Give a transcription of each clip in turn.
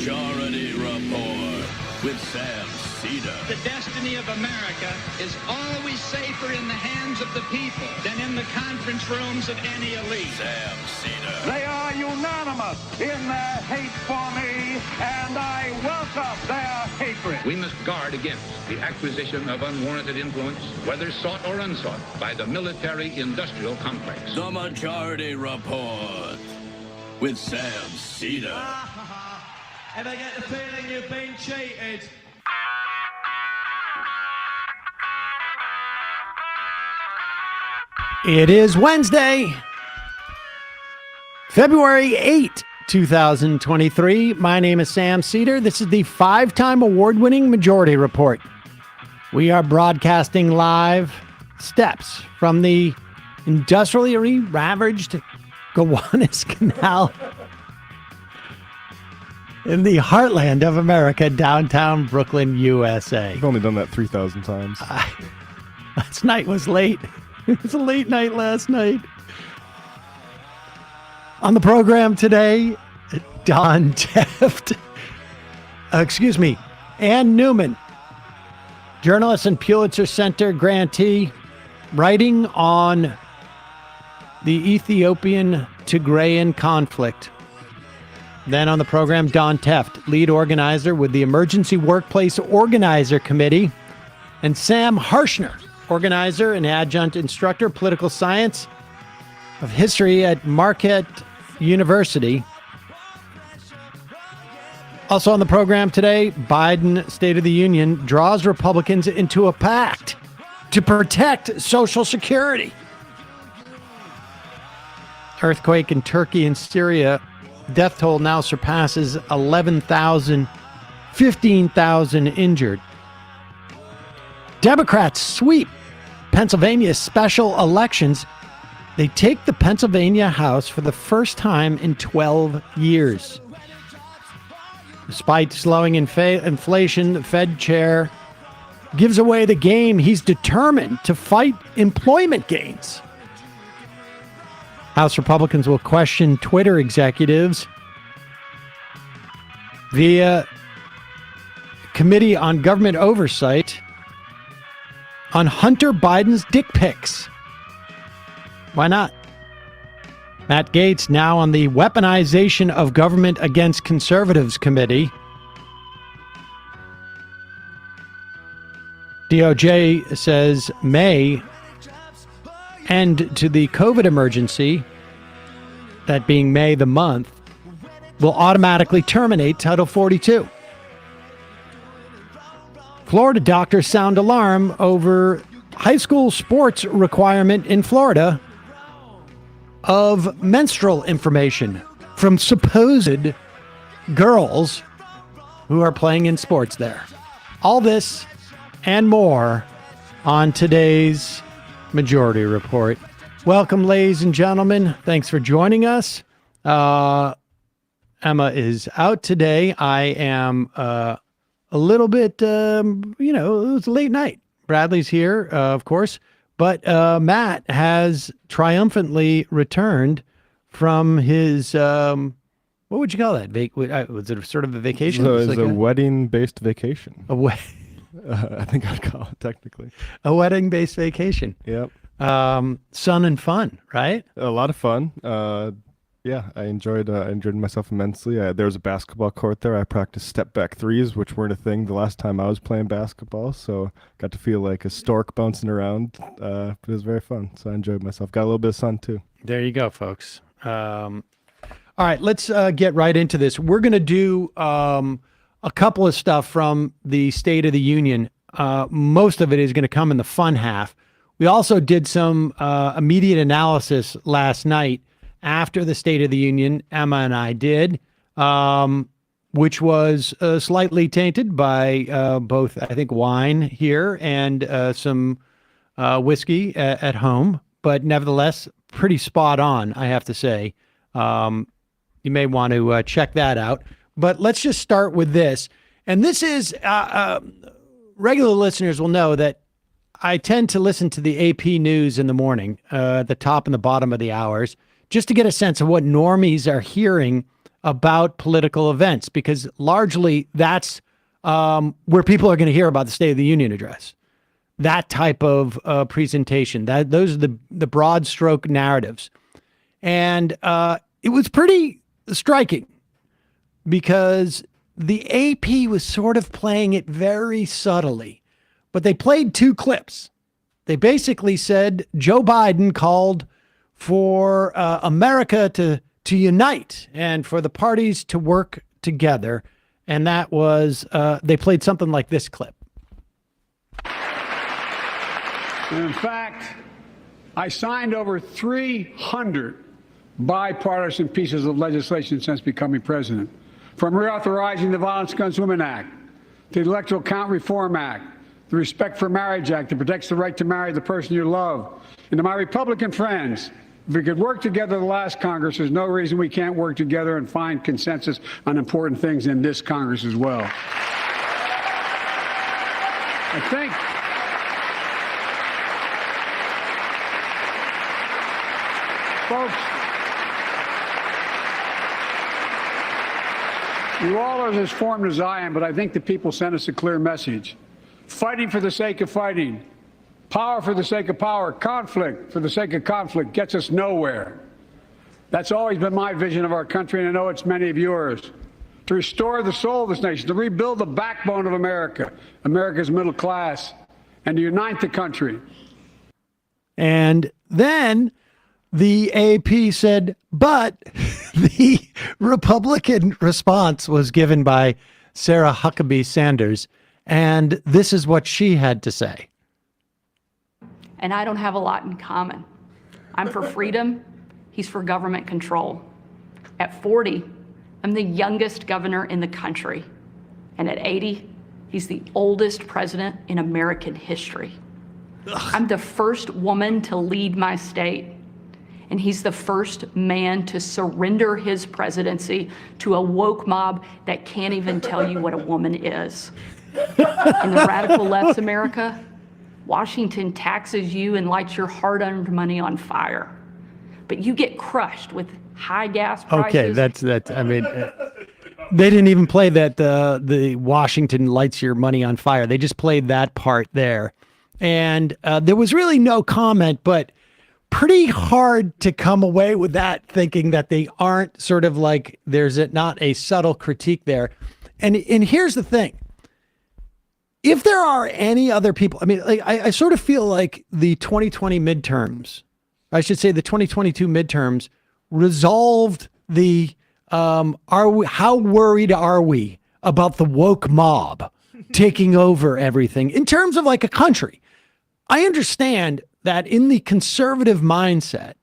Majority Report with Sam Seder. The destiny of America is always safer in the hands of the people than in the conference rooms of any elite. Sam Seder. They are unanimous in their hate for me, and I welcome their hatred. We must guard against the acquisition of unwarranted influence, whether sought or unsought, by the military-industrial complex. The Majority Report with Sam Seder. Ever get the feeling you've been cheated? It is Wednesday, February 8, 2023. My name is Sam Seder. This is the 5-time award-winning Majority Report. We are broadcasting live steps from the industrially ravaged Gowanus Canal in the heartland of America, downtown Brooklyn, USA. I've only done that 3,000 times. Last night was late. It was a late night last night. On the program today, Dawn Tefft. Ann Neumann, journalist and Pulitzer Center grantee, writing on the Ethiopian Tigrayan conflict. Then on the program, Dawn Tefft, lead organizer with the Emergency Workplace Organizer Committee, and Sam Harshner, organizer and adjunct instructor, political science of history at Marquette University. Also on the program today, Biden State of the Union draws Republicans into a pact to protect Social Security. Earthquake in Turkey and Syria. Death toll now surpasses 11,000, 15,000 injured. Democrats sweep Pennsylvania's special elections. They take the Pennsylvania House for the first time in 12 years. Despite slowing inflation, the Fed chair gives away the game. He's determined to fight employment gains. House Republicans will question Twitter executives via Committee on Government Oversight on Hunter Biden's dick pics. Why not? Matt Gaetz now on the Weaponization of Government Against Conservatives Committee. DOJ says may end to the COVID emergency, that being May the month, will automatically terminate Title 42. Florida doctors sound alarm over high school sports requirement in Florida of menstrual information from supposed girls who are playing in sports there. All this and more on today's Majority Report. Welcome, ladies and gentlemen. Thanks for joining us. Emma is out today. I am a little bit, it was a late night. Bradley's here, of course. But Matt has triumphantly returned from his, what would you call that? Was it sort of a vacation? It was a wedding-based vacation. I think I'd call it technically. A wedding-based vacation. Yep. Sun and fun, right? A lot of fun. Yeah, I enjoyed myself immensely. There was a basketball court there. I practiced step-back threes, which weren't a thing the last time I was playing basketball, so got to feel like a stork bouncing around. It was very fun, so I enjoyed myself. Got a little bit of sun, too. There you go, folks. All right, let's get right into this. We're going to do a couple of stuff from the State of the Union. Most of it is going to come in the fun half. We also did some immediate analysis last night after the State of the Union, Emma and I did, which was slightly tainted by both, I think, wine here and some whiskey at home, but nevertheless, pretty spot on, I have to say. You may want to check that out. But let's just start with this. And this is, regular listeners will know that I tend to listen to the AP News in the morning, at the top and the bottom of the hours, just to get a sense of what normies are hearing about political events, because largely that's where people are going to hear about the State of the Union address. That type of presentation, those are the broad stroke narratives. And it was pretty striking because the AP was sort of playing it very subtly, but they played two clips. They basically said Joe Biden called for America to unite and for the parties to work together. And that was, they played something like this clip. And in fact, I signed over 300 bipartisan pieces of legislation since becoming president, from reauthorizing the Violence Against Women Act, the Electoral Count Reform Act, the Respect for Marriage Act that protects the right to marry the person you love. And to my Republican friends, if we could work together the last Congress, there's no reason we can't work together and find consensus on important things in this Congress as well. I think folks, you all are as informed as I am, but I think the people sent us a clear message. Fighting for the sake of fighting, power for the sake of power, conflict for the sake of conflict gets us nowhere. That's always been my vision of our country, and I know it's many of yours. To restore the soul of this nation, to rebuild the backbone of America, America's middle class, and to unite the country. And then the AP said, but the Republican response was given by Sarah Huckabee Sanders, and this is what she had to say. And I don't have a lot in common. I'm for freedom. He's for government control. At 40, I'm the youngest governor in the country. And at 80, he's the oldest president in American history. I'm the first woman to lead my state. And he's the first man to surrender his presidency to a woke mob that can't even tell you what a woman is. In the radical left's America, Washington taxes you and lights your hard-earned money on fire. But you get crushed with high gas prices. Okay, that's. I mean, they didn't even play that the Washington lights your money on fire. They just played that part there, and there was really no comment. But pretty hard to come away with that thinking that they aren't sort of like there's not a subtle critique there. And here's the thing. If there are any other people, I mean, like, I sort of feel like the 2020 midterms, I should say the 2022 midterms, resolved the how worried are we about the woke mob taking over everything in terms of like a country. I understand that in the conservative mindset,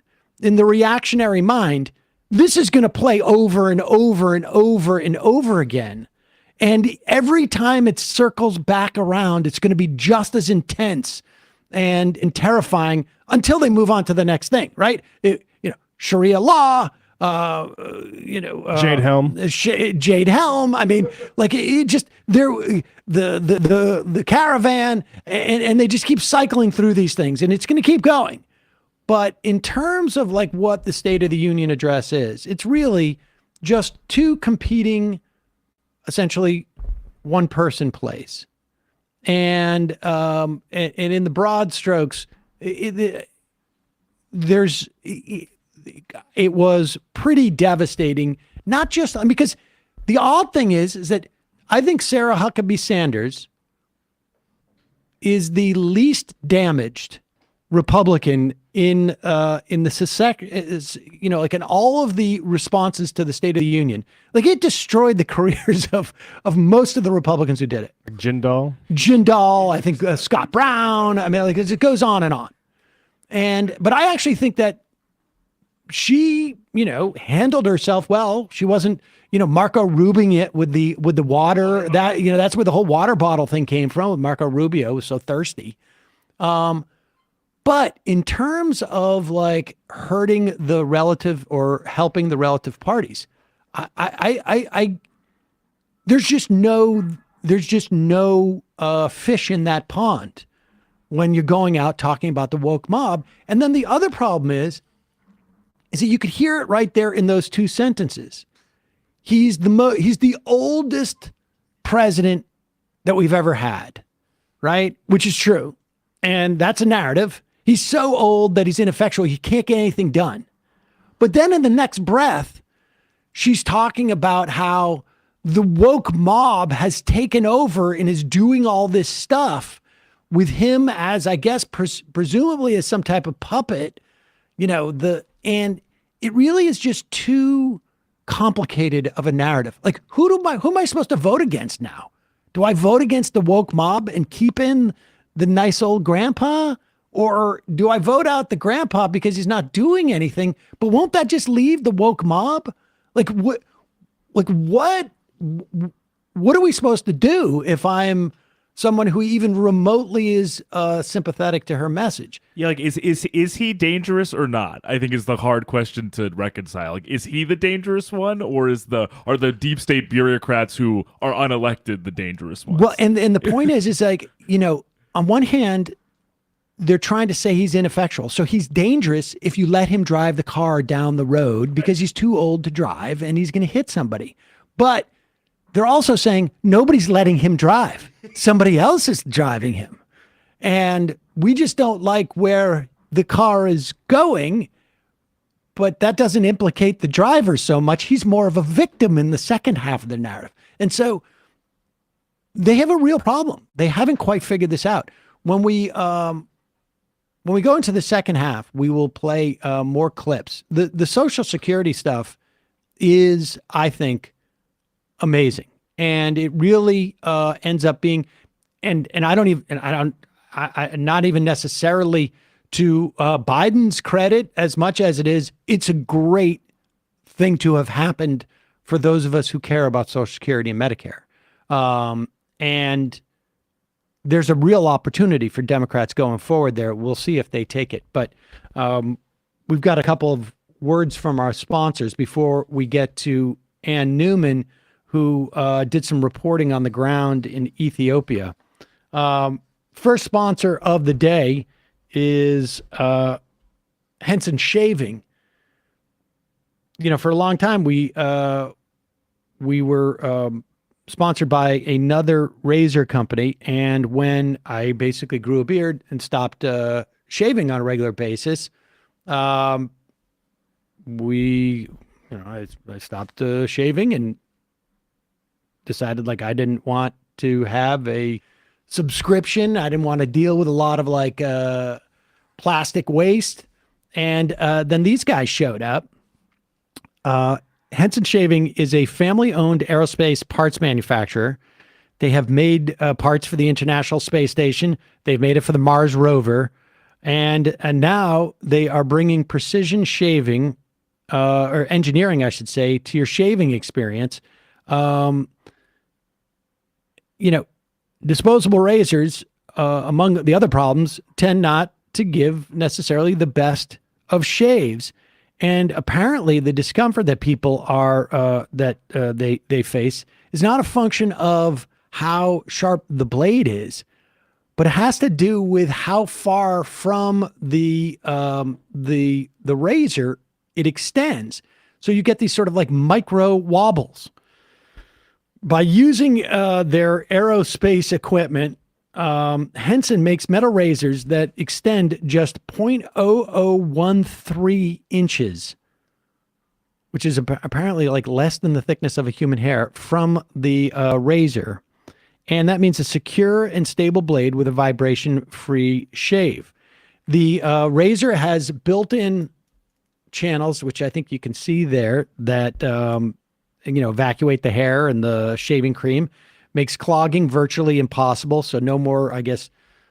in the reactionary mind, this is going to play over and over and over and over again. And every time it circles back around, it's going to be just as intense and terrifying until they move on to the next thing, right? Sharia law, Jade Helm. Jade Helm. I mean, like it just the caravan, and they just keep cycling through these things, and it's going to keep going. But in terms of like what the State of the Union address is, it's really just two competing, essentially one person plays. And in the broad strokes, it was pretty devastating. Not just because the odd thing is that I think Sarah Huckabee Sanders is the least damaged Republican in the like in all of the responses to the State of the Union. Like it destroyed the careers of most of the Republicans who did it. Jindal, I think Scott Brown. I mean, like it goes on and on. But I actually think that she, handled herself well. She wasn't, Marco Rubing it with the water. That, that's where the whole water bottle thing came from with Marco Rubio, was so thirsty. But in terms of like hurting the relative or helping the relative parties, there's just no fish in that pond when you're going out talking about the woke mob. And then the other problem is that you could hear it right there in those two sentences. he's the oldest president that we've ever had, right? Which is true. And that's a narrative. He's so old that he's ineffectual. He can't get anything done. But then in the next breath, she's talking about how the woke mob has taken over and is doing all this stuff with him as, I guess, presumably as some type of puppet, and it really is just too complicated of a narrative. Like, who am I supposed to vote against now? Do I vote against the woke mob and keep in the nice old grandpa? Or do I vote out the grandpa because he's not doing anything? But won't that just leave the woke mob? What are we supposed to do if I'm someone who even remotely is sympathetic to her message? Yeah, like is he dangerous or not? I think is the hard question to reconcile. Like, is he the dangerous one, or are the deep state bureaucrats who are unelected the dangerous ones? Well, and the point is like, on one hand, they're trying to say he's ineffectual. So he's dangerous if you let him drive the car down the road because he's too old to drive and he's going to hit somebody. But they're also saying nobody's letting him drive. Somebody else is driving him. And we just don't like where the car is going, but that doesn't implicate the driver so much. He's more of a victim in the second half of the narrative. And so they have a real problem. They haven't quite figured this out. When we go into the second half, we will play more clips. The Social Security stuff is, I think, amazing, and it really ends up being, and not even necessarily to Biden's credit as much as it's a great thing to have happened for those of us who care about Social Security and Medicare, and there's a real opportunity for Democrats going forward there. We'll see if they take it. But we've got a couple of words from our sponsors before we get to Ann Neumann, who did some reporting on the ground in Ethiopia. First sponsor of the day is Henson Shaving. For a long time, we were sponsored by another razor company. And when I basically grew a beard and stopped shaving on a regular basis, I stopped shaving and decided like I didn't want to have a subscription. I didn't want to deal with a lot of plastic waste. And then these guys showed up. Henson Shaving is a family-owned aerospace parts manufacturer. They have made parts for the International Space Station. They've made it for the Mars rover. And now they are bringing precision shaving, or engineering, I should say, to your shaving experience. Disposable razors, among the other problems, tend not to give necessarily the best of shaves. And apparently the discomfort that people they face is not a function of how sharp the blade is, but it has to do with how far from the razor it extends. So you get these sort of like micro wobbles. By using their aerospace equipment, Henson makes metal razors that extend just 0.0013 inches, which is apparently like less than the thickness of a human hair from the razor. And that means a secure and stable blade with a vibration-free shave. The razor has built-in channels, which I think you can see there, that evacuate the hair and the shaving cream. Makes clogging virtually impossible. So no more, I guess,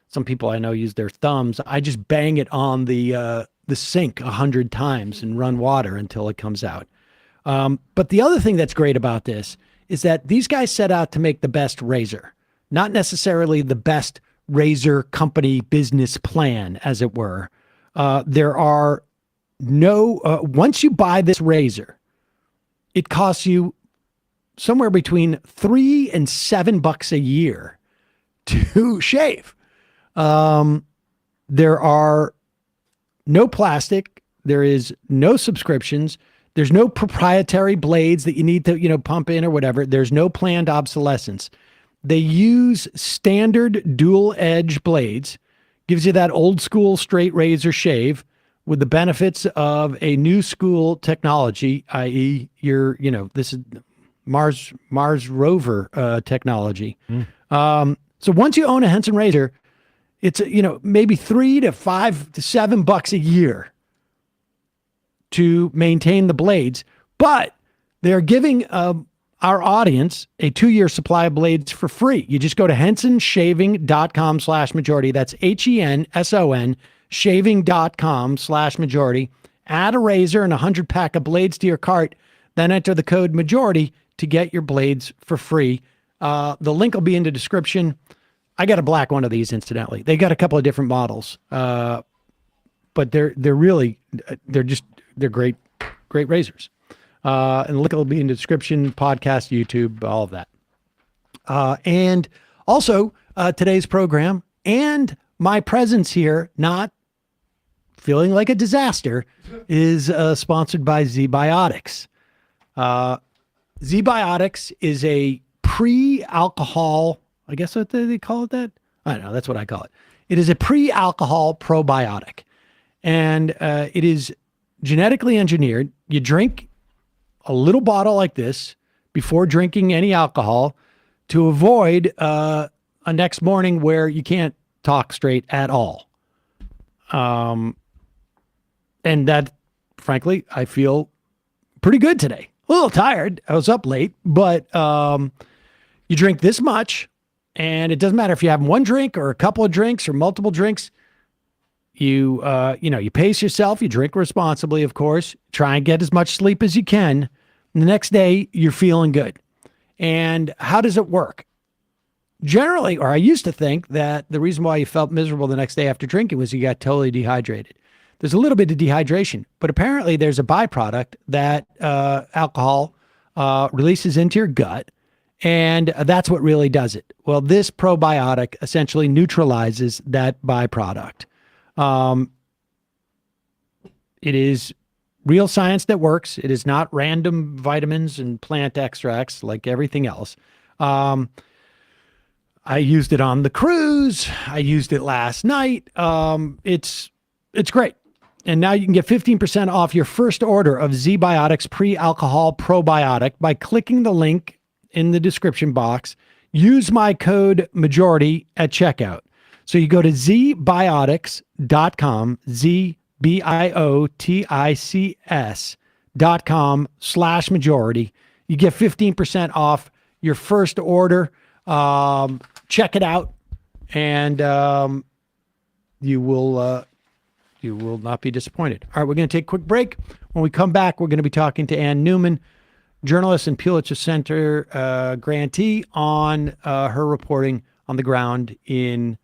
some people I know use their thumbs. I just bang it on the sink 100 times and run water until it comes out. But the other thing that's great about this is that these guys set out to make the best razor, not necessarily the best razor company business plan, as it were. There are no, once you buy this razor, it costs you somewhere between $3 and $7 a year to shave. There are no plastic. There is no subscriptions, There's no proprietary blades that you need to, pump in or whatever. There's no planned obsolescence. They use standard dual edge blades, gives you that old school straight razor shave with the benefits of a new school technology, i.e. this is Mars rover technology. So once you own a Henson razor, it's, maybe $3 to $5 to $7 a year to maintain the blades, but they're giving our audience a 2-year supply of blades for free. You just go to hensonshaving.com/majority. That's HENSON shaving.com/majority. Add a razor and 100 pack of blades to your cart, then enter the code majority to get your blades for free. The link will be in the description. I got a black one of these, incidentally. They got a couple of different models, but they're great razors. And the link will be in the description, podcast, YouTube, all of that. And also today's program and my presence here, not feeling like a disaster, is sponsored by ZBiotics. ZBiotics is a pre-alcohol, I guess what they call it that? I don't know. That's what I call it. It is a pre-alcohol probiotic. And it is genetically engineered. You drink a little bottle like this before drinking any alcohol to avoid a next morning where you can't talk straight at all. And that, frankly, I feel pretty good today. A little tired. I was up late, but you drink this much, and it doesn't matter if you have one drink or a couple of drinks or multiple drinks. You pace yourself. You drink responsibly, of course. Try and get as much sleep as you can. And the next day, you're feeling good. And how does it work? Generally, or I used to think that the reason why you felt miserable the next day after drinking was you got totally dehydrated. There's a little bit of dehydration, but apparently there's a byproduct that alcohol releases into your gut, and that's what really does it. Well, this probiotic essentially neutralizes that byproduct. It is real science that works. It is not random vitamins and plant extracts like everything else. I used it on the cruise. I used it last night. It's great. And now you can get 15% off your first order of ZBiotics pre-alcohol probiotic by clicking the link in the description box. Use my code majority at checkout. So you go to zbiotics.com, zbiotics.com/majority. You get 15% off your first order. Check it out, and you will not be disappointed. All right, we're going to take a quick break. When we come back, we're going to be talking to Ann Neumann, journalist and Pulitzer Center grantee, on her reporting on the ground in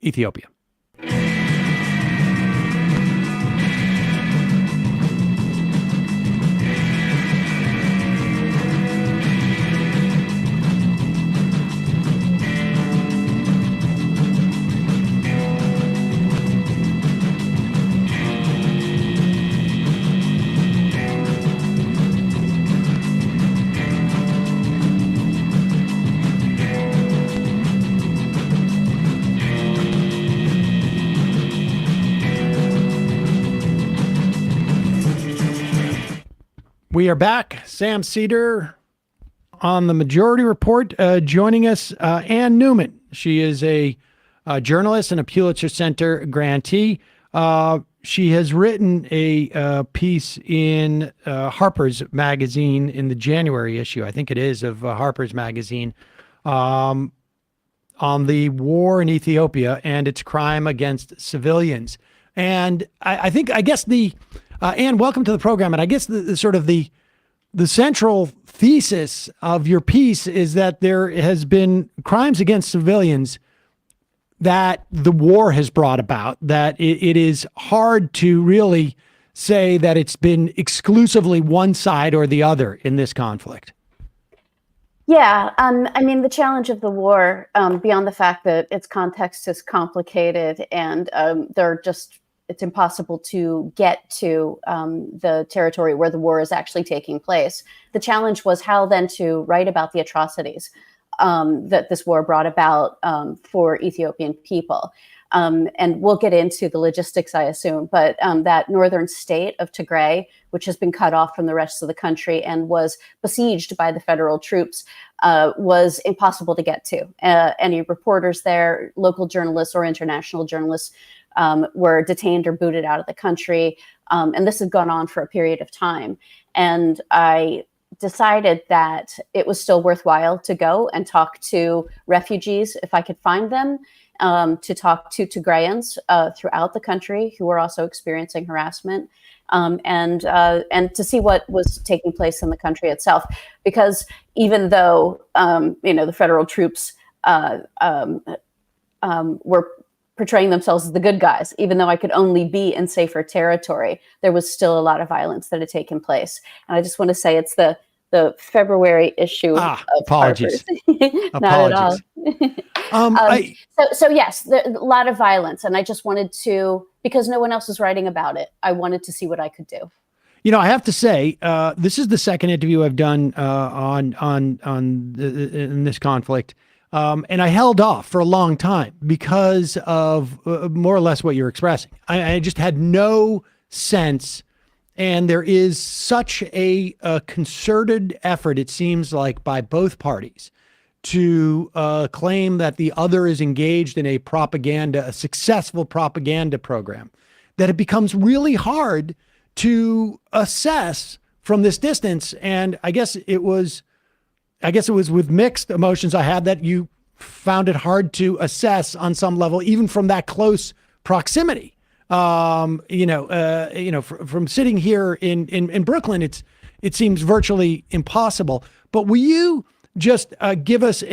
Ethiopia. We are back. Sam Seder on the Majority Report. Joining us, Ann Neumann. She is a journalist and a Pulitzer Center grantee. She has written a piece in Harper's magazine in the January issue, I think it is, of Harper's magazine, on the war in Ethiopia and its crime against civilians. And I guess Ann, welcome to the program. And I guess the sort of the central thesis of your piece is that there has been crimes against civilians that the war has brought about, that it is hard to really say that it's been exclusively one side or the other in this conflict. Yeah, I mean, the challenge of the war, beyond the fact that its context is complicated and there are just it's impossible to get to the territory where the war is actually taking place. The challenge was how then to write about the atrocities that this war brought about for Ethiopian people. And we'll get into the logistics, I assume, but that northern state of Tigray, which has been cut off from the rest of the country and was besieged by the federal troops, was impossible to get to. Any reporters there, local journalists or international journalists, were detained or booted out of the country. And this had gone on for a period of time. And I decided that it was still worthwhile to go and talk to refugees if I could find them, to talk to Tigrayans throughout the country who were also experiencing harassment, and to see what was taking place in the country itself. Because even though the federal troops were portraying themselves as the good guys, even though I could only be in safer territory, there was still a lot of violence that had taken place. And I just want to say it's the February issue of apologies. Harper. Not at all. So yes, a lot of violence. And I just wanted to, because no one else was writing about it, I wanted to see what I could do. I have to say, this is the second interview I've done in this conflict. And I held off for a long time because of more or less what you're expressing. I just had no sense. And there is such a concerted effort, it seems like, by both parties to claim that the other is engaged in a successful propaganda program, that it becomes really hard to assess from this distance. And I guess it was with mixed emotions I had that you found it hard to assess on some level, even from that close proximity. From sitting here in Brooklyn, it seems virtually impossible. But will you just give us,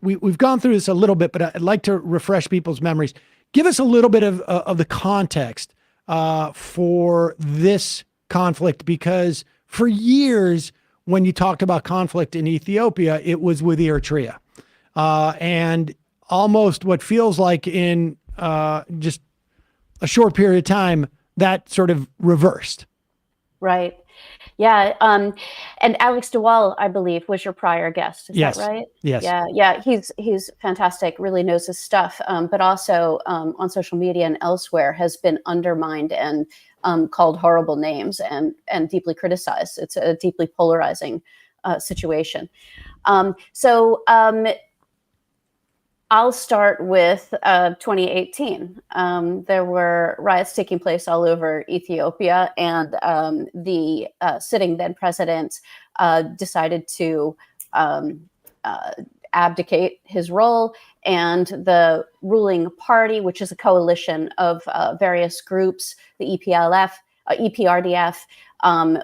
we've gone through this a little bit, but I'd like to refresh people's memories. Give us a little bit of the context for this conflict, because for years, when you talked about conflict in Ethiopia, it was with Eritrea. And almost what feels like in just a short period of time, that sort of reversed. Right. Yeah. And Alex DeWall, I believe, was your prior guest. Is that right? Yes. Yeah. He's fantastic, really knows his stuff, but also on social media and elsewhere has been undermined and called horrible names and deeply criticized. It's a deeply polarizing situation. I'll start with 2018. There were riots taking place all over Ethiopia, and the sitting then president decided to abdicate his role, and the ruling party, which is a coalition of various groups, the EPRDF,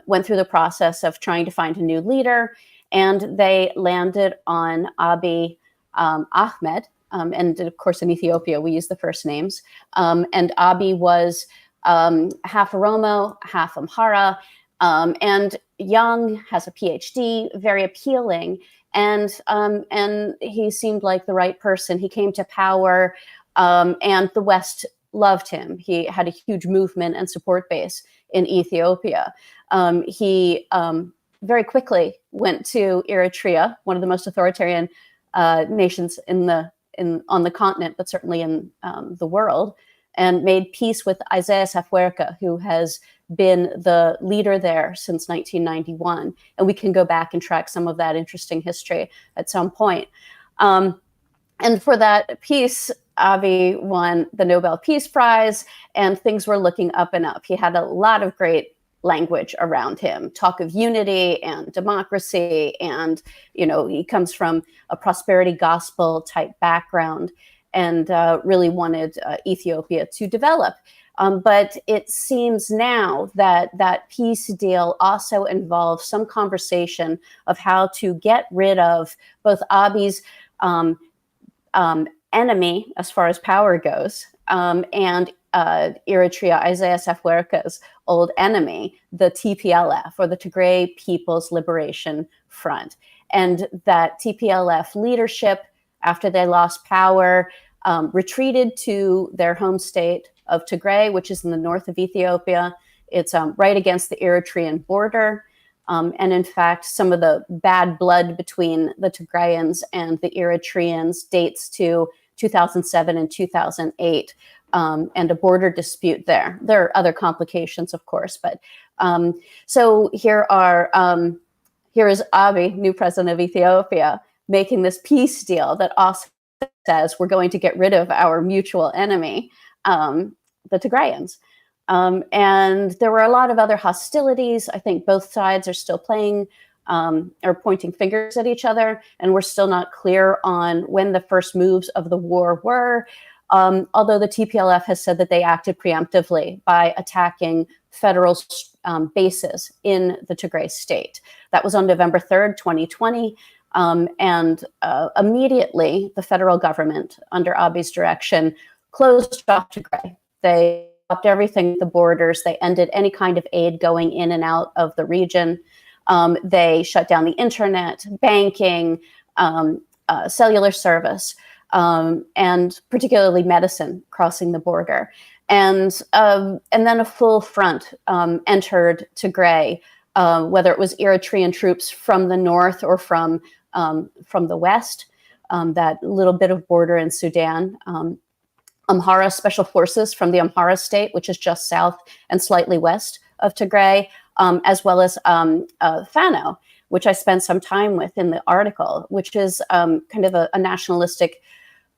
went through the process of trying to find a new leader, and they landed on Abiy Ahmed. And of course, in Ethiopia, we use the first names. And Abiy was half Oromo, half Amhara, and young, has a PhD, very appealing. And he seemed like the right person. He came to power, and the West loved him. He had a huge movement and support base in Ethiopia. He very quickly went to Eritrea, one of the most authoritarian nations on the continent, but certainly in the world, and made peace with Isaias Afwerki, who has been the leader there since 1991. And we can go back and track some of that interesting history at some point. And for that peace, Abiy won the Nobel Peace Prize, and things were looking up and up. He had a lot of great language around him, talk of unity and democracy. And, he comes from a prosperity gospel type background and really wanted Ethiopia to develop. But it seems now that that peace deal also involves some conversation of how to get rid of both Abiy's enemy as far as power goes, and Eritrea, Isaias Afwerki's old enemy, the TPLF, or the Tigray People's Liberation Front. And that TPLF leadership, after they lost power, retreated to their home state of Tigray, which is in the north of Ethiopia. It's right against the Eritrean border. And in fact, some of the bad blood between the Tigrayans and the Eritreans dates to 2007 and 2008, and a border dispute there. There are other complications, of course, but so here is Abiy, new president of Ethiopia, making this peace deal that also says we're going to get rid of our mutual enemy, the Tigrayans. And there were a lot of other hostilities. I think both sides are still playing or pointing fingers at each other, and we're still not clear on when the first moves of the war were. Although the TPLF has said that they acted preemptively by attacking federal bases in the Tigray state. That was on November 3rd, 2020. And immediately, the federal government, under Abiy's direction, closed off Tigray. They stopped everything at the borders. They ended any kind of aid going in and out of the region. They shut down the internet, banking, cellular service, and particularly medicine crossing the border. And then a full front entered Tigray, whether it was Eritrean troops from the north or from the west, that little bit of border in Sudan. Amhara special forces from the Amhara state, which is just south and slightly west of Tigray, as well as Fano, which I spent some time with in the article, which is kind of a nationalistic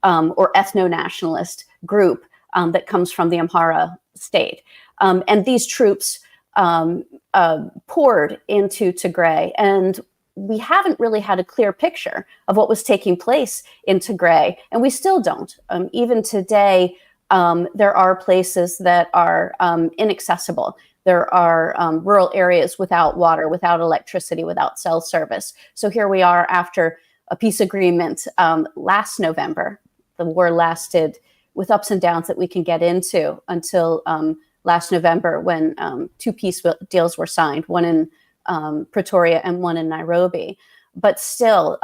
or ethno-nationalist group that comes from the Amhara state. And these troops poured into Tigray, and we haven't really had a clear picture of what was taking place in Tigray, and we still don't. Even today, there are places that are inaccessible. There are rural areas without water, without electricity, without cell service. So here we are after a peace agreement last November. The war lasted with ups and downs that we can get into until last November, when two peace deals were signed, one in Pretoria and one in Nairobi. But still,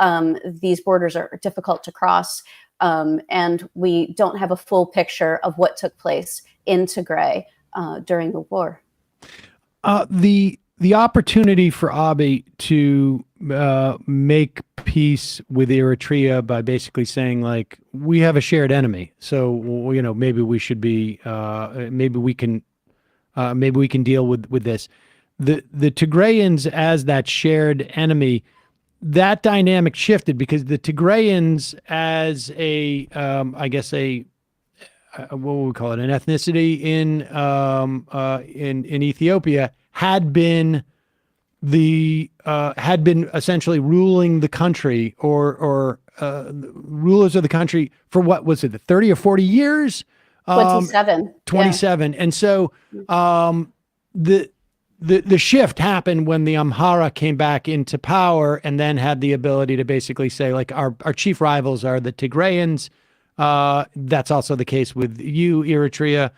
these borders are difficult to cross, and we don't have a full picture of what took place in Tigray during the war. The opportunity for Abiy to make peace with Eritrea by basically saying, like, we have a shared enemy, so maybe we should be maybe we can deal with this. The Tigrayans as that shared enemy, that dynamic shifted because the Tigrayans as a I guess what would we call it, an ethnicity in Ethiopia had been essentially ruling the country or rulers of the country for what was it, 30 or 40 years? 27. Yeah. And so the shift happened when the Amhara came back into power and then had the ability to basically say, like, our chief rivals are the Tigrayans. That's also the case with you, Eritrea.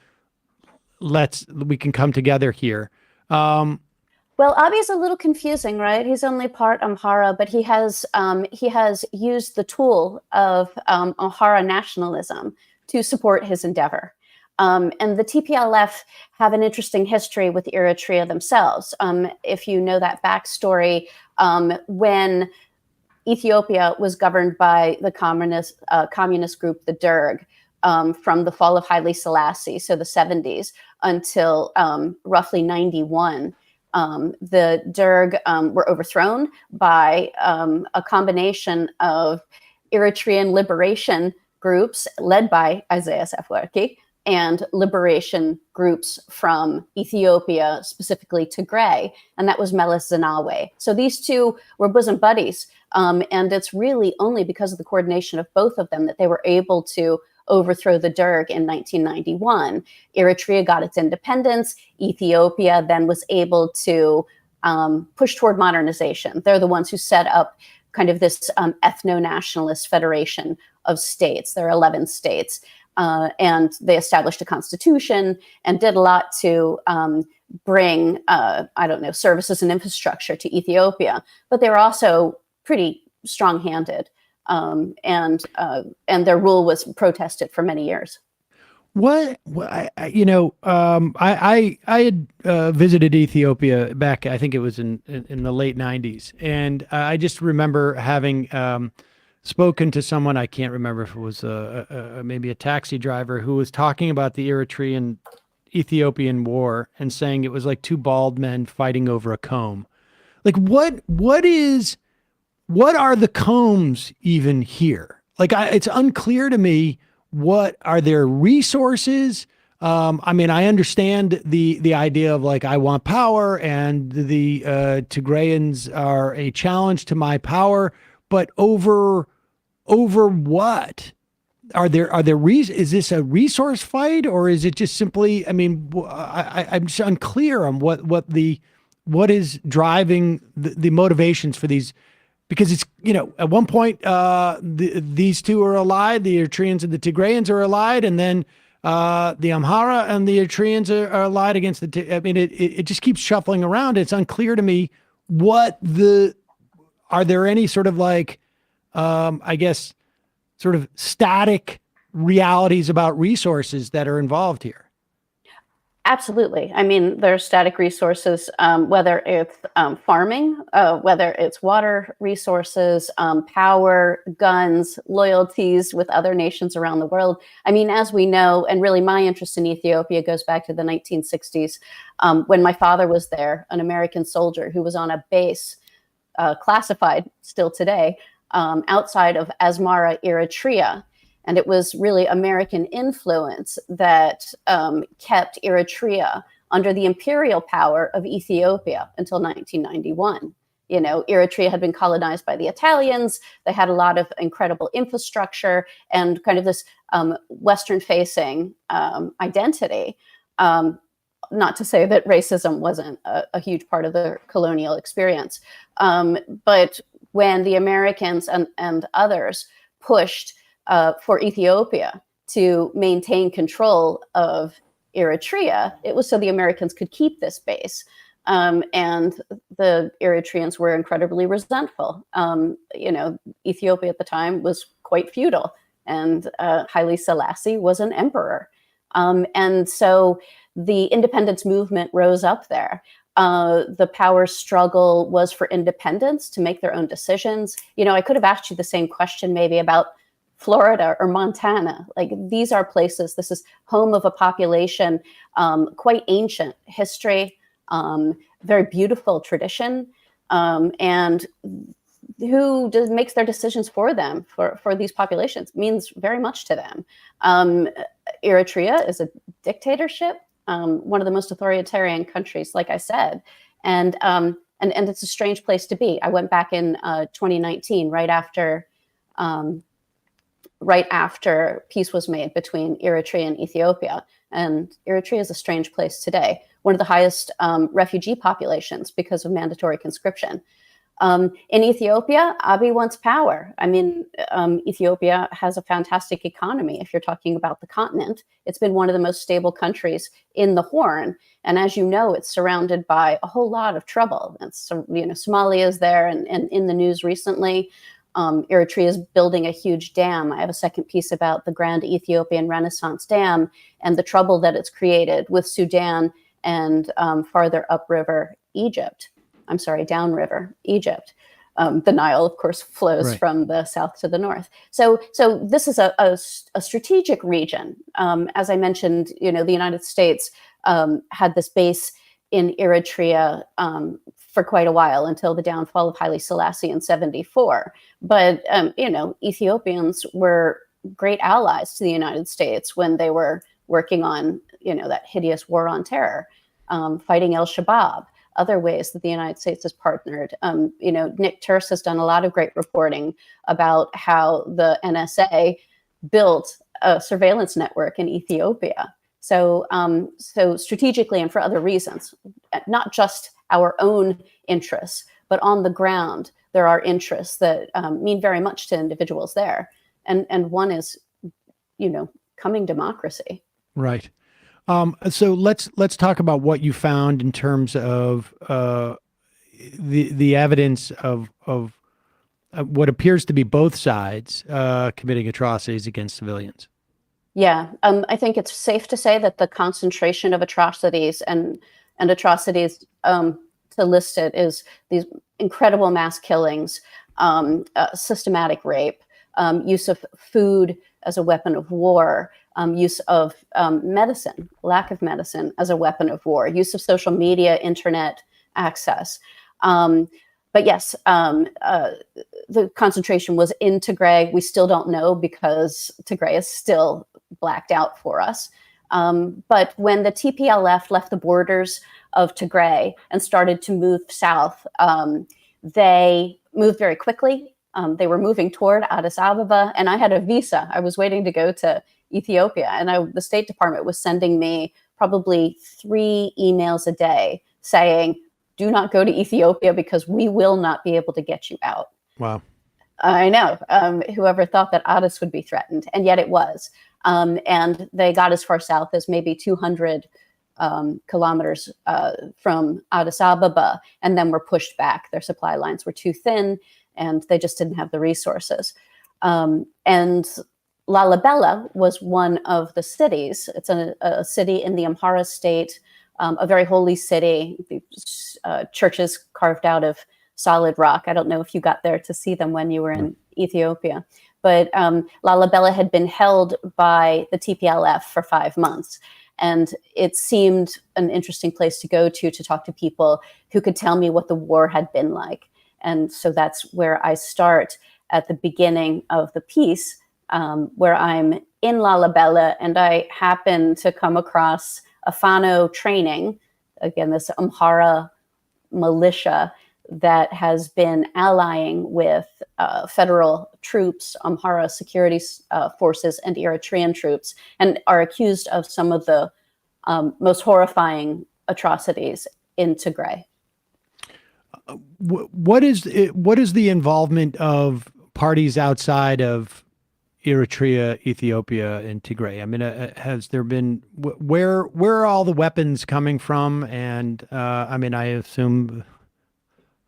We can come together here. Well, Abiy's a little confusing, right? He's only part Amhara, but he has used the tool of Amhara nationalism to support his endeavor. And the TPLF have an interesting history with Eritrea themselves. If you know that backstory, when Ethiopia was governed by the communist group, the Derg, from the fall of Haile Selassie, so the 70s, until roughly 91. The Derg were overthrown by a combination of Eritrean liberation groups led by Isaias Afwerki and liberation groups from Ethiopia, specifically Tigray, and that was Meles Zenawi. So these two were bosom buddies, and it's really only because of the coordination of both of them that they were able to overthrow the Derg in 1991. Eritrea got its independence. Ethiopia then was able to push toward modernization. They're the ones who set up kind of this ethno-nationalist federation of states. There are 11 states. And they established a constitution and did a lot to bring, services and infrastructure to Ethiopia. But they were also pretty strong-handed. and their rule was protested for many years. I had visited Ethiopia back, I think it was in the late 90s. And I just remember having spoken to someone, I can't remember if it was maybe a taxi driver, who was talking about the Eritrean Ethiopian war and saying it was like two bald men fighting over a comb. Like what are the combs even here? Like it's unclear to me. What are their resources? I mean, I understand the idea of like, I want power, and the Tigrayans are a challenge to my power, but over what? Are there reasons? Is this a resource fight, or is it just simply, I mean, I'm just unclear on what is driving the motivations for these. Because it's, at one point, these two are allied, the Eritreans and the Tigrayans are allied, and then the Amhara and the Eritreans are allied against I mean, it just keeps shuffling around. It's unclear to me are there any sort of like, I guess, sort of static realities about resources that are involved here? Absolutely. I mean, there's static resources, whether it's farming, whether it's water resources, power, guns, loyalties with other nations around the world. I mean, as we know, and really my interest in Ethiopia goes back to the 1960s, when my father was there, an American soldier who was on a base, classified still today, outside of Asmara, Eritrea. And it was really American influence that kept Eritrea under the imperial power of Ethiopia until 1991. Eritrea had been colonized by the Italians. They had a lot of incredible infrastructure and kind of this Western-facing identity. Not to say that racism wasn't a huge part of the colonial experience. But when the Americans and others pushed for Ethiopia to maintain control of Eritrea, it was so the Americans could keep this base. And the Eritreans were incredibly resentful. Ethiopia at the time was quite feudal, and Haile Selassie was an emperor. And so the independence movement rose up there. The power struggle was for independence, to make their own decisions. I could have asked you the same question maybe about Florida or Montana. Like, these are places, this is home of a population, quite ancient history, very beautiful tradition, and who makes their decisions for them, for these populations, means very much to them. Eritrea is a dictatorship, one of the most authoritarian countries, like I said, and it's a strange place to be. I went back in 2019, right after peace was made between Eritrea and Ethiopia. And Eritrea is a strange place today, one of the highest refugee populations because of mandatory conscription. In Ethiopia, Abiy wants power. I mean, Ethiopia has a fantastic economy. If you're talking about the continent, it's been one of the most stable countries in the Horn. And as you know, it's surrounded by a whole lot of trouble. Somalia is there, and in the news recently, Eritrea is building a huge dam. I have a second piece about the Grand Ethiopian Renaissance Dam and the trouble that it's created with Sudan and farther upriver Egypt. I'm sorry, downriver Egypt. The Nile, of course, flows from the south to the north. So this is a strategic region. As I mentioned, the United States had this base in Eritrea for quite a while, until the downfall of Haile Selassie in 1974. But, Ethiopians were great allies to the United States when they were working on, that hideous war on terror, fighting El-Shabaab, other ways that the United States has partnered. Nick Turse has done a lot of great reporting about how the NSA built a surveillance network in Ethiopia. So strategically and for other reasons, not just our own interests, but on the ground, there are interests that mean very much to individuals there. And one is, coming democracy. Right. So let's talk about what you found in terms of the evidence of what appears to be both sides committing atrocities against civilians. Yeah, I think it's safe to say that the concentration of atrocities and atrocities to list it is these incredible mass killings, systematic rape, use of food as a weapon of war, use of medicine, lack of medicine as a weapon of war, use of social media, internet access. But yes, the concentration was in Tigray. We still don't know because Tigray is still blacked out for us. But when the TPLF left the borders of Tigray and started to move south, they moved very quickly. They were moving toward Addis Ababa, and I had a visa. I was waiting to go to Ethiopia, and the State Department was sending me probably 3 emails a day saying, do not go to Ethiopia because we will not be able to get you out. Wow. I know. Whoever thought that Addis would be threatened, and yet it was. And they got as far south as maybe 200 kilometers from Addis Ababa, and then were pushed back. Their supply lines were too thin, and they just didn't have the resources. And Lalibela was one of the cities. It's a city in the Amhara state, a very holy city. The churches carved out of solid rock. I don't know if you got there to see them when you were in Ethiopia. But Lalibela had been held by the TPLF for 5 months. And it seemed an interesting place to go to talk to people who could tell me what the war had been like. And so that's where I start at the beginning of the piece, where I'm in Lalibela, and I happen to come across a Fano training, again, this Amhara militia that has been allying with federal troops, Amhara security forces, and Eritrean troops, and are accused of some of the most horrifying atrocities in Tigray. What is the involvement of parties outside of Eritrea, Ethiopia, and Tigray? I mean, has there been where are all the weapons coming from? And I mean, I assume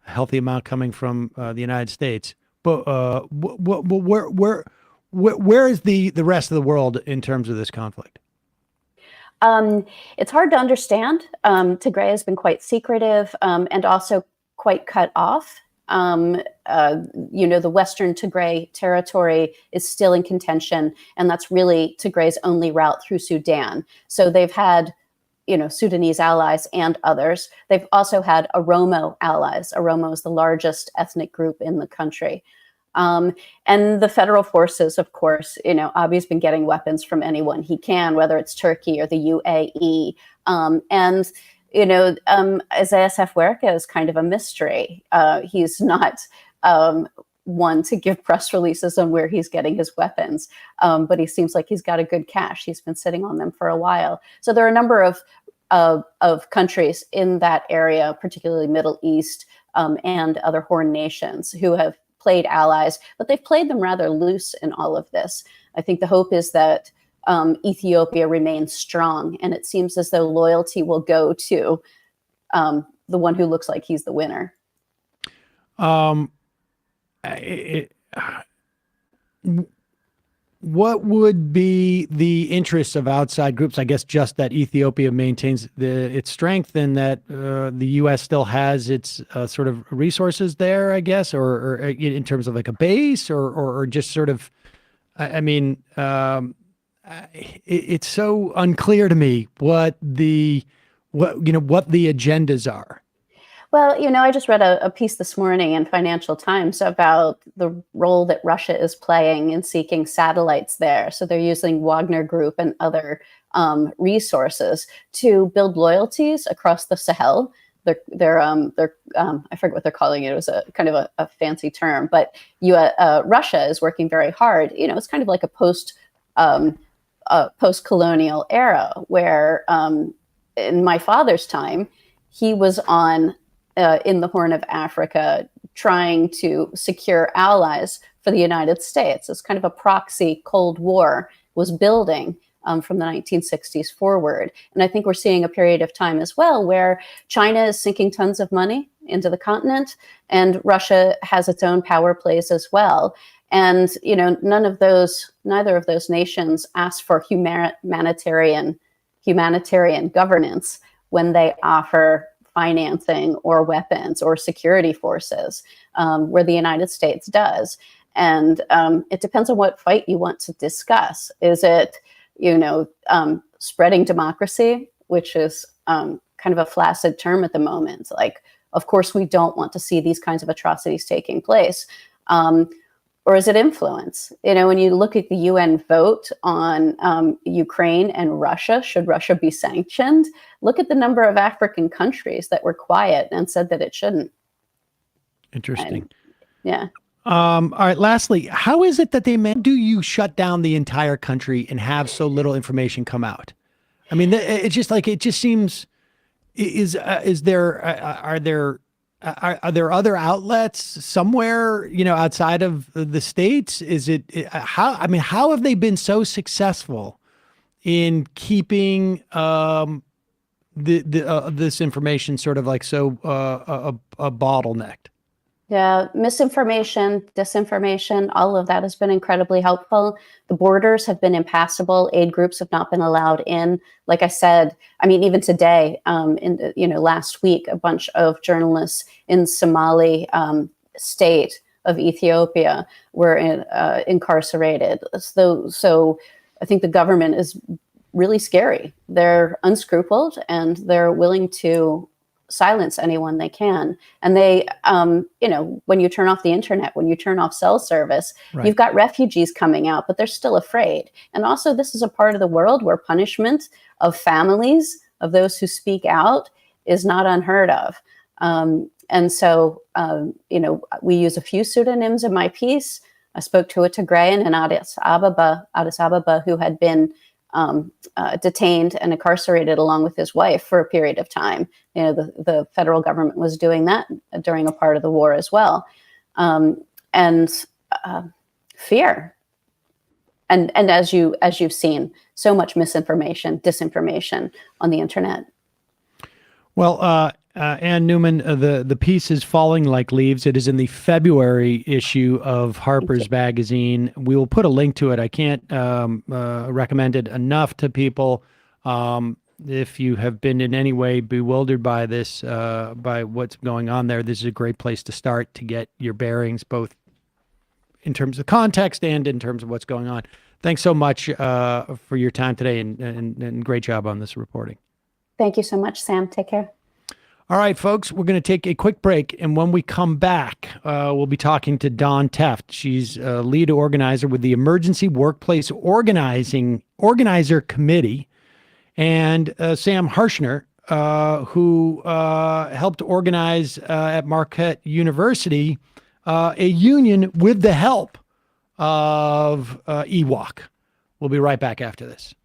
a healthy amount coming from the United States. But where is the rest of the world in terms of this conflict? It's hard to understand. Tigray has been quite secretive and also quite cut off. The Western Tigray territory is still in contention, and that's really Tigray's only route through Sudan. So they've had, Sudanese allies and others. They've also had Oromo allies. Oromo is the largest ethnic group in the country. And the federal forces, of course, Abiy's been getting weapons from anyone he can, whether it's Turkey or the UAE. Isaias Afwerki is kind of a mystery. He's not one to give press releases on where he's getting his weapons, but he seems like he's got a good cache. He's been sitting on them for a while. So there are a number of countries in that area, particularly Middle East and other Horn nations, who have played allies, but they've played them rather loose in all of this. I think the hope is that Ethiopia remains strong, and it seems as though loyalty will go to the one who looks like he's the winner. What would be the interests of outside groups? I guess just that Ethiopia maintains its strength, and that the U.S. still has its sort of resources there, I guess, or in terms of like a base, or just sort of, it's so unclear to me what the agendas are. Well, I just read a piece this morning in Financial Times about the role that Russia is playing in seeking satellites there. So they're using Wagner Group and other resources to build loyalties across the Sahel. They're I forget what they're calling it. It was a kind of a fancy term, but Russia is working very hard. It's kind of like a post-colonial era where in my father's time, he was in the Horn of Africa trying to secure allies for the United States. It's kind of a proxy Cold War was building from the 1960s forward. And I think we're seeing a period of time as well where China is sinking tons of money into the continent, and Russia has its own power plays as well. And neither of those nations asked for humanitarian governance when they offer financing or weapons or security forces, where the United States does. And it depends on what fight you want to discuss. Is it, spreading democracy, which is kind of a flaccid term at the moment? Like, of course, we don't want to see these kinds of atrocities taking place. Or is it influence? When you look at the UN vote on Ukraine and Russia, should Russia be sanctioned? Look at the number of African countries that were quiet and said that it shouldn't. Interesting. Yeah. All right. Lastly, how is it that do you shut down the entire country and have so little information come out? I mean, it's just like, it just seems, are there other outlets somewhere, outside of the States? How have they been so successful in keeping this information sort of like so bottlenecked? Yeah, misinformation, disinformation, all of that has been incredibly helpful. The borders have been impassable. Aid groups have not been allowed in. Like I said, even today, last week, a bunch of journalists in Somali state of Ethiopia were incarcerated. So I think the government is really scary. They're unscrupuled and they're willing to silence anyone they can. And they, when you turn off the internet, when you turn off cell service, right, you've got refugees coming out, but they're still afraid. And also, this is a part of the world where punishment of families of those who speak out is not unheard of. And so, we use a few pseudonyms in my piece. I spoke to a Tigrayan in Addis Ababa, who had been detained and incarcerated along with his wife for a period of time. The federal government was doing that during a part of the war as well. And fear. And as you've seen, so much misinformation, disinformation on the internet. Well, Ann Neumann, the piece is Falling Like Leaves. It is in the February issue of Harper's Magazine. We will put a link to it. I can't recommend it enough to people. If you have been in any way bewildered by this, by what's going on there, this is a great place to start to get your bearings, both in terms of context and in terms of what's going on. Thanks so much for your time today, and great job on this reporting. Thank you so much, Sam. Take care. All right, folks, we're going to take a quick break. And when we come back, we'll be talking to Dawn Tefft. She's a lead organizer with the Emergency Workplace Organizer Committee, and Sam Harshner, who helped organize at Marquette University a union with the help of EWOC. We'll be right back after this.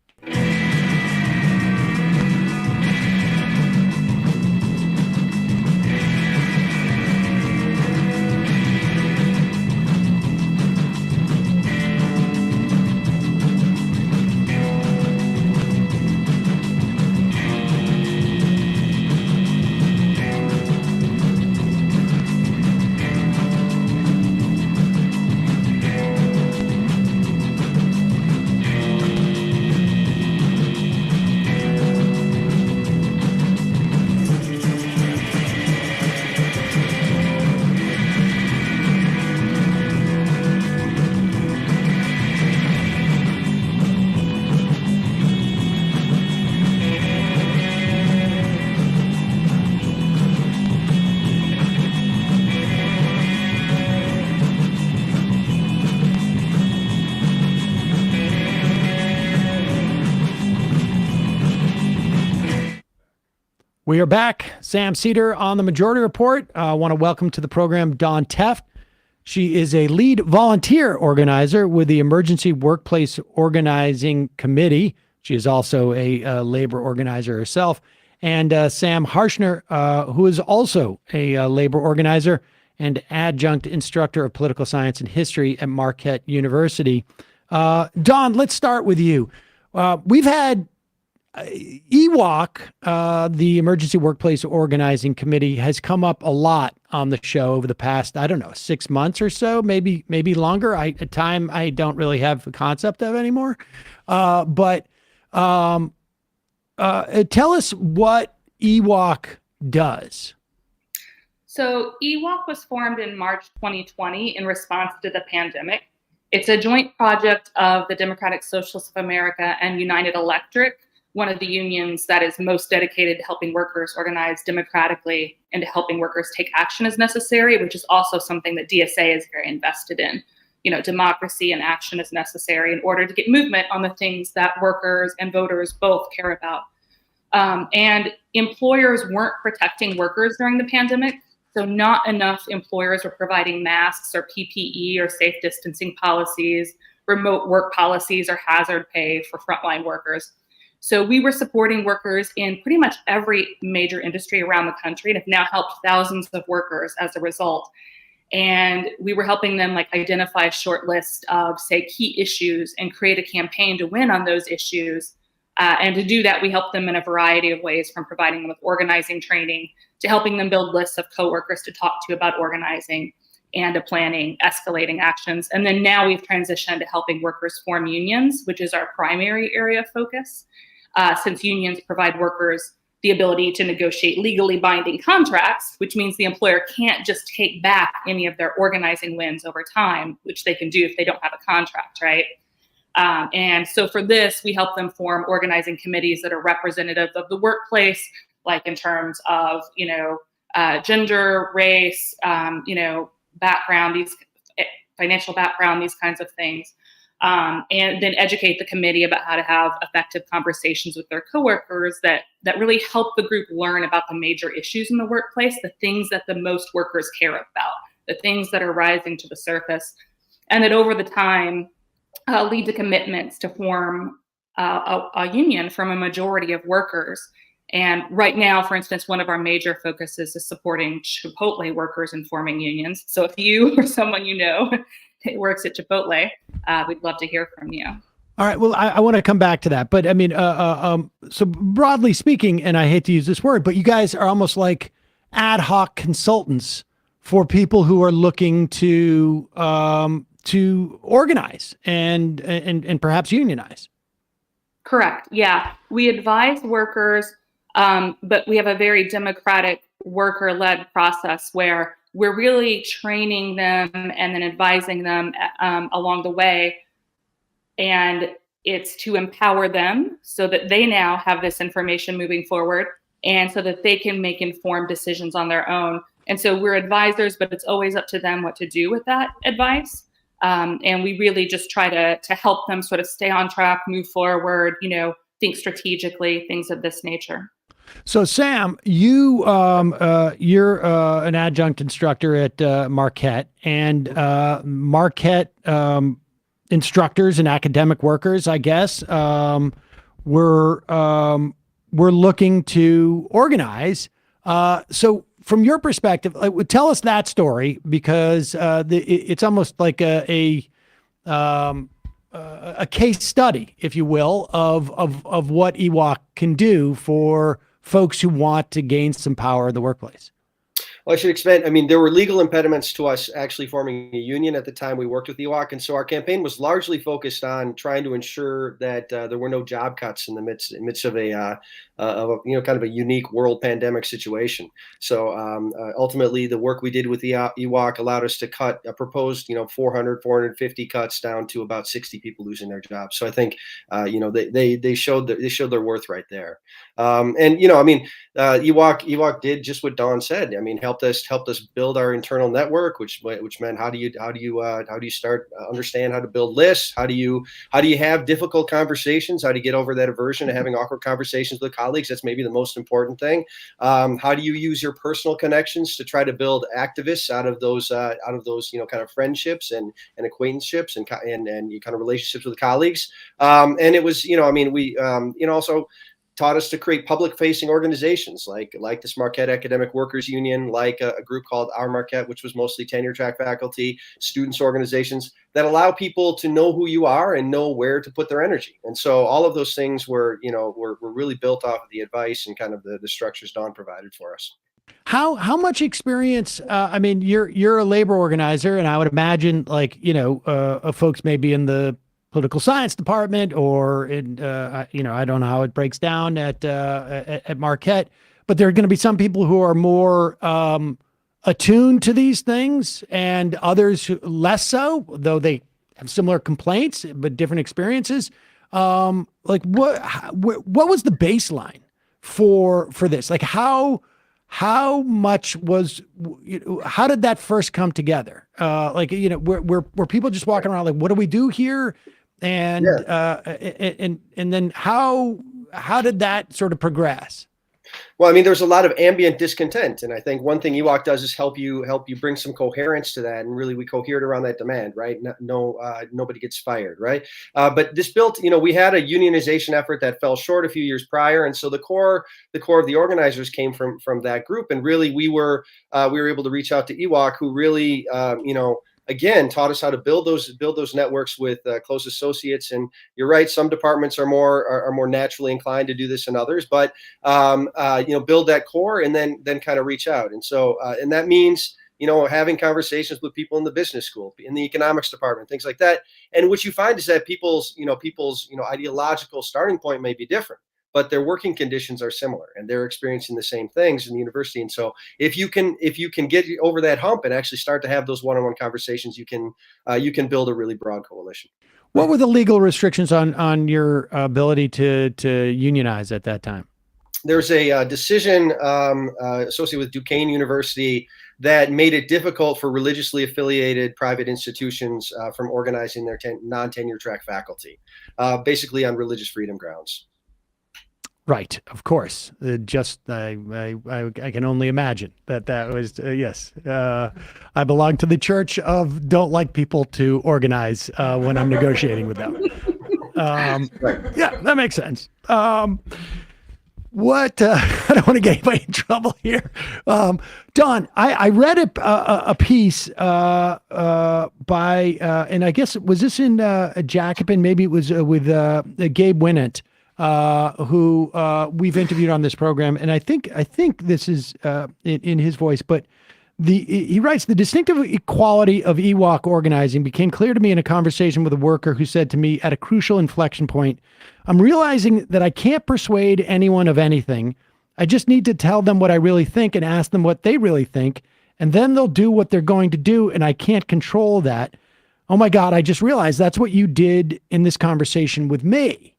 We are back. Sam Seder on the Majority Report. I want to welcome to the program Dawn Tefft. She is a lead volunteer organizer with the Emergency Workplace Organizing Committee. She is also a labor organizer herself. And Sam Harshner, who is also a labor organizer and adjunct instructor of political science and history at Marquette University. Dawn, let's start with you. We've had EWOC, the Emergency Workplace Organizing Committee, has come up a lot on the show over the past, I don't know, 6 months or so, maybe longer. At time I don't really have a concept of anymore. But tell us what EWOC does. So EWOC was formed in March 2020 in response to the pandemic. It's a joint project of the Democratic Socialists of America and United Electric, one of the unions that is most dedicated to helping workers organize democratically and to helping workers take action as necessary, which is also something that DSA is very invested in. You know, democracy and action is necessary in order to get movement on the things that workers and voters both care about. And employers weren't protecting workers during the pandemic. So not enough employers were providing masks or PPE or safe distancing policies, remote work policies, or hazard pay for frontline workers. So we were supporting workers in pretty much every major industry around the country and have now helped thousands of workers as a result. And we were helping them identify a short list of, say, key issues and create a campaign to win on those issues. And to do that, we help them in a variety of ways, from providing them with organizing training to helping them build lists of coworkers to talk to about organizing and to planning escalating actions. And then now we've transitioned to helping workers form unions, which is our primary area of focus, since unions provide workers the ability to negotiate legally binding contracts, which means the employer can't just take back any of their organizing wins over time, which they can do if they don't have a contract, right? And so for this, we help them form organizing committees that are representative of the workplace, like in terms of, gender, race, background, these financial background, these kinds of things. And then educate the committee about how to have effective conversations with their coworkers that really help the group learn about the major issues in the workplace, the things that the most workers care about, the things that are rising to the surface, and that over the time, lead to commitments to form a union from a majority of workers. And right now, for instance, one of our major focuses is supporting Chipotle workers in forming unions. So if you or someone you know works at Chipotle, we'd love to hear from you. All right. Well, I want to come back to that, but I mean, so broadly speaking, and I hate to use this word, but you guys are almost like ad hoc consultants for people who are looking to organize and perhaps unionize. Correct. Yeah. We advise workers, but we have a very democratic worker-led process where we're really training them and then advising them along the way. And it's to empower them so that they now have this information moving forward and so that they can make informed decisions on their own. And so we're advisors, but it's always up to them what to do with that advice. And we really just try to help them sort of stay on track, move forward, think strategically, things of this nature. So Sam, you're an adjunct instructor at Marquette, and Marquette instructors and academic workers, I guess, we're looking to organize. So from your perspective, tell us that story, because it's almost like a case study, if you will, of what EWOC can do for folks who want to gain some power in the workplace. Well, I should expand. I mean, there were legal impediments to us actually forming a union at the time we worked with EWOC. And so our campaign was largely focused on trying to ensure that there were no job cuts in the midst of a kind of a unique world pandemic situation. So ultimately, the work we did with the EWOC allowed us to cut a proposed, 450 cuts down to about 60 people losing their jobs. So I think, they showed their worth right there. EWOC did just what Dawn said. I mean, helped us build our internal network, which meant how do you start understand how to build lists? How do you have difficult conversations? How do you get over that aversion to having awkward conversations with colleagues? That's maybe the most important thing. How do you use your personal connections to try to build activists out of those kind of friendships and acquaintanceships and kind of relationships with colleagues? And it was, we also taught us to create public-facing organizations like this Marquette Academic Workers Union, like a group called Our Marquette, which was mostly tenure-track faculty, students organizations that allow people to know who you are and know where to put their energy. And so all of those things were really built off of the advice and kind of the structures Dawn provided for us. How much experience? I mean, you're a labor organizer, and I would imagine, like, folks maybe in the political science department or in I don't know how it breaks down at Marquette, but there are going to be some people who are more attuned to these things and others less so, though they have similar complaints but different experiences. Like what was the baseline for this? Like how much was, how did that first come together? Were people just walking around like, what do we do here? And and then how did that sort of progress? Well, I mean, there's a lot of ambient discontent, and I think one thing EWOC does is help you bring some coherence to that, and really we cohered around that demand, right? Nobody gets fired, right? But this built, we had a unionization effort that fell short a few years prior, and so the core of the organizers came from that group, and really we were able to reach out to EWOC, who really again taught us how to build those networks with close associates. And you're right, some departments are more naturally inclined to do this than others, but build that core and then kind of reach out. And so and that means having conversations with people in the business school, in the economics department, things like that. And what you find is that people's ideological starting point may be different, but their working conditions are similar and they're experiencing the same things in the university. And so if you can get over that hump and actually start to have those one-on-one conversations, you can build a really broad coalition. What were the legal restrictions on your ability to unionize at that time? There's a decision associated with Duquesne University that made it difficult for religiously affiliated private institutions from organizing their non-tenure track faculty, basically on religious freedom grounds. Right, of course. I can only imagine that was yes. I belong to the church of don't like people to organize when I'm negotiating with them. Yeah, that makes sense. I don't want to get anybody in trouble here. Dawn, I read a piece by and I guess was this in Jacobin? Maybe it was with Gabe Winnett. Who we've interviewed on this program, and I think this is in his voice, but he writes, the distinctive equality of EWOC organizing became clear to me in a conversation with a worker who said to me at a crucial inflection point, I'm realizing that I can't persuade anyone of anything. I just need to tell them what I really think and ask them what they really think, and then they'll do what they're going to do, and I can't control that. Oh my God, I just realized that's what you did in this conversation with me.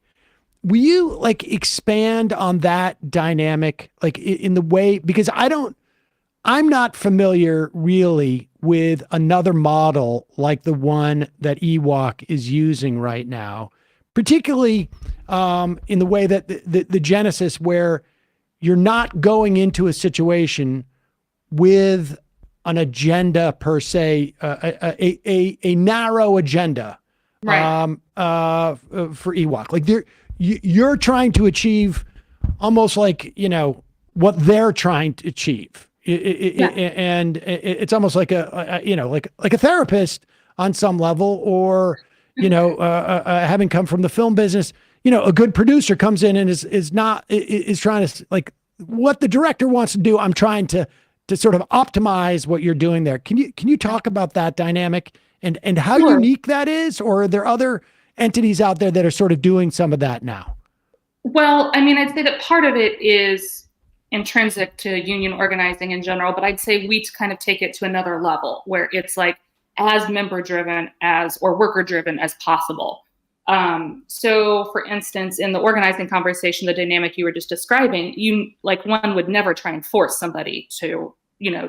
Will you expand on that dynamic, in the way, because I'm not familiar really with another model like the one that EWOC is using right now, particularly in the way that the genesis where you're not going into a situation with an agenda per se, a narrow agenda, right. For EWOC. You're trying to achieve almost what they're trying to achieve. And it's almost like a therapist on some level, or, having come from the film business, a good producer comes in and is trying to, what the director wants to do. I'm trying to sort of optimize what you're doing there. Can you talk about that dynamic and how Sure. unique that is? Or are there other entities out there that are sort of doing some of that now? Well, I mean, I'd say that part of it is intrinsic to union organizing in general, but I'd say we kind of take it to another level where it's as member driven or worker driven as possible. So for instance, in the organizing conversation, the dynamic you were just describing, one would never try and force somebody to,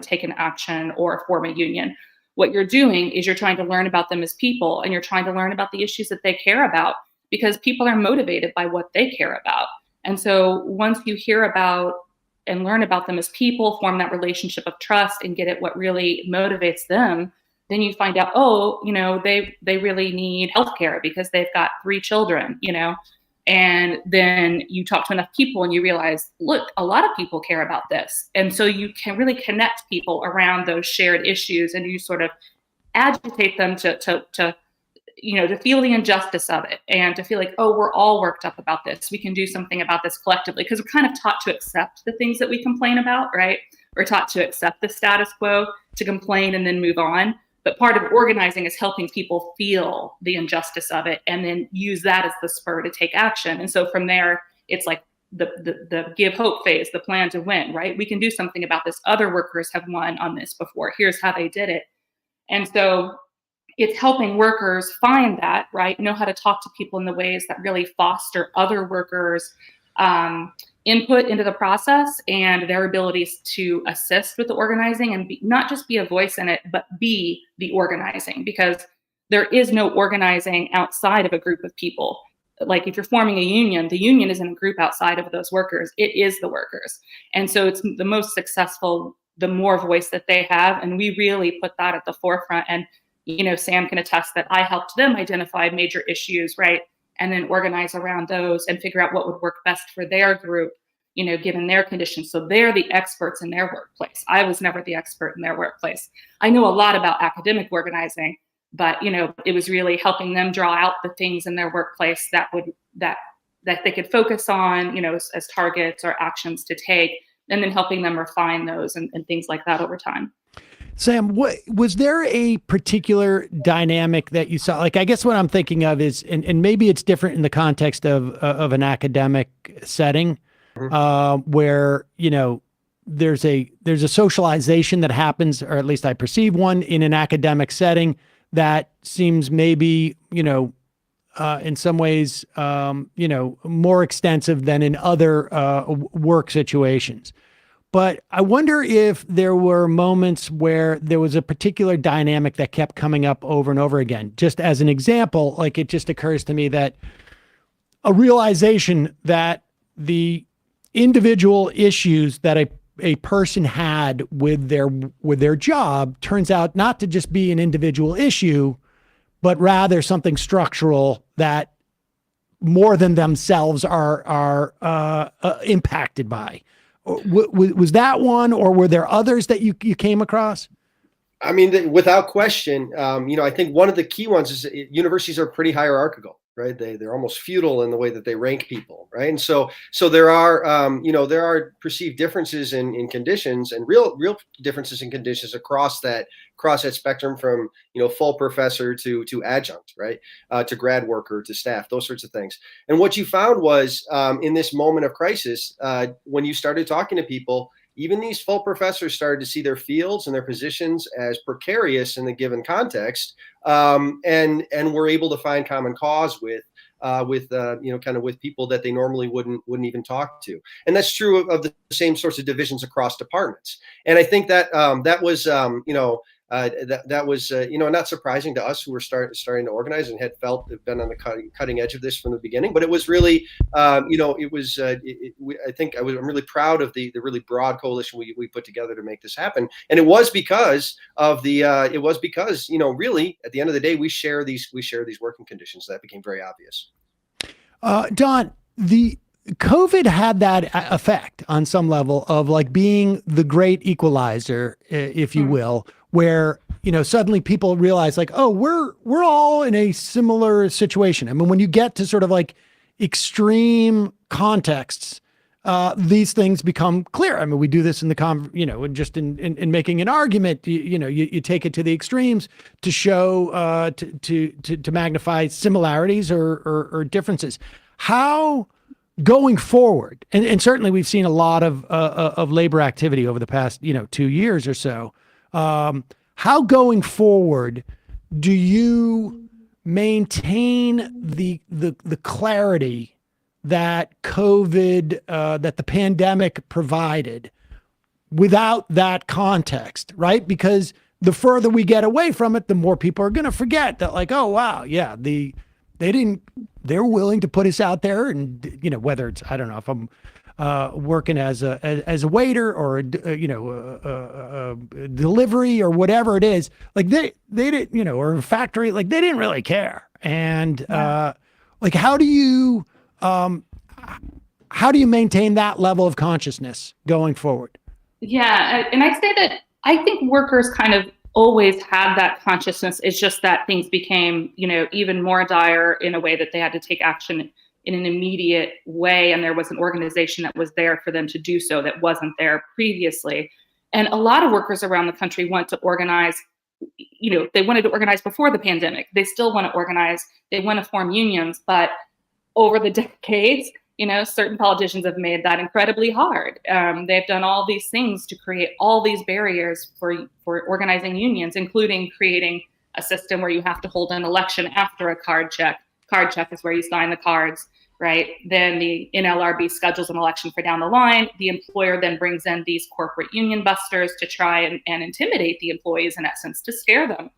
take an action or form a union. What you're doing is you're trying to learn about them as people, and you're trying to learn about the issues that they care about, because people are motivated by what they care about. And so once you hear about and learn about them as people, form that relationship of trust and get at what really motivates them, then you find out, they really need healthcare because they've got 3 children, And then you talk to enough people and you realize, look, a lot of people care about this. And so you can really connect people around those shared issues, and you sort of agitate them to feel the injustice of it, and to feel like, oh, we're all worked up about this. We can do something about this collectively, because we're kind of taught to accept the things that we complain about, right? We're taught to accept the status quo, to complain and then move on. But part of organizing is helping people feel the injustice of it, and then use that as the spur to take action. And so from there, it's like the give hope phase, the plan to win, right? We can do something about this. Other workers have won on this before. Here's how they did it. And so it's helping workers find that, right? Know how to talk to people in the ways that really foster other workers' input into the process and their abilities to assist with the organizing, and not just be a voice in it, but be the organizing, because there is no organizing outside of a group of people. Like if you're forming a union, the union isn't a group outside of those workers. It is the workers. And so it's the most successful, the more voice that they have. And we really put that at the forefront. And, Sam can attest that I helped them identify major issues, right? And then organize around those and figure out what would work best for their group, given their conditions. So they're the experts in their workplace. I was never the expert in their workplace. I know a lot about academic organizing, but, it was really helping them draw out the things in their workplace that they could focus on, as targets or actions to take, and then helping them refine those and things like that over time. Sam, was there a particular dynamic that you saw? Like, I guess what I'm thinking of is, and maybe it's different in the context of an academic setting, where, there's a socialization that happens, or at least I perceive one in an academic setting that seems maybe, in some ways, more extensive than in other work situations. But I wonder if there were moments where there was a particular dynamic that kept coming up over and over again. Just as an example, like, it just occurs to me that a realization that the individual issues that a person had with their job turns out not to just be an individual issue, but rather something structural that more than themselves are impacted by. Was that one, or were there others that you came across? I mean, without question, I think one of the key ones is universities are pretty hierarchical, right? They're almost feudal in the way that they rank people, right? And so there are perceived differences in conditions, and real differences in conditions across that spectrum, from full professor to adjunct, right? To grad worker to staff, those sorts of things. And what you found was, in this moment of crisis, when you started talking to people, even these full professors started to see their fields and their positions as precarious in the given context, and were able to find common cause with people that they normally wouldn't even talk to. And that's true of the same sorts of divisions across departments. And I think that that was not surprising to us, who were starting to organize and had been on the cutting edge of this from the beginning. But it was really, I'm really proud of the really broad coalition we put together to make this happen. And it was because really, at the end of the day, we share these working conditions. That became very obvious. Dawn, the COVID had that effect on some level of like being the great equalizer, if you will, where, suddenly people realize like, oh, we're all in a similar situation. I mean, when you get to sort of like extreme contexts, these things become clear. I mean, we do this in the just in making an argument, you take it to the extremes to show, to magnify similarities or differences. How, going forward, and certainly we've seen a lot of labor activity over the past, 2 years or so. How, going forward, do you maintain the clarity that COVID, that the pandemic provided, without that context, right? Because the further we get away from it, the more people are going to forget that, like, oh wow, yeah, they're willing to put us out there, and whether it's, I don't know if I'm working as a waiter or a delivery or whatever it is, like they didn't, or a factory, like they didn't really care. And like, how do you how do you maintain that level of consciousness going forward? Yeah, and I'd say that I think workers kind of always had that consciousness. It's just that things became, even more dire in a way that they had to take action in an immediate way. And there was an organization that was there for them to do so that wasn't there previously. And a lot of workers around the country want to organize, they wanted to organize before the pandemic. They still want to organize. They want to form unions. But over the decades, certain politicians have made that incredibly hard. They've done all these things to create all these barriers for organizing unions, including creating a system where you have to hold an election after a card check. Card check is where you sign the cards, right? Then the NLRB schedules an election for down the line. The employer then brings in these corporate union busters to try and intimidate the employees, in essence, to scare them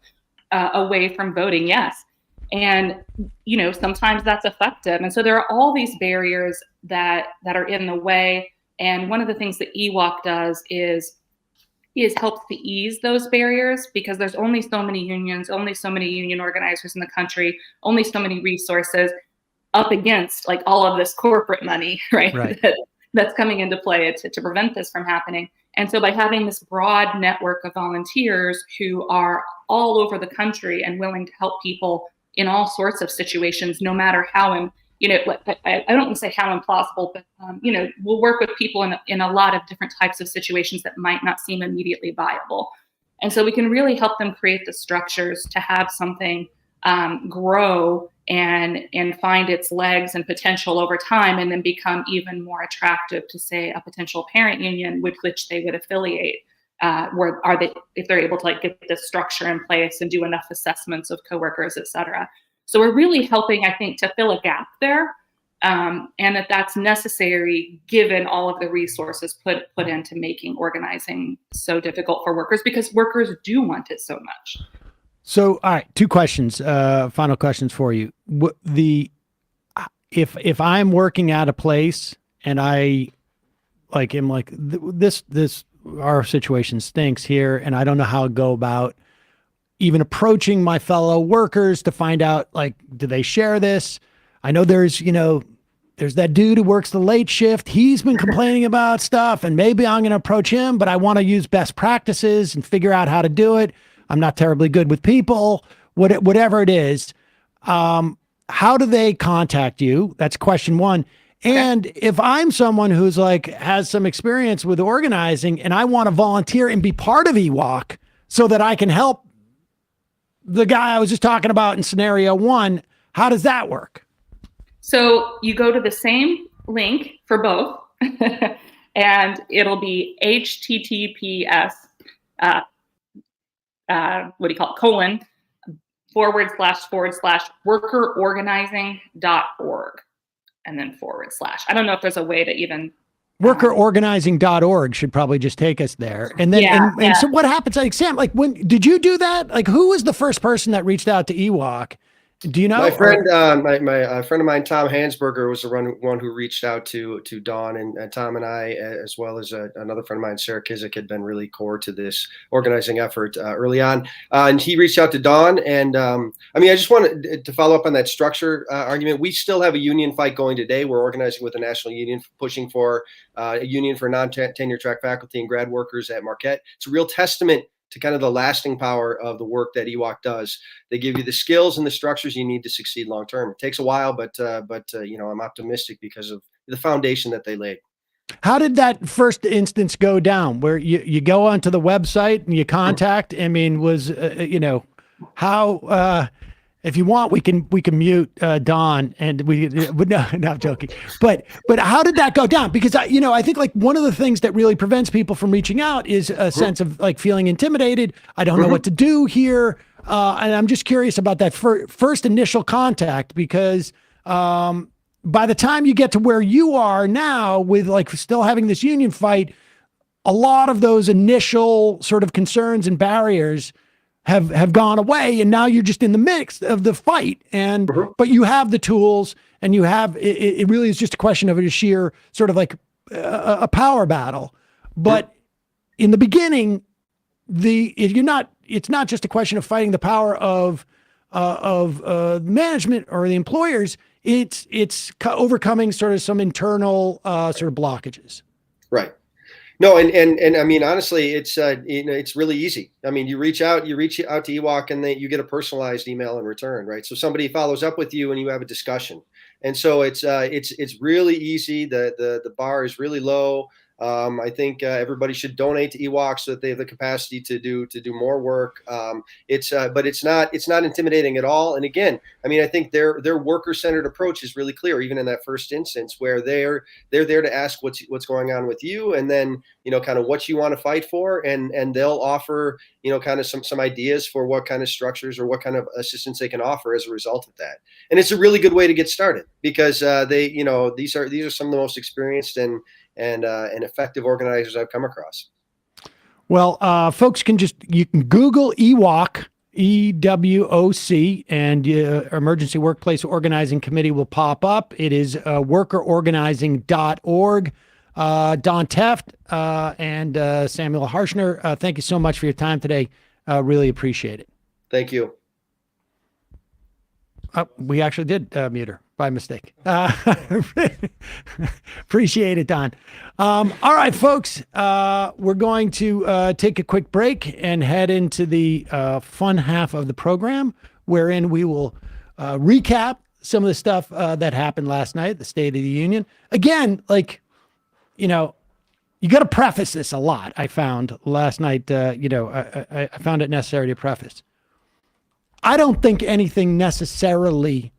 away from voting yes. And, sometimes that's effective. And so there are all these barriers that are in the way. And one of the things that EWOC does is helps to ease those barriers, because there's only so many unions, only so many union organizers in the country, only so many resources up against like all of this corporate money, right? That's coming into play to prevent this from happening. And so by having this broad network of volunteers who are all over the country and willing to help people in all sorts of situations, no matter how, I don't want to say how implausible, but, we'll work with people in a lot of different types of situations that might not seem immediately viable. And so we can really help them create the structures to have something grow and find its legs and potential over time, and then become even more attractive to, say, a potential parent union with which they would affiliate. If they're able to get this structure in place and do enough assessments of coworkers, et cetera. So we're really helping, I think, to fill a gap there, and that's necessary given all of the resources put into making organizing so difficult for workers, because workers do want it so much. So, all right, two questions, final questions for you. If I'm working at a place and I am like this. Our situation stinks here, and I don't know how to go about even approaching my fellow workers to find out, do they share this? I know there's that dude who works the late shift. He's been complaining about stuff, and maybe I'm going to approach him, but I want to use best practices and figure out how to do it. I'm not terribly good with people, whatever it is. How do they contact you? That's question one. And if I'm someone who's has some experience with organizing and I want to volunteer and be part of EWOC so that I can help the guy I was just talking about in scenario one, how does that work? So you go to the same link for both and it'll be https, //workerorganizing.org. And then /. I don't know if there's a way to even workerorganizing.org should probably just take us there. And then, and so what happens? Sam, when did you do that? Who was the first person that reached out to EWOC? Do you know? My friend, my friend of mine, Tom Hansberger, was the one who reached out to Dawn, and Tom and I, as well as another friend of mine, Sarah Kizik, had been really core to this organizing effort early on. And he reached out to Dawn, and I just wanted to follow up on that structure argument. We still have a union fight going today. We're organizing with the national union, pushing for a union for non-tenure track faculty and grad workers at Marquette. It's a real testament to kind of the lasting power of the work that EWOC does. They give you the skills and the structures you need to succeed long term. It takes a while, but I'm optimistic because of the foundation that they laid. How did that first instance go down? Where you go onto the website and you contact? How? If you want, we can mute Dawn, and no, I'm joking. But how did that go down? Because I think one of the things that really prevents people from reaching out is a sense of feeling intimidated. I don't know what to do here, and I'm just curious about that first initial contact, because by the time you get to where you are now with still having this union fight, a lot of those initial sort of concerns and barriers have gone away, and now you're just in the mix of the fight, but you have the tools, and you have it really is just a question of a sheer sort of a power battle. But in the beginning, it's not just a question of fighting the power of management or the employers. it's overcoming sort of some internal sort of blockages. Right. No, and I mean, honestly, it's it's really easy. I mean, you reach out to EWOC and you get a personalized email in return, right? So somebody follows up with you and you have a discussion. And so it's really easy. The bar is really low. I think everybody should donate to EWOC so that they have the capacity to do more work. But it's not intimidating at all. And again, I mean, I think their worker-centered approach is really clear, even in that first instance, where they're there to ask what's going on with you, and then kind of what you want to fight for, and they'll offer kind of some ideas for what kind of structures or what kind of assistance they can offer as a result of that. And it's a really good way to get started because these are some of the most experienced and effective organizers I've come across. Well, folks you can Google EWOC, EWOC, and Emergency Workplace Organizing Committee will pop up. It is workerorganizing.org. Dawn Tefft and Samuel Harshner, thank you so much for your time today. Really appreciate it. Thank you. We actually did mute her by mistake. Appreciate it, Don. All right, folks, we're going to take a quick break and head into the fun half of the program, wherein we will recap some of the stuff that happened last night, the State of the Union. Again, you got to preface this a lot. I found last night, I found it necessary to preface. I don't think anything necessarily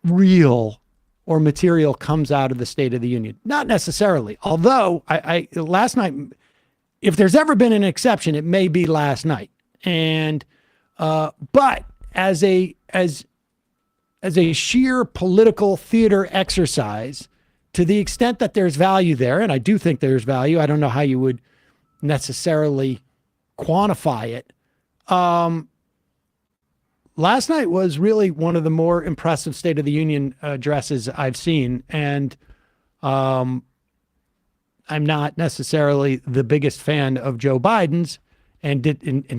real or material comes out of the State of the Union. Not necessarily. Although I last night, if there's ever been an exception, it may be last night. And but as a sheer political theater exercise, to the extent that there's value there, and I do think there's value, I don't know how you would necessarily quantify it. Last night was really one of the more impressive State of the Union addresses I've seen. And I'm not necessarily the biggest fan of Joe Biden's, and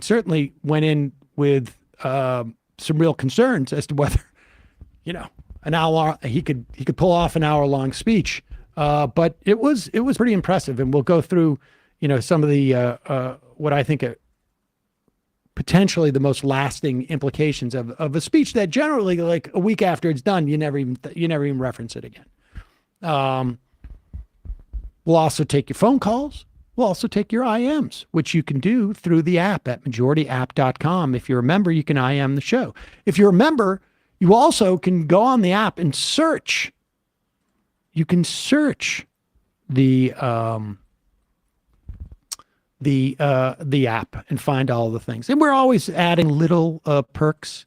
certainly went in with some real concerns as to whether, an hour he could pull off an hour-long speech. But it was pretty impressive, and we'll go through some of the what I think are potentially the most lasting implications of a speech that generally, like a week after it's done, you never even reference it again. We'll also take your phone calls. We'll also take your IMs, which you can do through the app at majorityapp.com. If you're a member, you can IM the show. If you're a member, you also can go on the app and search. You can search the app and find all the things. And we're always adding little perks.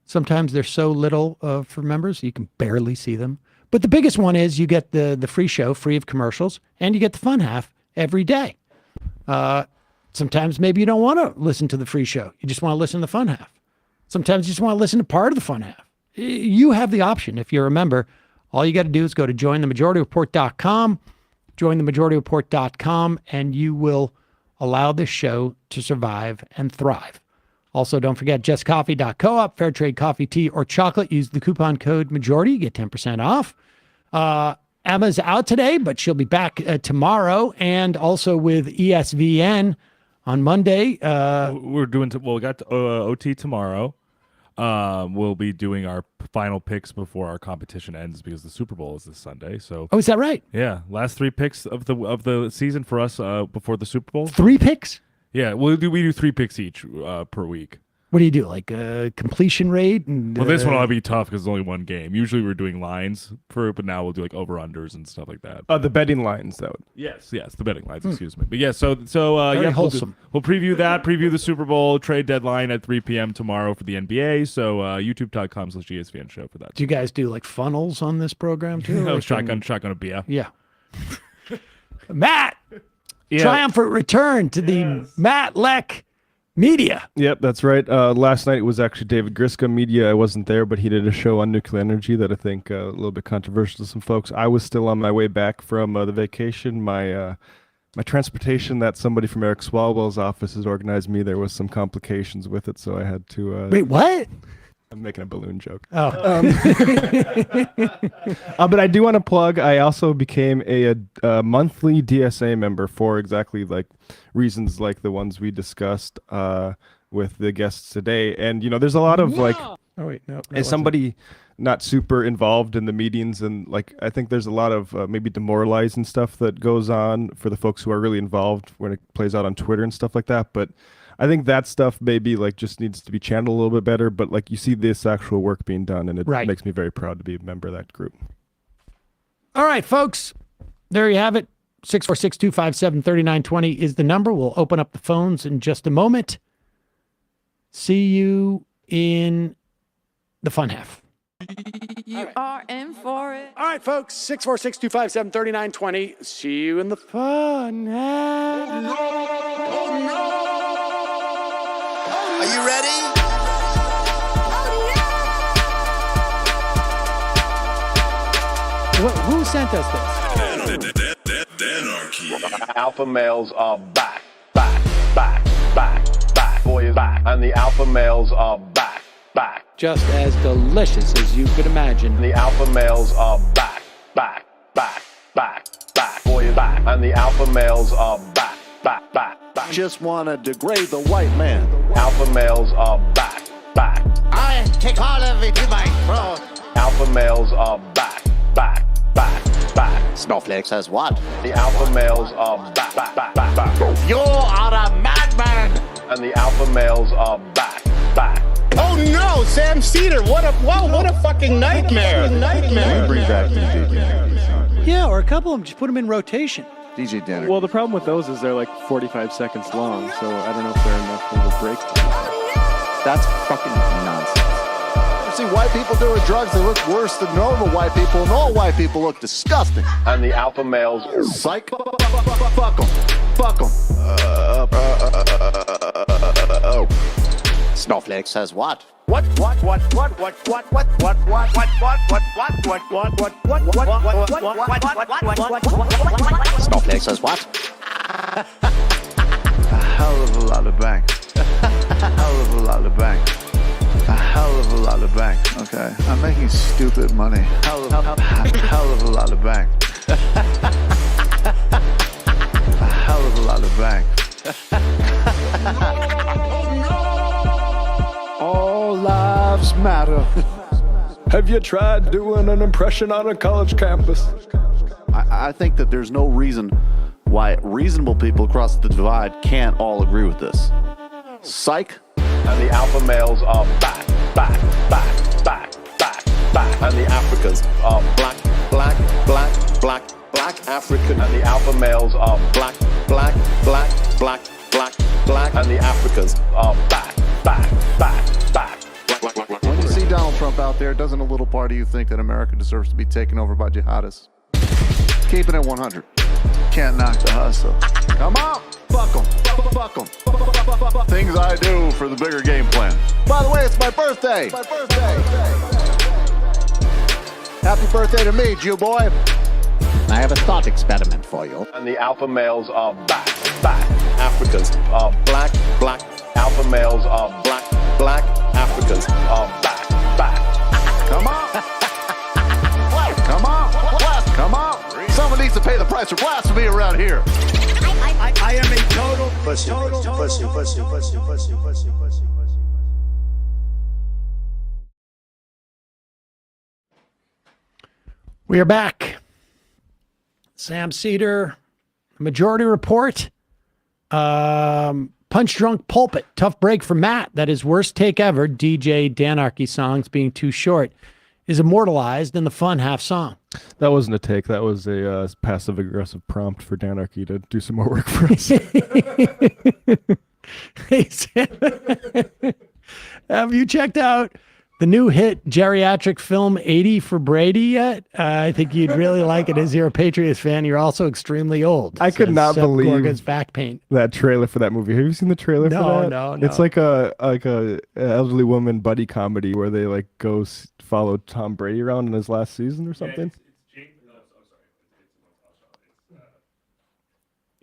Sometimes they're so little for members, you can barely see them. But the biggest one is you get the free show, free of commercials, and you get the fun half every day. Sometimes maybe you don't want to listen to the free show. You just want to listen to the fun half. Sometimes you just want to listen to part of the fun half. You have the option. If you're a member, all you got to do is go to jointhemajorityreport.com, jointhemajorityreport.com, and you will allow this show to survive and thrive. Also, don't forget justcoffee.coop, fair trade coffee, tea, or chocolate. Use the coupon code majority, you get 10% off. Emma's out today, but she'll be back tomorrow, and also with ESVN on Monday. We got OT tomorrow. We'll be doing our final picks before our competition ends because the Super Bowl is this Sunday. So, is that right? Yeah, last 3 picks of the season for us before the Super Bowl. 3 picks? Yeah, we do 3 picks each per week. What do you do? Like completion rate? And, well, this one will be tough because it's only one game. Usually we're doing lines for it, but now we'll do like over-unders and stuff like that. The betting lines, though. Yes, the betting lines, excuse me. But yeah, so yeah, wholesome. We'll preview that, preview the Super Bowl trade deadline at 3 p.m. tomorrow for the NBA. So youtube.com/GSVN show for that. Do you guys do like funnels on this program too? Oh, shotgun a beer. Yeah. Matt, triumphant return to the Matt Leck Media. Yep, that's right. Last night it was actually David Griscom Media. I wasn't there, but he did a show on nuclear energy that I think a little bit controversial to some folks. I was still on my way back from the vacation. My transportation that somebody from Eric Swalwell's office has organized me, there was some complications with it, so I had to... Wait, what? I'm making a balloon joke. Oh. But I do want to plug, I also became a monthly DSA member for exactly like reasons like the ones we discussed with the guests today. And, you know, there's a lot of like, Oh, wait, no. as somebody not super involved in the meetings, and like I think there's a lot of maybe demoralizing stuff that goes on for the folks who are really involved when it plays out on Twitter and stuff like that. But I think that stuff maybe like just needs to be channeled a little bit better. But like you see this actual work being done, and it makes me very proud to be a member of that group. All right, folks, there you have it. 646-257-3920 is the number. We'll open up the phones in just a moment. See you in the fun half. You are in for it. All right, folks, 646-257-3920. See you in the fun half. Are you ready? Who sent us this? Alpha males are back. Boys back. And the alpha males are back. Just as delicious as you could imagine. The alpha males are back. Boys back. And the alpha males are back. Just want to degrade the white man. Alpha males are back. I take all of it in my throat. Alpha males are back. Snowflake says what? The alpha males are back. You are a madman. And the alpha males are back. Oh no, Sam Seder! What a fucking nightmare! Bring back DJ. Yeah, or a couple of them. Just put them in rotation. DJ Danner. Well, the problem with those is they're like 45 seconds long, so I don't know if they're enough of a break. That's fucking nonsense. You see white people doing drugs, they look worse than normal white people, and all white people look disgusting. And the alpha males. Psych. Fuck them. Oh. Snowflake says what? Snowflake says what? A hell of a lot of bank. A hell of a lot of bank. A hell of a lot of bank. Okay, I'm making stupid money. Hell of a lot of bank. A hell of a lot of bank. All lives matter. Have you tried doing an impression on a college campus? I think that there's no reason why reasonable people across the divide can't all agree with this. Psych. And the alpha males are back. And the Africans are black African. And the alpha males are black. And the Africans are back. When you see Donald Trump out there, doesn't a little part of you think that America deserves to be taken over by jihadists? Keeping it 100. Can't knock the hustle. Come on, fuck 'em. Things I do for the bigger game plan. By the way, it's my birthday. Happy birthday to me, Jew boy. I have a thought experiment for you. And the alpha males are back. Africans are black. Alpha males are black. Africans are back. Come on. Come on. Someone needs to pay the price for blasphemy around here. I am a total pussy. We are back. Sam Seder, Majority Report. Punch Drunk Pulpit. Tough break for Matt. That his worst take ever, DJ Danarchy songs being too short, is immortalized in the fun half song. That wasn't a take. That was a passive-aggressive prompt for Danarchy to do some more work for us. Hey, Sam, have you checked out the new hit geriatric film 80 for Brady yet? I think you'd really like it. As you're a Patriots fan, you're also extremely old. I could not believe Gorgon's back pain. That trailer for that movie. Have you seen the trailer for that? No. It's like a elderly woman buddy comedy where they like go follow Tom Brady around in his last season or something.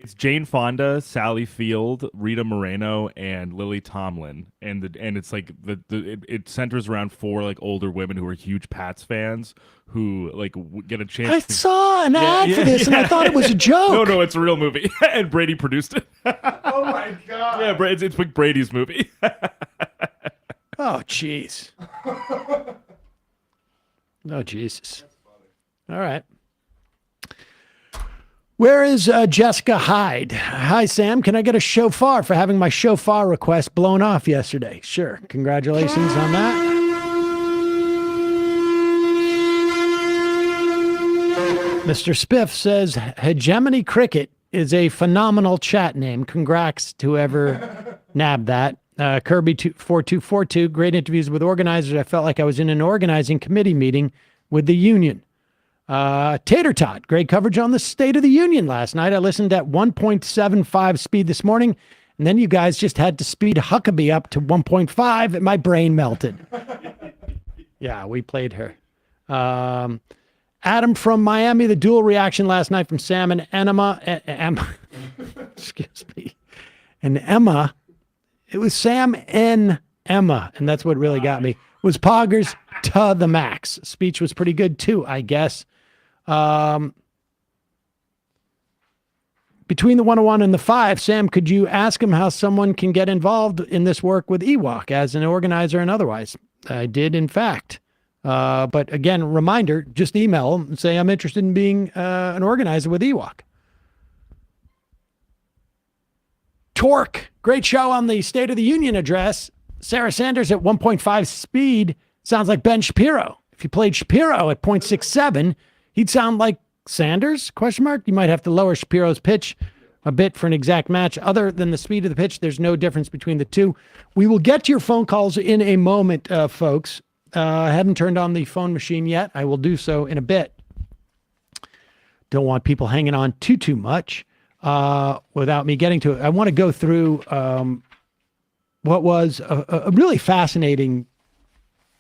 It's Jane Fonda, Sally Field, Rita Moreno, and Lily Tomlin, and it's like it centers around 4 like older women who are huge Pats fans who like get a chance. I saw an ad for this, and I thought it was a joke. No, it's a real movie, and Brady produced it. Oh my God. Yeah, it's like Brady's movie. Oh, jeez. Oh, Jesus. All right. Where is Jessica Hyde? Hi, Sam. Can I get a shofar for having my shofar request blown off yesterday? Sure. Congratulations on that. Mr. Spiff says Hegemony Cricket is a phenomenal chat name. Congrats to whoever nabbed that. Kirby 4242, great interviews with organizers. I felt like I was in an organizing committee meeting with the union. Tater Tot, great coverage on the State of the Union last night. I listened at 1.75 speed this morning, and then you guys just had to speed Huckabee up to 1.5, and my brain melted. Yeah, we played her. Adam from Miami, the dual reaction last night from Sam and Emma. Excuse me. And Emma, it was Sam and Emma, and that's what really got me. It was Poggers to the max. Speech was pretty good too, I guess. Between the 101 and the 5, Sam, could you ask him how someone can get involved in this work with EWOC as an organizer and otherwise? I did, in fact. But again, reminder, just email him and say, I'm interested in being an organizer with EWOC. Torque, great show on the State of the Union address. Sarah Sanders at 1.5 speed sounds like Ben Shapiro. If you played Shapiro at 0.67, he'd sound like Sanders, ? You might have to lower Shapiro's pitch a bit for an exact match. Other than the speed of the pitch, there's no difference between the two. We will get to your phone calls in a moment, folks. I haven't turned on the phone machine yet. I will do so in a bit. Don't want people hanging on too much without me getting to it. I want to go through what was a really fascinating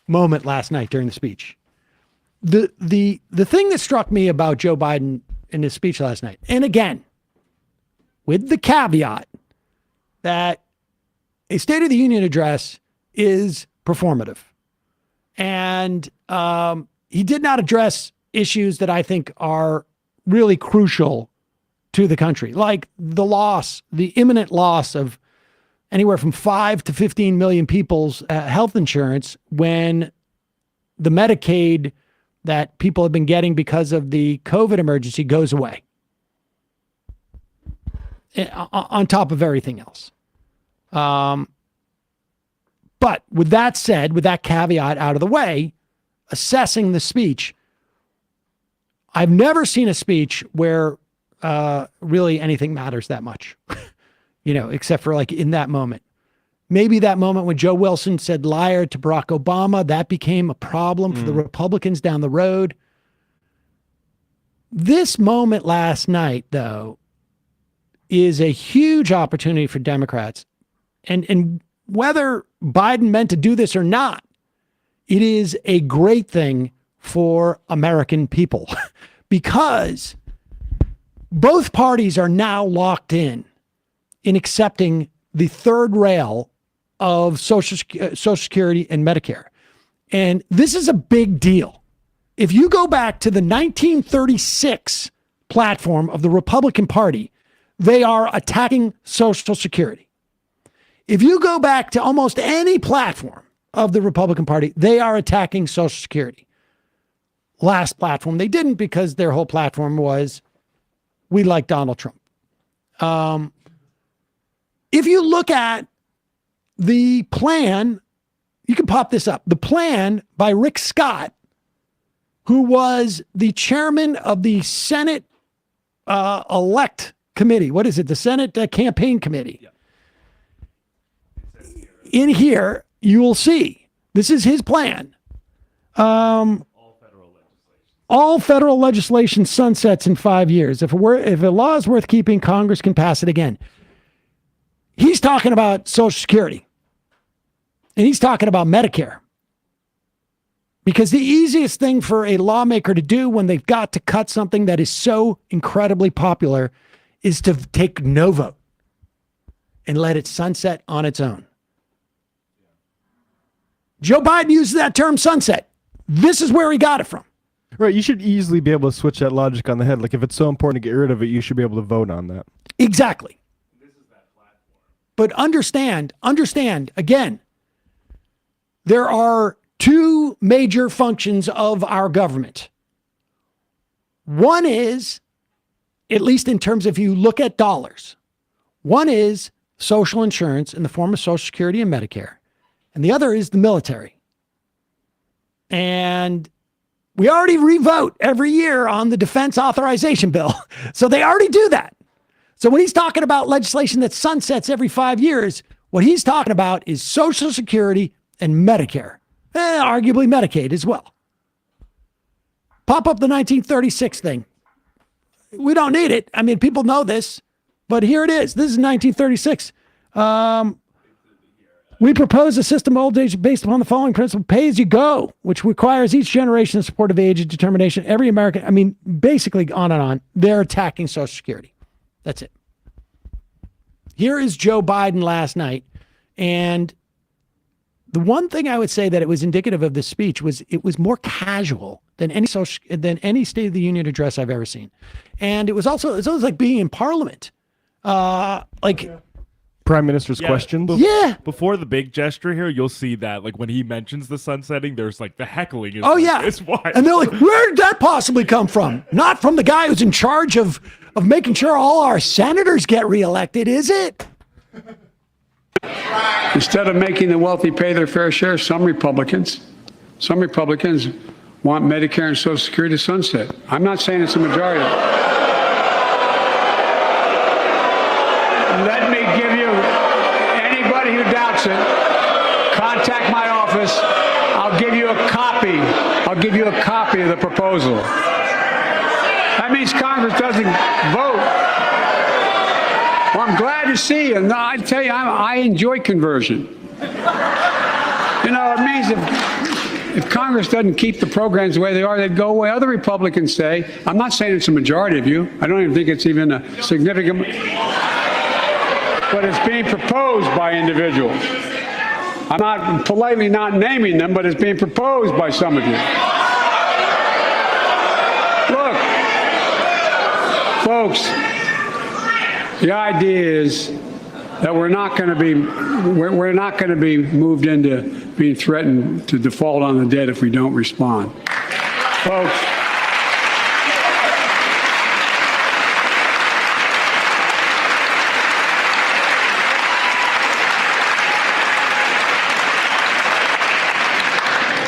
moment last night during the speech. The thing that struck me about Joe Biden in his speech last night, and again, with the caveat that a State of the Union address is performative. And he did not address issues that I think are really crucial to the country, like the imminent loss of anywhere from 5 to 15 million people's health insurance when the Medicaid that people have been getting because of the COVID emergency goes away, on top of everything else. But with that said, with that caveat out of the way, assessing the speech, I've never seen a speech where really anything matters that much, except for like in that moment. Maybe that moment when Joe Wilson said liar to Barack Obama, that became a problem for the Republicans down the road. This moment last night, though, is a huge opportunity for Democrats. And whether Biden meant to do this or not, it is a great thing for American people because both parties are now locked in accepting the third rail of Social Security and Medicare. And this is a big deal. If you go back to the 1936 platform of the Republican Party, they are attacking Social Security. If you go back to almost any platform of the Republican Party, they are attacking Social Security. Last platform, they didn't because their whole platform was, we like Donald Trump. If you look at the plan, you can pop this up. The plan by Rick Scott, who was the chairman of the Senate elect committee. What is it? The Senate campaign committee. Yeah. In here, you will see, this is his plan. All federal legislation sunsets in 5 years. If a law is worth keeping, Congress can pass it again. He's talking about Social Security. And he's talking about Medicare. Because the easiest thing for a lawmaker to do when they've got to cut something that is so incredibly popular is to take no vote and let it sunset on its own. Joe Biden uses that term sunset. This is where he got it from. Right, you should easily be able to switch that logic on the head. Like, if it's so important to get rid of it, you should be able to vote on that. Exactly. But understand, again, there are two major functions of our government. One is, at least in terms of you look at dollars, one is social insurance in the form of Social Security and Medicare, and the other is the military. And we already revote every year on the defense authorization bill. So they already do that. So when he's talking about legislation that sunsets every 5 years, what he's talking about is Social Security and Medicare, arguably Medicaid as well. Pop up the 1936 thing. We don't need it. I mean, people know this, but here it is. This is 1936. We propose a system of old age based upon the following principle: pay as you go, which requires each generation the support of age and determination. Every American, I mean, basically on and on. They're attacking Social Security. That's it. Here is Joe Biden last night. And the one thing I would say that it was indicative of this speech was it was more casual than any State of the Union address I've ever seen. And it's always like being in Parliament. Prime Minister's questions. Before the big gesture here, you'll see that like when he mentions the sunsetting, there's like the heckling. Is it's wild. And they're like, where did that possibly come from? Not from the guy who's in charge of making sure all our senators get reelected, is it? Instead of making the wealthy pay their fair share, some Republicans want Medicare and Social Security to sunset. I'm not saying it's a majority. Let me give you, anybody who doubts it, contact my office. I'll give you a copy. I'll give you a copy of the proposal. That means Congress doesn't vote. Well, I'm glad to see you. No, I tell you, I enjoy conversion. You know, it means if Congress doesn't keep the programs the way they are, they'd go away. Other Republicans say, I'm not saying it's a majority of you. I don't even think it's even a significant, but it's being proposed by individuals. I'm not politely not naming them, but it's being proposed by some of you. Look, folks, the idea is that we're not going to be moved into being threatened to default on the debt if we don't respond. Folks,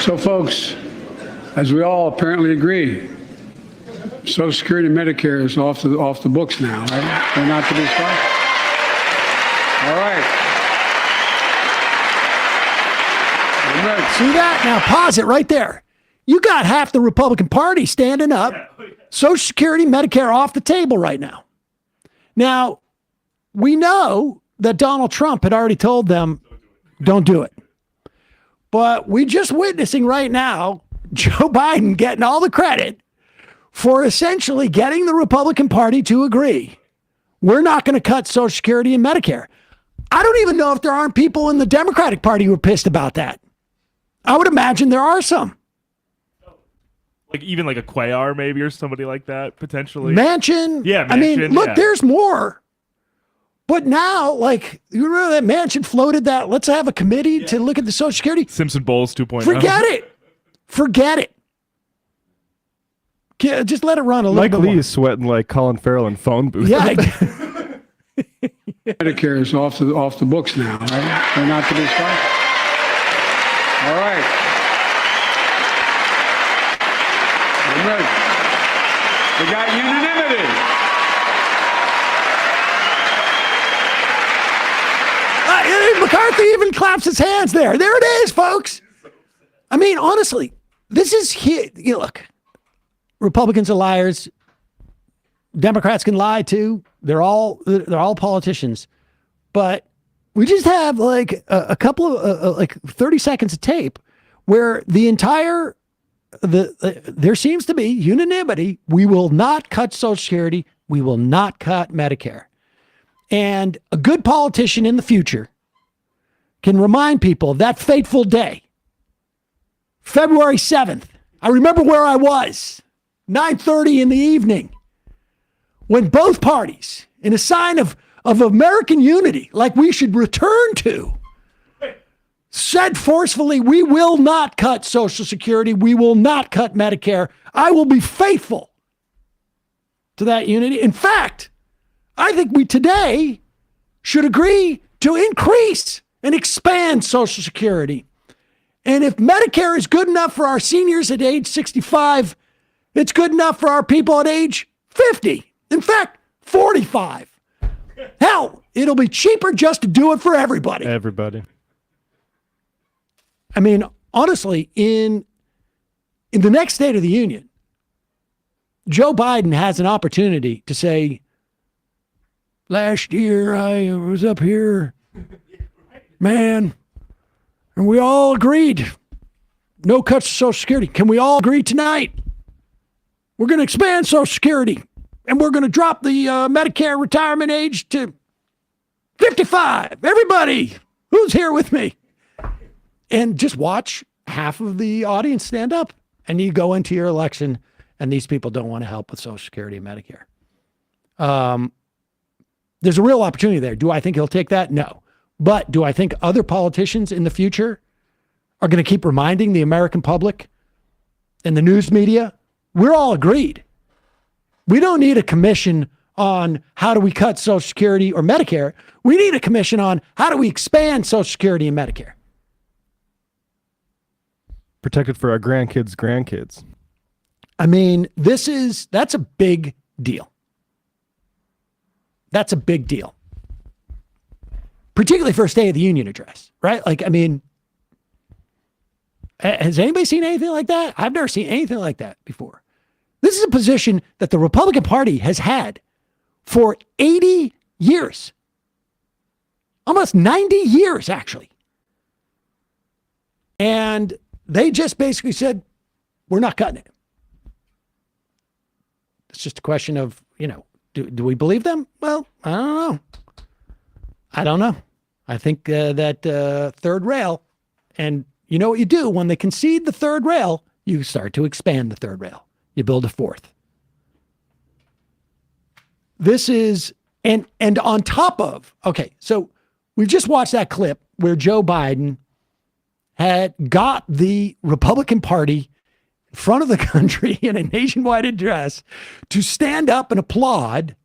so folks, as we all apparently agree, Social Security and Medicare is off the books now, right? They're not to be stopped. All right. See that? Now pause it right there. You got half the Republican Party standing up. Social Security, Medicare off the table right now. Now, we know that Donald Trump had already told them, don't do it. But we're just witnessing right now Joe Biden getting all the credit for essentially getting the Republican Party to agree. We're not going to cut Social Security and Medicare. I don't even know if there aren't people in the Democratic Party who are pissed about that. I would imagine there are some. Like even like a Cuellar maybe or somebody like that, potentially. Manchin. Yeah, Manchin, I mean, look, yeah. There's more. But now, like, you remember that Manchin floated that, let's have a committee to look at the Social Security? Simpson Bowles 2.0. Forget it. Just let it run a little bit Mike Lee more. is sweating like Colin Farrell in phone booth. Yeah. Medicare is off the books now, right? They're not to be stopped. All right. We got unanimity. McCarthy even claps his hands there. There it is, folks. I mean, honestly, this is look. Republicans are liars. Democrats can lie too. They're all politicians. But we just have like a couple of like 30 seconds of tape where there seems to be unanimity. We will not cut Social Security We will not cut Medicare. And a good politician in the future can remind people of that fateful day, February 7th. I remember where I was, 9:30 in the evening, when both parties, in a sign of American unity, like we should return to, said forcefully, we will not cut Social Security. We will not cut Medicare. I will be faithful to that unity. In fact, I think we today should agree to increase and expand Social Security. And if Medicare is good enough for our seniors at age 65, it's good enough for our people at age 50. In fact, 45. Hell, it'll be cheaper just to do it for everybody. Everybody. I mean, honestly, in the next State of the Union, Joe Biden has an opportunity to say, last year I was up here, man, and we all agreed, no cuts to Social Security. Can we all agree tonight? We're going to expand Social Security, and we're going to drop the Medicare retirement age to 55. Everybody, who's here with me? And just watch half of the audience stand up, and you go into your election, and these people don't want to help with Social Security and Medicare. There's a real opportunity there. Do I think he'll take that? No. But do I think other politicians in the future are going to keep reminding the American public and the news media? We're all agreed. We don't need a commission on how do we cut Social Security or Medicare. We need a commission on how do we expand Social Security and Medicare. Protected for our grandkids. I mean, that's a big deal. That's a big deal. Particularly for a State of the Union address, right? Like, I mean, has anybody seen anything like that? I've never seen anything like that before. This is a position that the Republican Party has had for 80 years. Almost 90 years, actually. And they just basically said, we're not cutting it. It's just a question of, do we believe them? Well, I don't know. I think that third rail, and you know what you do when they concede the third rail, you start to expand the third rail. You build a fourth. This is, and on top of, okay, so we've just watched that clip where Joe Biden had got the Republican Party in front of the country in a nationwide address to stand up and applaud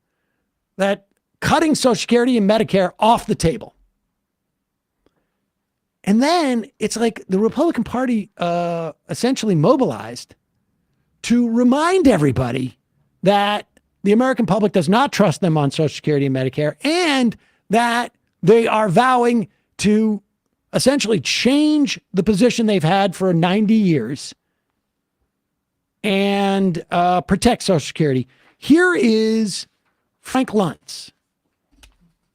that cutting Social Security and Medicare off the table. And then it's like the Republican Party essentially mobilized to remind everybody that the American public does not trust them on Social Security and Medicare, and that they are vowing to essentially change the position they've had for 90 years and protect Social Security. Here is Frank Luntz,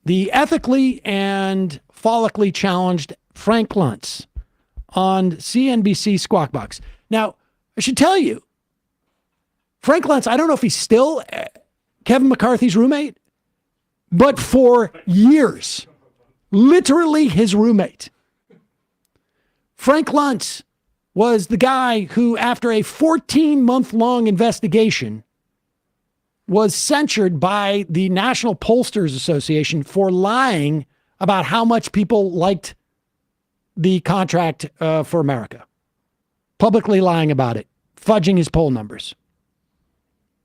the ethically and follically challenged Frank Luntz on CNBC Squawk Box. Now, I should tell you, Frank Luntz, I don't know if he's still Kevin McCarthy's roommate, but for years, literally his roommate. Frank Luntz was the guy who, after a 14-month-long investigation, was censured by the National Pollsters Association for lying about how much people liked the contract for America. Publicly lying about it, fudging his poll numbers.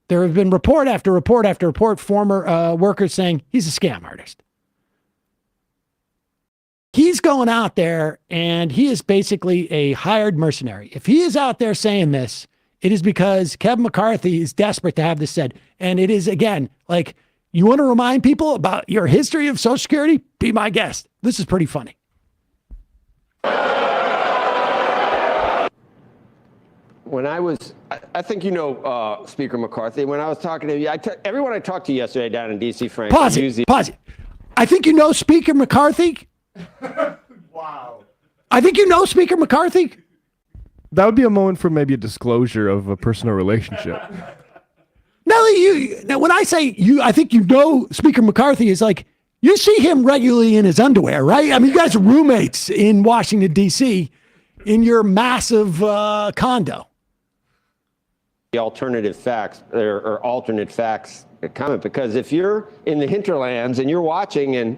There have been report after report after report, former workers saying he's a scam artist. He's going out there and he is basically a hired mercenary. If he is out there saying this, it is because Kevin McCarthy is desperate to have this said. And it is, again, like, you want to remind people about your history of Social Security? Be my guest. This is pretty funny. When I was, I think Speaker McCarthy, when I was talking to you, everyone I talked to yesterday down in D.C., Frank. Pause it. I think you know Speaker McCarthy. Wow. I think you know Speaker McCarthy. That would be a moment for maybe a disclosure of a personal relationship. Nelly, now when I say you, I think Speaker McCarthy is like, you see him regularly in his underwear, right? I mean, you guys are roommates in Washington, D.C. in your massive condo. The alternative facts or alternate facts comment, because if you're in the hinterlands and you're watching and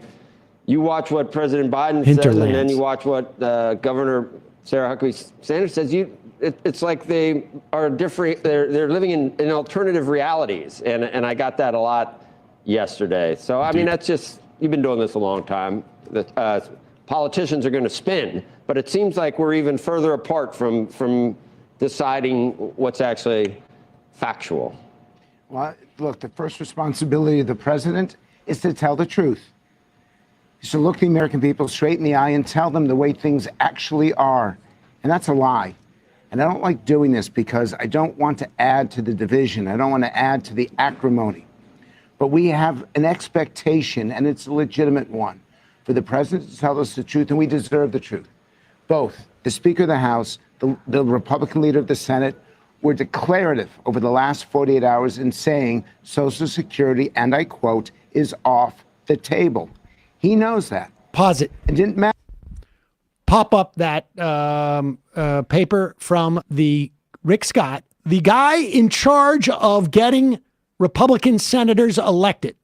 you watch what President Biden says and then you watch what Governor Sarah Huckabee Sanders says, it's like they are different. They're living in alternative realities, and I got that a lot yesterday. So I mean, that's just, you've been doing this a long time. The politicians are going to spin, but it seems like we're even further apart from deciding what's actually factual. Well, look, the first responsibility of the president is to tell the truth. Is to look the American people straight in the eye and tell them the way things actually are. And that's a lie. And I don't like doing this because I don't want to add to the division. I don't want to add to the acrimony. But we have an expectation, and it's a legitimate one, for the president to tell us the truth, and we deserve the truth. Both the Speaker of the House, the Republican leader of the Senate, were declarative over the last 48 hours in saying Social Security, and I quote, is off the table. He knows that. Pause it. It didn't matter. Pop up that paper from the Rick Scott, the guy in charge of getting Republican senators elected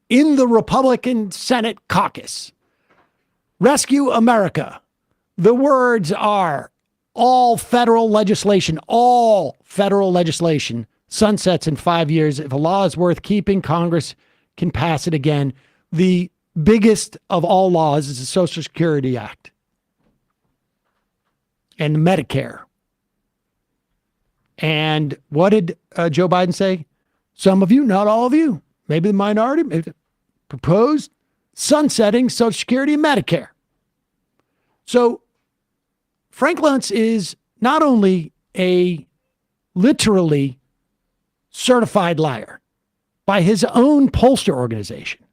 in the Republican Senate caucus. Rescue America. The words are all federal legislation sunsets in 5 years. If a law is worth keeping, Congress can pass it again. The biggest of all laws is the Social Security Act and Medicare. And what did Joe Biden say? Some of you, not all of you, maybe the minority, maybe proposed sunsetting Social Security and Medicare. So Frank Luntz is not only a literally certified liar by his own pollster organization.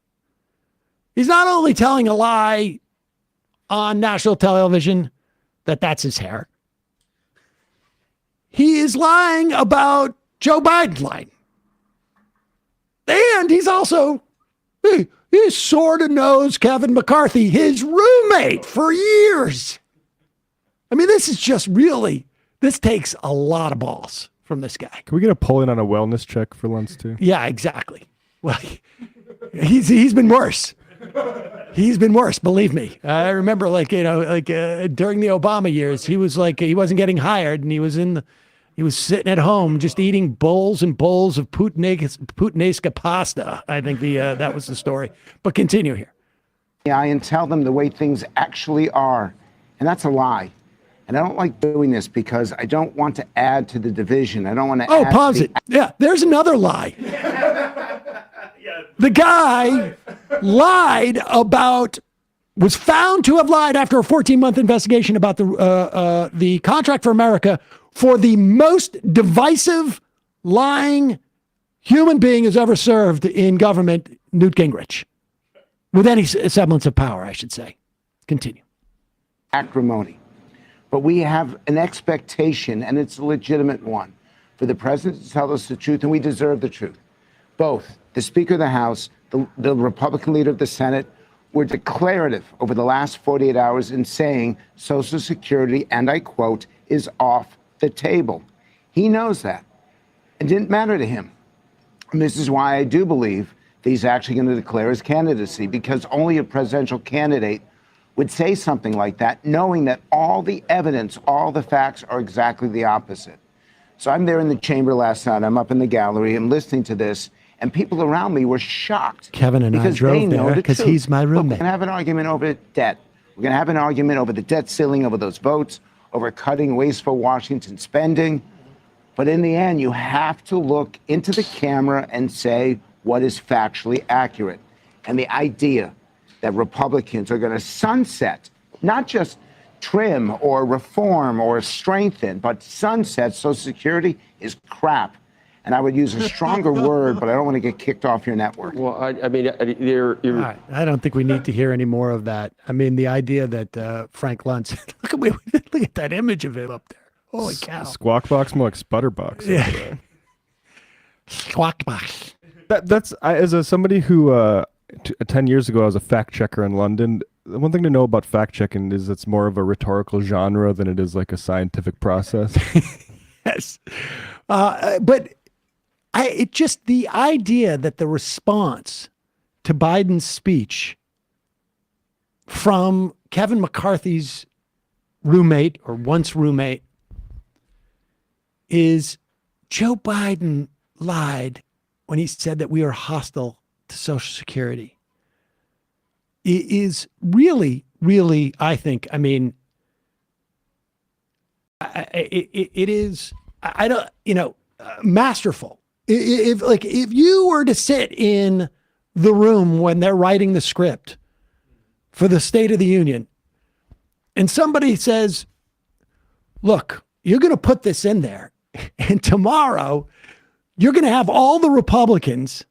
He's not only telling a lie on national television that that's his hair. He is lying about Joe Biden lying. And he's also, he sort of knows Kevin McCarthy, his roommate for years. I mean, this is just really, this takes a lot of balls from this guy. Can we get a poll in on a wellness check for Luntz too? Yeah, exactly. Well, he's been worse. He's been worse, believe me. I remember during the Obama years, he was like, he wasn't getting hired and he was sitting at home just eating bowls and bowls of puttanesca pasta. I think that was the story. But continue here. Yeah, and tell them the way things actually are. And that's a lie. And I don't like doing this because I don't want to add to the division. I don't want to add pause it. Yeah, there's another lie. The guy was found to have lied after a 14-month investigation about the Contract for America for the most divisive lying human being who's ever served in government, Newt Gingrich. With any semblance of power, I should say. Continue. Acrimony. But we have an expectation, and it's a legitimate one, for the president to tell us the truth, and we deserve the truth. Both the Speaker of the House, the Republican leader of the Senate, were declarative over the last 48 hours in saying Social Security, and I quote, is off the table. He knows that. It didn't matter to him. And this is why I do believe that he's actually going to declare his candidacy, because only a presidential candidate would say something like that, knowing that all the evidence, all the facts are exactly the opposite. So I'm there in the chamber last night. I'm up in the gallery. I'm listening to this. And people around me were shocked. Kevin and I drove there because he's my roommate. Look, we're going to have an argument over debt. We're going to have an argument over the debt ceiling, over those votes, over cutting wasteful Washington spending. But in the end, you have to look into the camera and say what is factually accurate. And the idea that Republicans are going to sunset, not just trim or reform or strengthen, but sunset Social Security is crap. And I would use a stronger word, but I don't want to get kicked off your network. Well, I mean, you're right. I don't think we need to hear any more of that. I mean, the idea that Frank Luntz, look at that image of him up there. Holy cow. Squawk box more like Sputterbox. Yeah. That's as somebody who 10 years ago I was a fact checker in London. The one thing to know about fact checking is it's more of a rhetorical genre than it is like a scientific process. Yes, but it just the idea that the response to Biden's speech from Kevin McCarthy's roommate or once roommate is Joe Biden lied when he said that we are hostile to Social Security. It is really, really, I think, I mean, it is, I don't, masterful. If you were to sit in the room when they're writing the script for the State of the Union and somebody says, look, you're going to put this in there and tomorrow you're going to have all the Republicans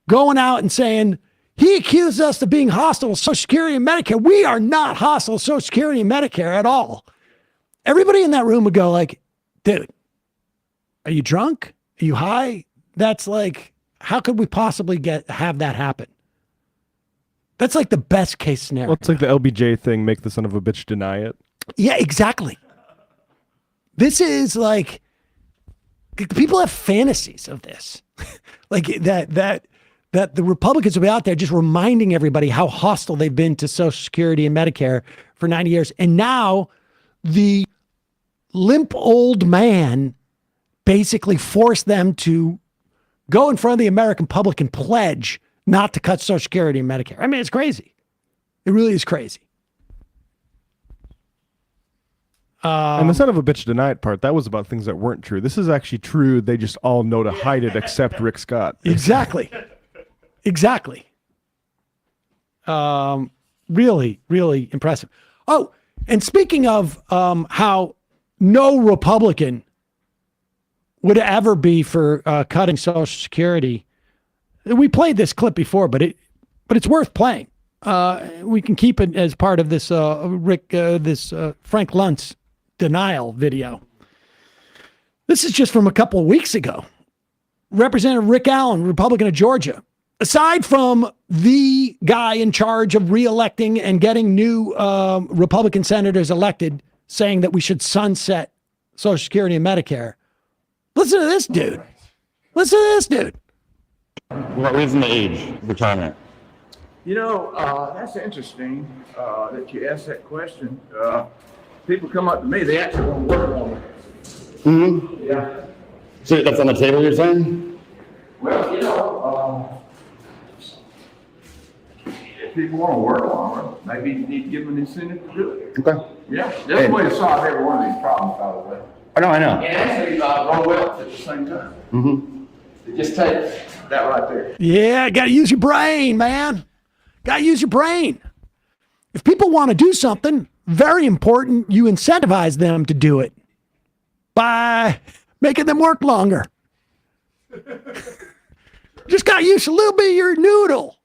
going out and saying, he accused us of being hostile to Social Security and Medicare. We are not hostile to Social Security and Medicare at all. Everybody in that room would go like, dude, are you drunk? Are you high? That's like, how could we possibly have that happen? That's like the best case scenario. Well, it's like the LBJ thing, make the son of a bitch deny it. Yeah, exactly. This is like, people have fantasies of this. Like that the Republicans will be out there just reminding everybody how hostile they've been to Social Security and Medicare for 90 years. And now the limp old man basically forced them to go in front of the American public and pledge not to cut Social Security and Medicare. I mean, it's crazy. It really is crazy. And the son of a bitch denied part, that was about things that weren't true. This is actually true. They just all know to hide it except Rick Scott. Exactly. Exactly. Really, really impressive. Oh, and speaking of how no Republican would ever be for cutting Social Security, we played this clip before, but it's worth playing. We can keep it as part of this Frank Luntz denial video. This is just from a couple of weeks ago. Representative Rick Allen, Republican of Georgia, aside from the guy in charge of reelecting and getting new Republican senators elected, saying that we should sunset Social Security and Medicare. Listen to this dude. Listen to this dude. What reason the age of retirement? That's interesting that you asked that question. People come up to me, they actually want to work on it. Mm-hmm. Yeah. So that's on the table, you're saying? Well, if people want to work on it, maybe you need to give them an incentive to do it. Okay. Yeah, that's the way to solve every one of these problems, by the way. I know. And actually, grow wealth at the same time. Mm-hmm. Just take that right there. Yeah, got to use your brain, man. Got to use your brain. If people want to do something, very important, you incentivize them to do it by making them work longer. Just got to use a little bit of your noodle.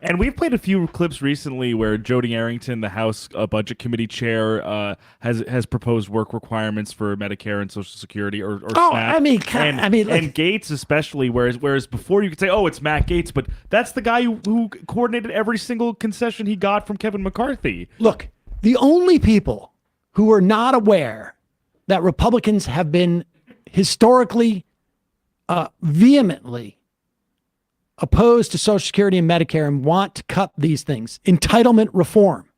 And we've played a few clips recently where Jody Arrington, the House Budget Committee chair, has proposed work requirements for Medicare and Social Security or SNAP. And Gates especially, whereas before you could say, oh, it's Matt Gates, but that's the guy who coordinated every single concession he got from Kevin McCarthy. Look, the only people who are not aware that Republicans have been historically vehemently opposed to Social Security and Medicare and want to cut these things, entitlement reform.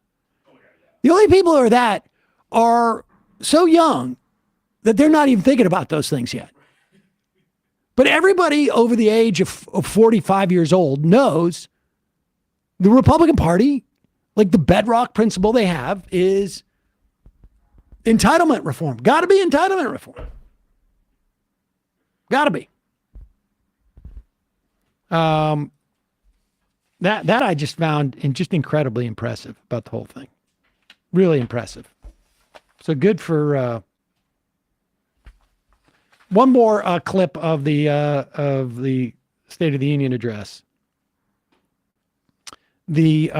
The only people who are so young that they're not even thinking about those things yet. But everybody over the age of 45 years old knows the Republican Party, like the bedrock principle they have is entitlement reform. Got to be entitlement reform. Got to be. That I just found just incredibly impressive about the whole thing. Really impressive. So good for one more clip of the State of the Union address. The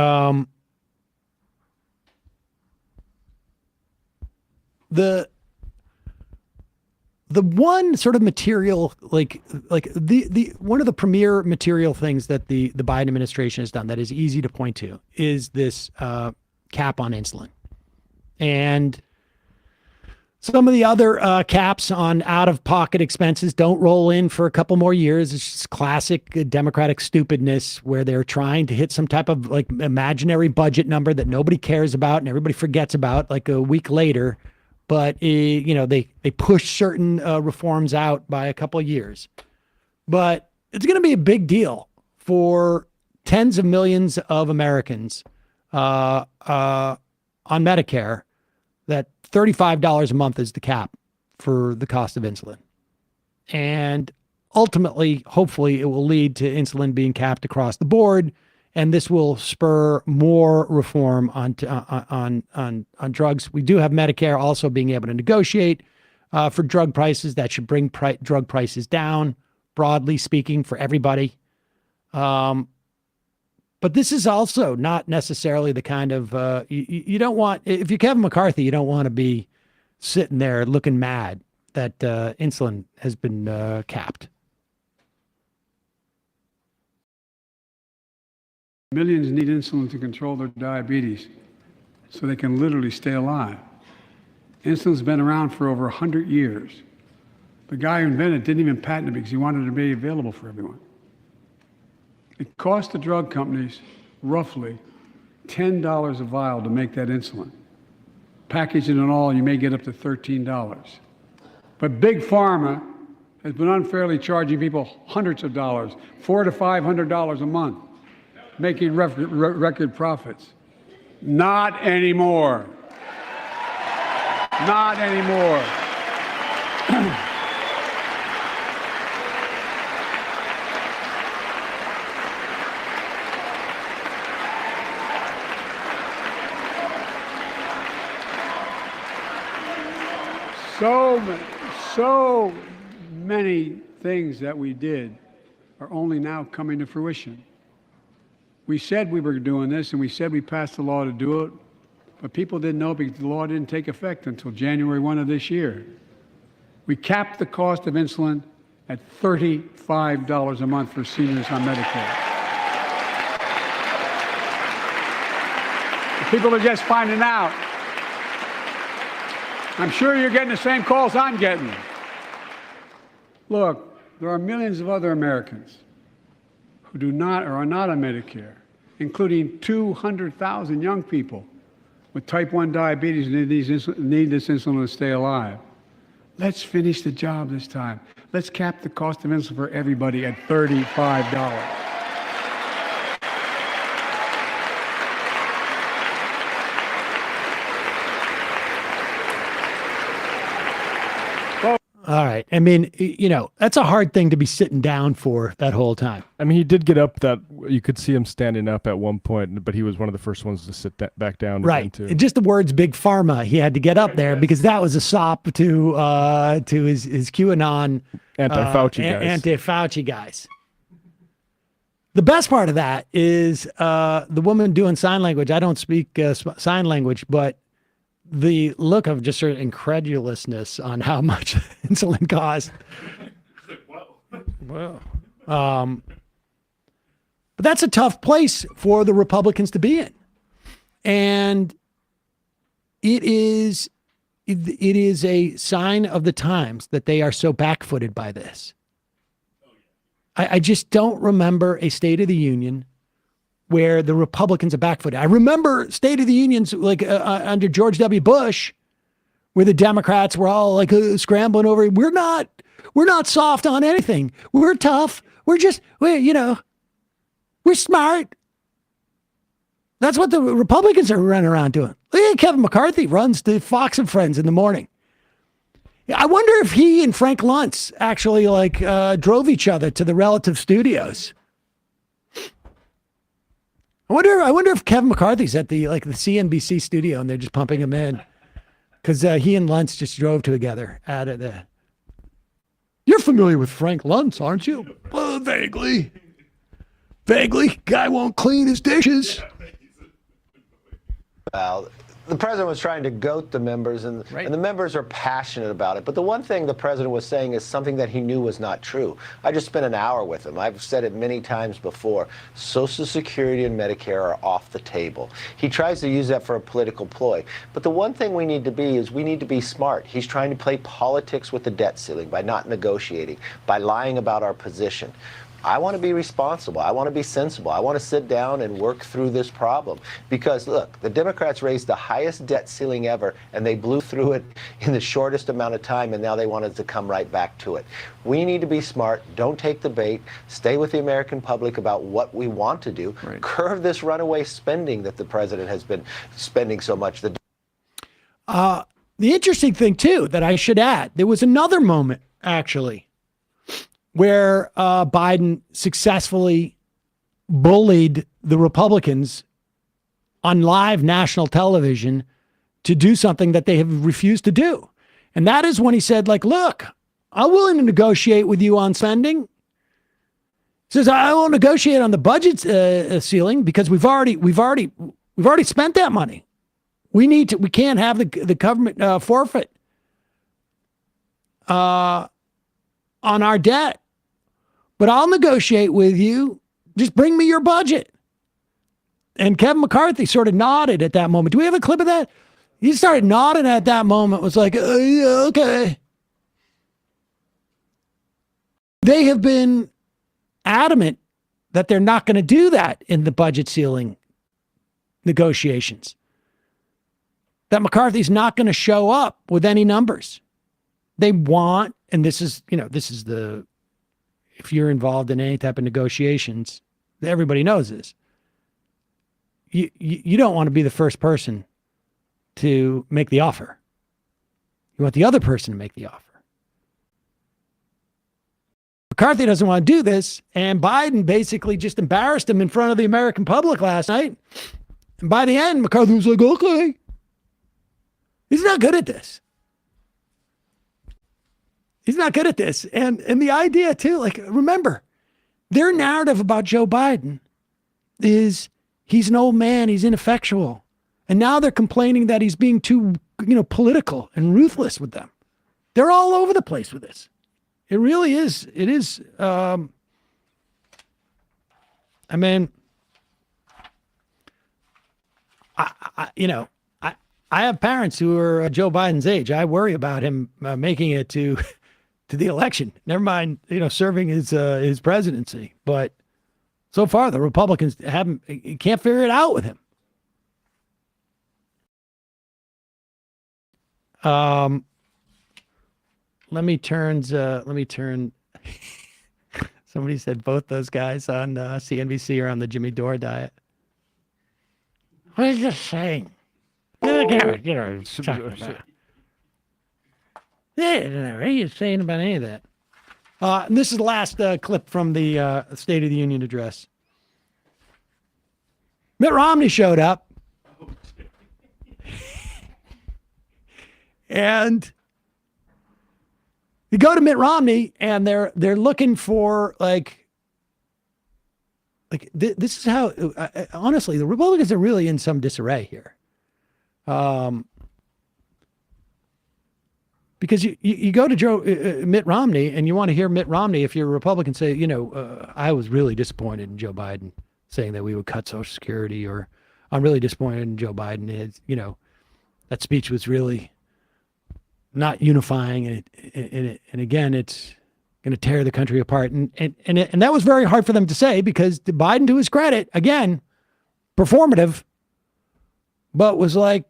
the one sort of material, like the one of the premier material things that the Biden administration has done that is easy to point to is this cap on insulin. And some of the other caps on out-of-pocket expenses don't roll in for a couple more years. It's just classic Democratic stupidness where they're trying to hit some type of like imaginary budget number that nobody cares about and everybody forgets about like a week later. But they push certain reforms out by a couple of years. But it's going to be a big deal for tens of millions of Americans on Medicare that $35 a month is the cap for the cost of insulin. And ultimately, hopefully, it will lead to insulin being capped across the board, and this will spur more reform on drugs. We do have Medicare also being able to negotiate for drug prices. That should bring drug prices down, broadly speaking, for everybody. But this is also not necessarily the kind of, you don't want, if you're Kevin McCarthy, you don't want to be sitting there looking mad that insulin has been capped. Millions need insulin to control their diabetes so they can literally stay alive. Insulin's been around for over 100 years. The guy who invented it didn't even patent it because he wanted it to be available for everyone. It cost the drug companies roughly $10 a vial to make that insulin. Packaging and all, you may get up to $13. But Big Pharma has been unfairly charging people hundreds of dollars, $400 to $500 a month, making record profits. Not anymore. Not anymore. So many things that we did are only now coming to fruition. We said we were doing this, and we said we passed the law to do it, but people didn't know because the law didn't take effect until January 1 of this year. We capped the cost of insulin at $35 a month for seniors on Medicare. People are just finding out. I'm sure you're getting the same calls I'm getting. Look, there are millions of other Americans who do not or are not on Medicare, including 200,000 young people with type 1 diabetes who need this insulin to stay alive. Let's finish the job this time. Let's cap the cost of insulin for everybody at $35. All right. I mean, that's a hard thing to be sitting down for that whole time. I mean, he did get up that you could see him standing up at one point, but he was one of the first ones to sit back down. Right. Too. And just the words "Big Pharma," he had to get up there because that was a sop to his QAnon anti-Fauci guys. The best part of that is the woman doing sign language. I don't speak sign language, but the look of just sort of incredulousness on how much insulin costs. Whoa. But that's a tough place for the Republicans to be in. And it is a sign of the times that they are so backfooted by this. I just don't remember a State of the Union where the Republicans are backfooted. I remember State of the Unions like under George W. Bush, where the Democrats were all like scrambling over. We're not soft on anything. We're tough. We're smart. That's what the Republicans are running around doing. Look at Kevin McCarthy runs to Fox and Friends in the morning. I wonder if he and Frank Luntz actually drove each other to the relative studios. I wonder if Kevin McCarthy's at the CNBC studio and they're just pumping him in because he and Luntz just drove together out of the. You're familiar with Frank Luntz, aren't you? Well, vaguely. Guy won't clean his dishes. Well, the president was trying to goat the members, and the members are passionate about it. But the one thing the president was saying is something that he knew was not true. I just spent an hour with him. I've said it many times before. Social Security and Medicare are off the table. He tries to use that for a political ploy. But the one thing we need to be is we need to be smart. He's trying to play politics with the debt ceiling by not negotiating, by lying about our position. I want to be responsible. I want to be sensible. I want to sit down and work through this problem. Because, look, the Democrats raised the highest debt ceiling ever, and they blew through it in the shortest amount of time, and now they wanted to come right back to it. We need to be smart. Don't take the bait. Stay with the American public about what we want to do. Curb this runaway spending that the president has been spending so much. The interesting thing, too, that I should add, there was another moment, actually, where Biden successfully bullied the Republicans on live national television to do something that they have refused to do. And that is when he said, like, look, I'm willing to negotiate with you on spending. He says, I won't negotiate on the budget ceiling because we've already spent that money. We can't have the government forfeit on our debt. But I'll negotiate with you. Just bring me your budget. And Kevin McCarthy sort of nodded at that moment. Do we have a clip of that? He started nodding at that moment. Was like, yeah, okay. They have been adamant that they're not going to do that in the budget ceiling negotiations. That McCarthy's not going to show up with any numbers. They want, and this is the, if you're involved in any type of negotiations, everybody knows this. You don't want to be the first person to make the offer. You want the other person to make the offer. McCarthy doesn't want to do this, and Biden basically just embarrassed him in front of the American public last night. And by the end, McCarthy was like, okay. He's not good at this. He's not good at this. And the idea too, like, remember, their narrative about Joe Biden is he's an old man, he's ineffectual. And now they're complaining that he's being too, political and ruthless with them. They're all over the place with this. It really is. It is. I have parents who are Joe Biden's age. I worry about him making it to the election. Never mind, serving his presidency. But so far, the Republicans can't figure it out with him. Let me turn. Somebody said both those guys on CNBC are on the Jimmy Dore diet. What is this saying? What are you saying about any of that? And this is the last clip from the State of the Union address. Mitt Romney showed up. And you go to Mitt Romney and they're looking for this is how, honestly, the Republicans are really in some disarray here. Because you go to Mitt Romney and you want to hear Mitt Romney, if you're a Republican, say, I was really disappointed in Joe Biden saying that we would cut Social Security, or I'm really disappointed in Joe Biden. That speech was really not unifying, and again, it's going to tear the country apart. And that was very hard for them to say, because Biden, to his credit, again, performative, but was like,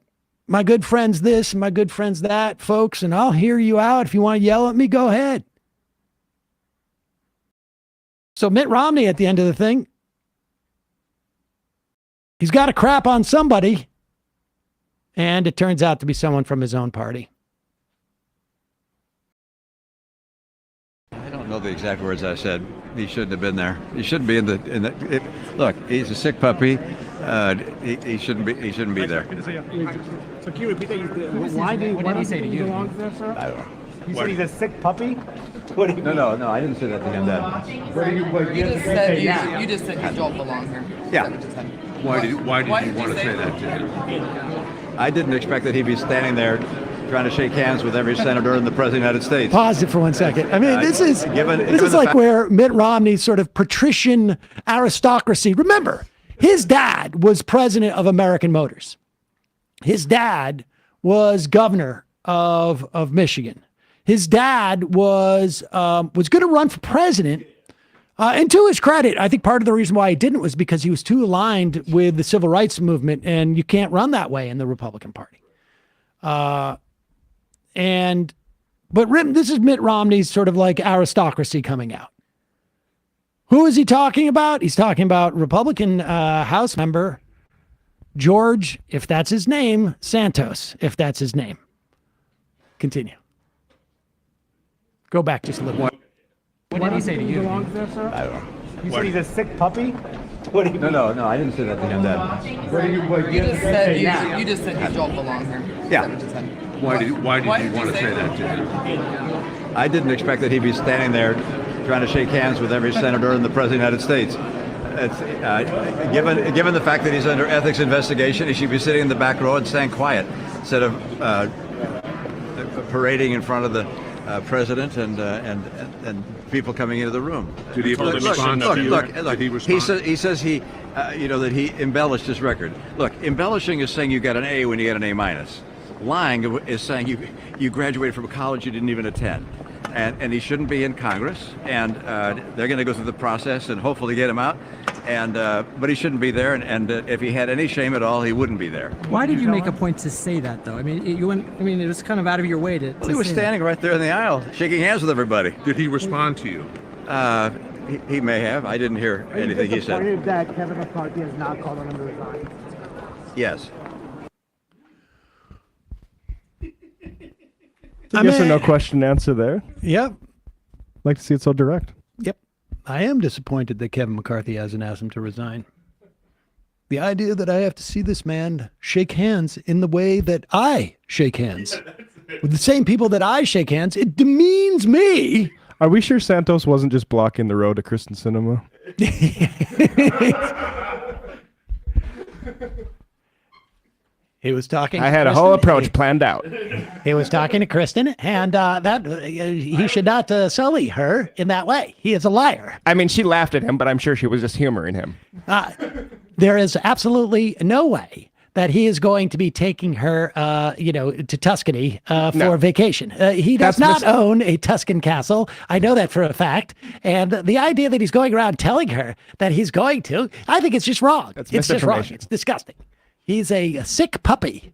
my good friend's this, my good friend's that, folks, and I'll hear you out. If you want to yell at me, go ahead. So Mitt Romney, at the end of the thing, he's got to crap on somebody, and it turns out to be someone from his own party. I don't know the exact words I said. He shouldn't have been there. He shouldn't be in the. Look, he's a sick puppy. He shouldn't be. He shouldn't be there. So can you repeat that? Why did he say to you? I don't know. You said he's a sick puppy? No, I didn't say that to him. You just said you don't belong here. Yeah. Why did you want to say that to him? I didn't expect that he'd be standing there trying to shake hands with every senator and the president of the United States. Pause it for 1 second. I mean, this is given like where Mitt Romney's sort of patrician aristocracy. Remember, his dad was president of American Motors. His dad was governor of Michigan. His dad was going to run for president. And to his credit, I think part of the reason why he didn't was because he was too aligned with the civil rights movement, and you can't run that way in the Republican Party. But this is Mitt Romney's sort of like aristocracy coming out. Who is he talking about? He's talking about Republican House member George, if that's his name, Santos, if that's his name. Continue. Go back just a little bit. What did he say to you? I don't know. You said he's a sick puppy? No, I didn't say that to him, Dad. You just said you don't belong here. Yeah. Why did you want to say that to him? I didn't expect that he'd be standing there trying to shake hands with every senator and the president of the United States. It's, given the fact that he's under ethics investigation, he should be sitting in the back row and staying quiet instead of parading in front of the president and people coming into the room. Did he respond to you? Look, he says that he embellished his record. Look, embellishing is saying you got an A when you get an A-. Lying is saying you graduated from a college you didn't even attend. And he shouldn't be in Congress, and they're going to go through the process and hopefully get him out. But he shouldn't be there, and if he had any shame at all, he wouldn't be there. Why did you make a point to say that, though? I mean, it was kind of out of your way to. He was standing right there in the aisle, shaking hands with everybody. Did he respond to you? He may have. I didn't hear anything he said. Are you disappointed that Kevin McCarthy has not called on him to resign? Yes. Yes or no question answer there. Yep. Like to see it so direct. Yep. I am disappointed that Kevin McCarthy hasn't asked him to resign. The idea that I have to see this man shake hands in the way that I shake hands with the same people that I shake hands, it demeans me. Are we sure Santos wasn't just blocking the road to Kristen Cinema? He was talking. I had a whole approach planned out. He was talking to Kristen, and that he should not sully her in that way. He is a liar. I mean, she laughed at him, but I'm sure she was just humoring him. There is absolutely no way that he is going to be taking her, to Tuscany for vacation. He does not own a Tuscan castle. I know that for a fact. And the idea that he's going around telling her that he's going to, I think it's just wrong. It's just wrong. It's disgusting. He's a sick puppy.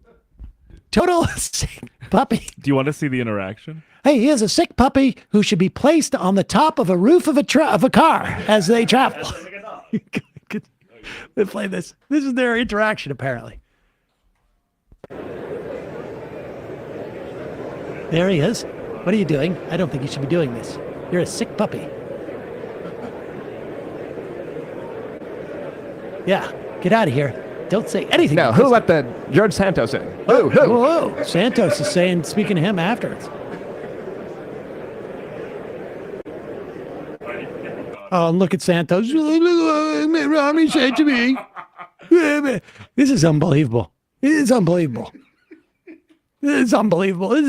Total sick puppy. Do you want to see the interaction? Hey, he is a sick puppy who should be placed on the top of a roof of a car as they travel. Let's play this. This is their interaction, apparently. There he is. What are you doing? I don't think you should be doing this. You're a sick puppy. Yeah, get out of here. Don't say anything. No, who let the George Santos in? Who? Whoa. Santos is speaking to him afterwards. Oh, look at Santos. Romney said to me. This is unbelievable. It is unbelievable. It's unbelievable. It's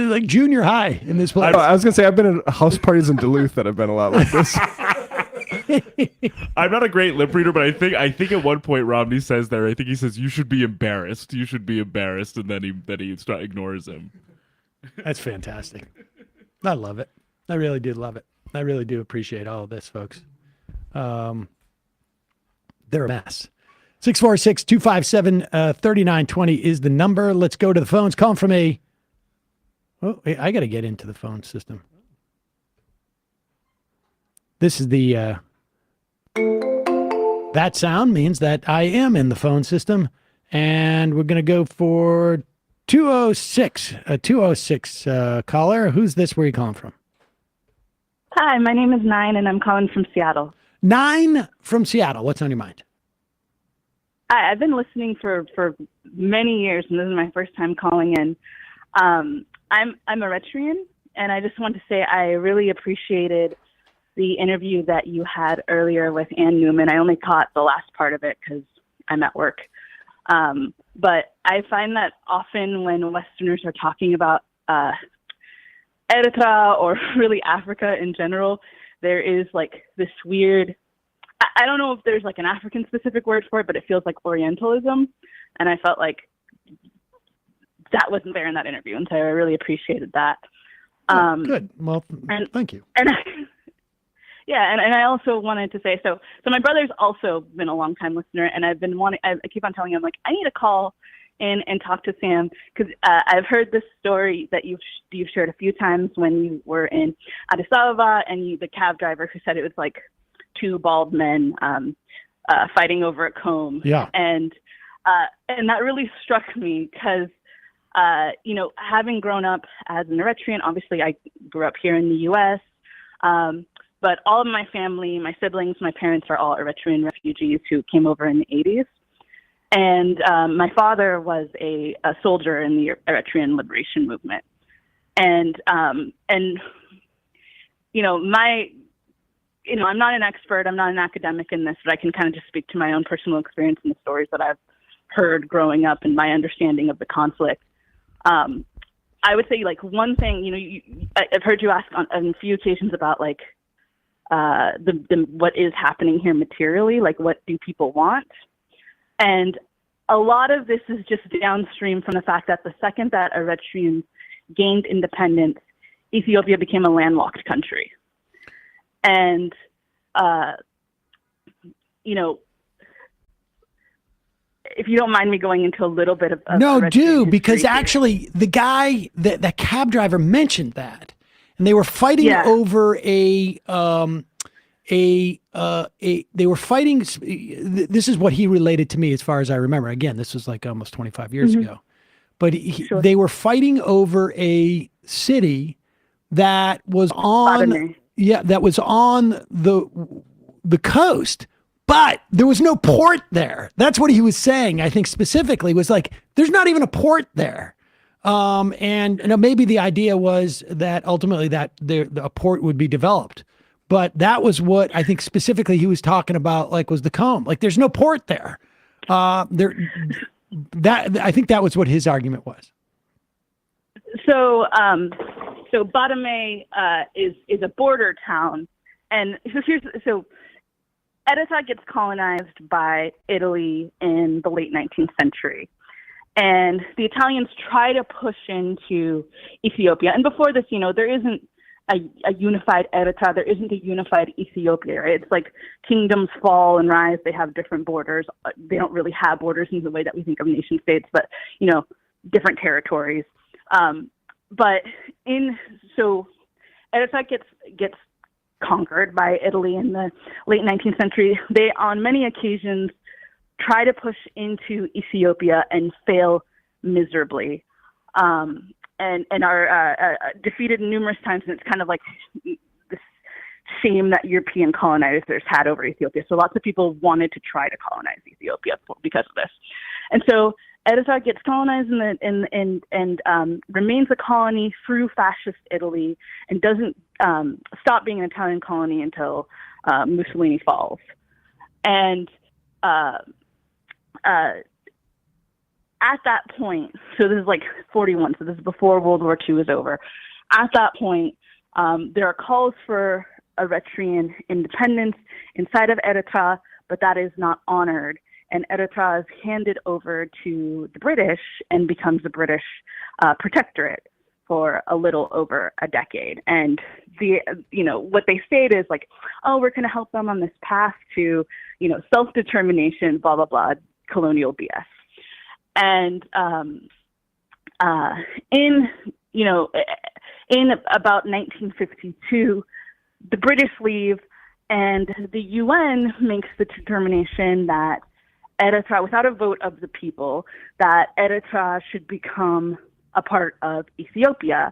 like junior high in this place. I was going to say, I've been at house parties in Duluth that have been a lot like this. I'm not a great lip reader, but I think at one point Romney says there, I think he says, "You should be embarrassed. You should be embarrassed," and then he ignores him. That's fantastic. I love it. I really do love it. I really do appreciate all of this, folks. They're a mess. 646-257-3920 is the number. Let's go to the phones. Calling from I got to get into the phone system. This is the, that sound means that I am in the phone system, and we're going to go for 206, a 206 caller. Who's this? Where are you calling from? Hi, my name is Nine, and I'm calling from Seattle. Nine from Seattle. What's on your mind? I've been listening for many years, and this is my first time calling in. I'm Eritrean, and I just want to say I really appreciated the interview that you had earlier with Ann Neumann. I only caught the last part of it because I'm at work. But I find that often when Westerners are talking about Eritrea or really Africa in general, there is like this weird, I don't know if there's like an African specific word for it, but it feels like Orientalism. And I felt like that wasn't there in that interview. And so I really appreciated that. Good. Well, thank you. And and I also wanted to say, so my brother's also been a long time listener, and I've been wanting, I keep on telling him, like, I need to call in and talk to Sam, because I've heard this story that you've shared a few times when you were in Addis Ababa, and the cab driver who said it was like two bald men fighting over a comb. Yeah. And that really struck me because, having grown up as an Eritrean, obviously I grew up here in the U.S., but all of my family, my siblings, my parents are all Eritrean refugees who came over in the 80s. And my father was a soldier in the Eritrean liberation movement. And I'm not an expert, I'm not an academic in this, but I can kind of just speak to my own personal experience and the stories that I've heard growing up and my understanding of the conflict. I would say, like, one thing, I've heard you ask on a few occasions about, like, what is happening here materially, like, what do people want? And a lot of this is just downstream from the fact that the second that Eritreans gained independence, Ethiopia became a landlocked country. And, if you don't mind me going into a little bit of No, Eritrean do, because history actually the guy, that cab driver mentioned that, and they were fighting over they were fighting. This is what he related to me, as far as I remember. Again, this was like almost 25 years ago, but they were fighting over a city that was on, that was on the coast, but there was no port there. That's what he was saying. I think specifically was like, there's not even a port there. And maybe the idea was that ultimately that a port would be developed. But that was what I think specifically he was talking about, like, was the comb. Like, there's no port there. I think that was what his argument was. So Badame is a border town, and so Eritrea gets colonized by Italy in the late 19th century, and the Italians try to push into Ethiopia. And before this, there isn't a unified Eritrea, there isn't a unified Ethiopia. Right? It's like kingdoms fall and rise. They have different borders. They don't really have borders in the way that we think of nation states, but different territories. So Eritrea gets conquered by Italy in the late 19th century. They, on many occasions, try to push into Ethiopia and fail miserably. And are defeated numerous times, and it's kind of like this shame that European colonizers had over Ethiopia. So lots of people wanted to try to colonize Ethiopia because of this. And so Eritrea gets colonized and remains a colony through fascist Italy, and doesn't stop being an Italian colony until Mussolini falls. And at that point, so this is like 41, so this is before World War II is over. At that point, there are calls for Eritrean independence inside of Eritrea, but that is not honored. And Eritrea is handed over to the British and becomes a British protectorate for a little over a decade. And what they state is like, oh, we're going to help them on this path to, self-determination, blah, blah, blah, colonial BS. And in about 1952, the British leave, and the UN makes the determination that Eritrea, without a vote of the people, that Eritrea should become a part of Ethiopia.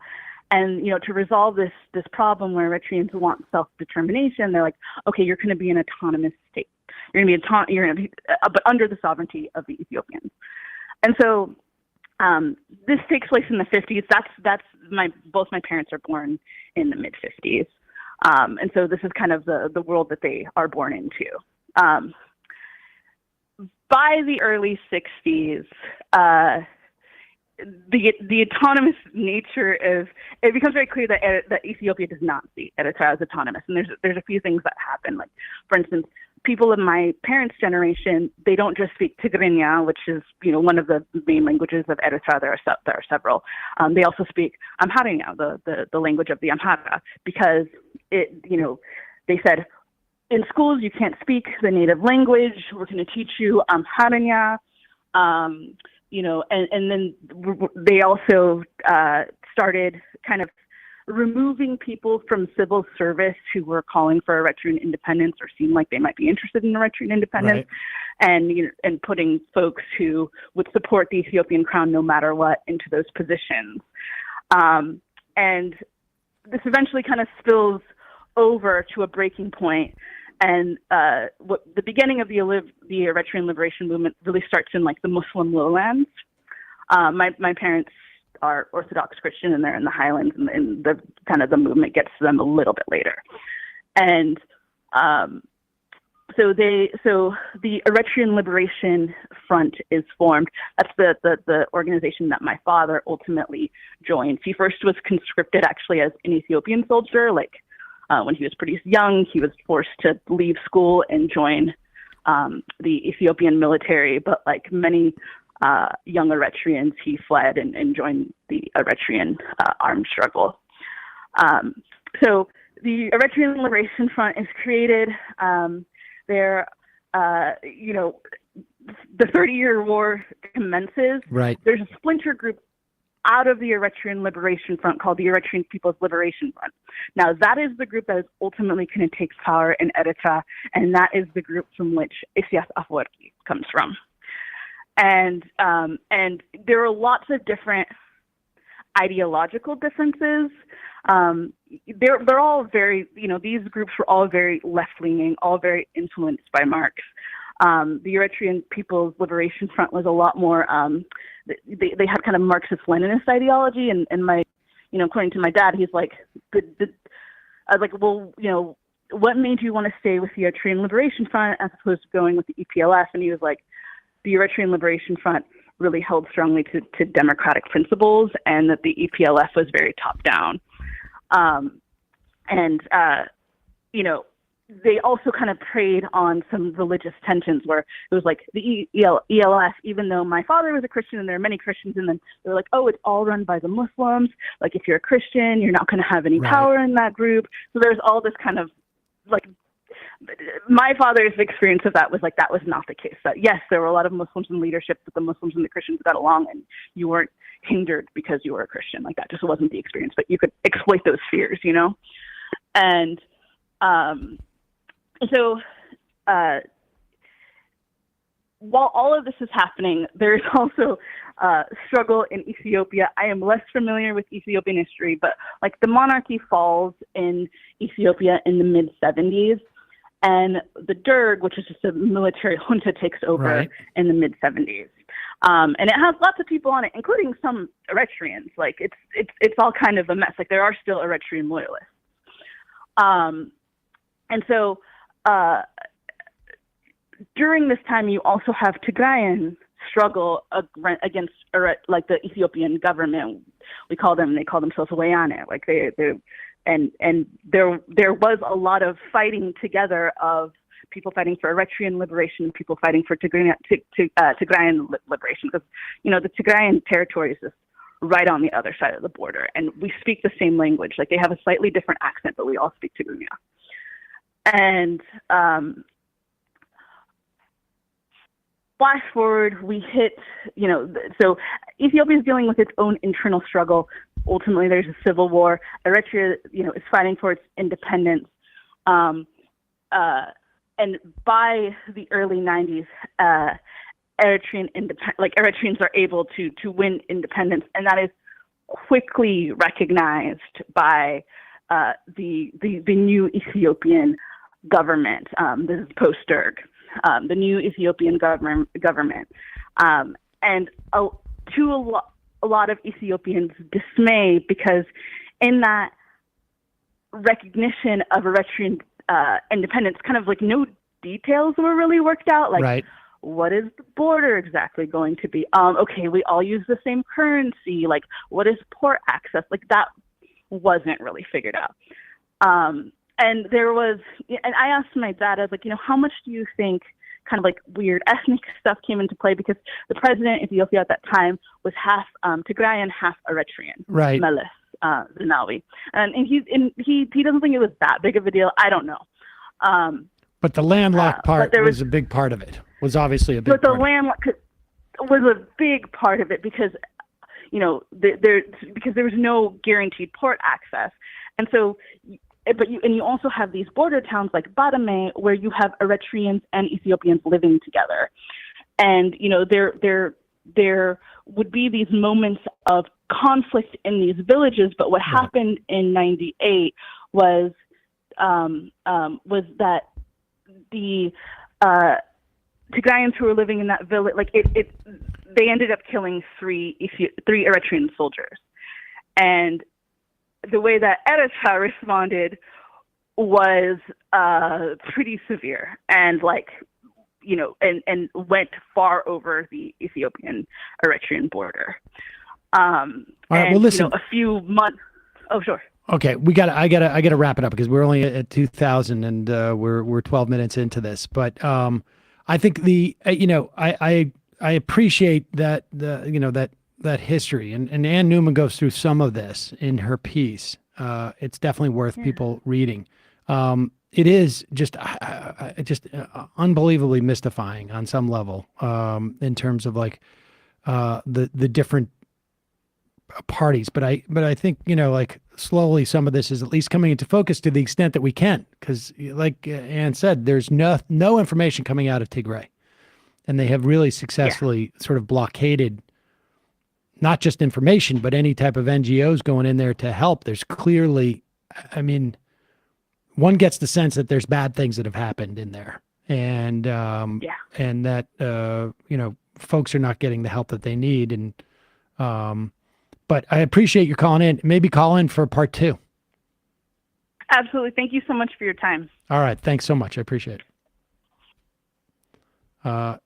And, to resolve this problem where Eritreans want self-determination, they're like, okay, you're going to be an autonomous state. You're going to be but under the sovereignty of the Ethiopians. And so this takes place in the 50s. Both my parents are born in the mid 50s. And so this is kind of the world that they are born into. by the early 60s, the autonomous nature of it becomes very clear that Ethiopia does not see Eritrea as autonomous, and there's a few things that happen. Like, for instance, people of my parents' generation, they don't just speak Tigrinya, which is one of the main languages of Eritrea. There are several. They also speak Amharinya, the language of the Amhara, because they said in schools you can't speak the native language. We're going to teach you Amharinya. And then they also started kind of removing people from civil service who were calling for Eritrean independence or seemed like they might be interested in Eritrean independence, and putting folks who would support the Ethiopian crown no matter what into those positions. And this eventually kind of spills over to a breaking point. And the beginning of the Eritrean liberation movement really starts in like the Muslim lowlands. My parents are Orthodox Christian, and they're in the highlands, and the kind of the movement gets to them a little bit later. And so the Eritrean Liberation Front is formed. That's the organization that my father ultimately joined. He first was conscripted actually as an Ethiopian soldier, when he was pretty young. He was forced to leave school and join the Ethiopian military, but like many young Eritreans, he fled and joined the Eritrean armed struggle. So the Eritrean Liberation Front is created. The 30-year war commences. Right. There's a splinter group out of the Eritrean Liberation Front called the Eritrean People's Liberation Front. Now, that is the group that is ultimately going to take power in Eritrea, and that is the group from which Isias Afwerki comes from. And there are lots of different ideological differences. They're all very, these groups were all very left-leaning, all very influenced by Marx. The Eritrean People's Liberation Front was a lot more, they had kind of Marxist-Leninist ideology, and my, according to my dad, he's like, I was like, well, what made you want to stay with the Eritrean Liberation Front as opposed to going with the EPLF? And he was like, the Eritrean Liberation Front really held strongly to democratic principles, and that the EPLF was very top-down. They also kind of preyed on some religious tensions where it was like the ELF, even though my father was a Christian and there are many Christians, and then they were like, oh, it's all run by the Muslims. Like, if you're a Christian, you're not going to have any power in that group. So there's all this kind of like, my father's experience of that was like, that was not the case. That yes, there were a lot of Muslims in leadership, but the Muslims and the Christians got along, and you weren't hindered because you were a Christian. Like, that just wasn't the experience, but you could exploit those fears, And so while all of this is happening, there's also struggle in Ethiopia. I am less familiar with Ethiopian history, but like the monarchy falls in Ethiopia in the mid-70s, and the Derg, which is just a military junta, takes over in the mid-70s. And it has lots of people on it, including some Eritreans. Like, it's all kind of a mess. Like, there are still Eritrean loyalists. And so during this time, you also have Tigrayan struggle against like the Ethiopian government. They call themselves Wayane. Like and there was a lot of fighting together of people fighting for Eritrean liberation, people fighting for Tigrayan liberation, because the Tigrayan territory is just right on the other side of the border, and we speak the same language. Like, they have a slightly different accent, but we all speak Tigrinya. And flash forward, we hit, so Ethiopia is dealing with its own internal struggle. Ultimately, there's a civil war. Eritrea, is fighting for its independence. And by the early 90s, Eritreans are able to win independence, and that is quickly recognized by the new Ethiopian government. This is post-Derg, the new Ethiopian government, and to a lot of Ethiopians' dismay, because in that recognition of Eritrean independence, kind of like no details were really worked out. Like, what is the border exactly going to be? Okay, we all use the same currency. Like, what is port access? Like, that wasn't really figured out. And I asked my dad, I was like, how much do you think kind of like weird ethnic stuff came into play? Because the president of Ethiopia at that time was half Tigrayan, half Eritrean. Right. Meles Zenawi. And he doesn't think it was that big of a deal. I don't know. But the landlocked part was a big part of it. Was obviously a big part. But the landlocked was a big part of it because, because there was no guaranteed port access. And so, you also have these border towns like Badame where you have Eritreans and Ethiopians living together. And, there would be these moments of conflict in these villages. But what happened in 98 was that the Tigrayans who were living in that village, they ended up killing three Eritrean soldiers. And the way that Eritrea responded was pretty severe and and went far over the Ethiopian Eritrean border. All right, well, listen. A few months. Oh, sure. Okay, I gotta wrap it up because we're only at 2000 and we're 12 minutes into this. But I think I appreciate that that history and Ann Neumann goes through some of this in her piece. It's definitely worth people reading. It is just unbelievably mystifying on some level in terms of the different parties, but I think slowly some of this is at least coming into focus to the extent that we can, because like Ann said, there's no information coming out of Tigray, and they have really successfully sort of blockaded not just information but any type of NGOs going in there to help. There's clearly, one gets the sense that there's bad things that have happened in there, and and that folks are not getting the help that they need, and but I appreciate you calling in. Maybe call in for part 2. Absolutely. Thank you so much for your time. All right. Thanks so much. I appreciate it.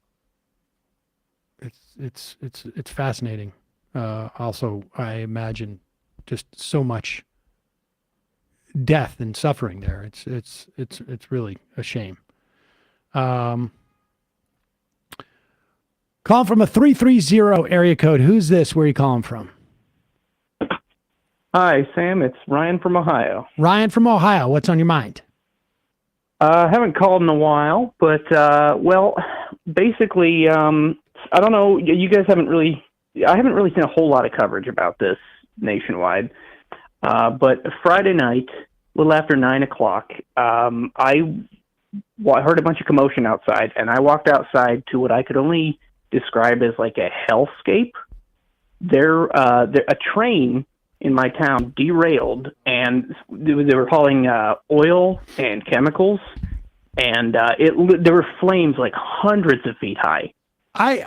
It's fascinating. Also, I imagine just so much death and suffering there. It's really a shame. Calling from a 330 area code. Who's this? Where are you calling from? Hi, Sam. It's Ryan from Ohio. Ryan from Ohio. What's on your mind? I haven't called in a while, but, basically, I don't know. You guys I haven't really seen a whole lot of coverage about this nationwide. But Friday night, a little after 9:00, I heard a bunch of commotion outside, and I walked outside to what I could only describe as like a hellscape. A train in my town derailed, and they were hauling oil and chemicals, and there were flames like hundreds of feet high. I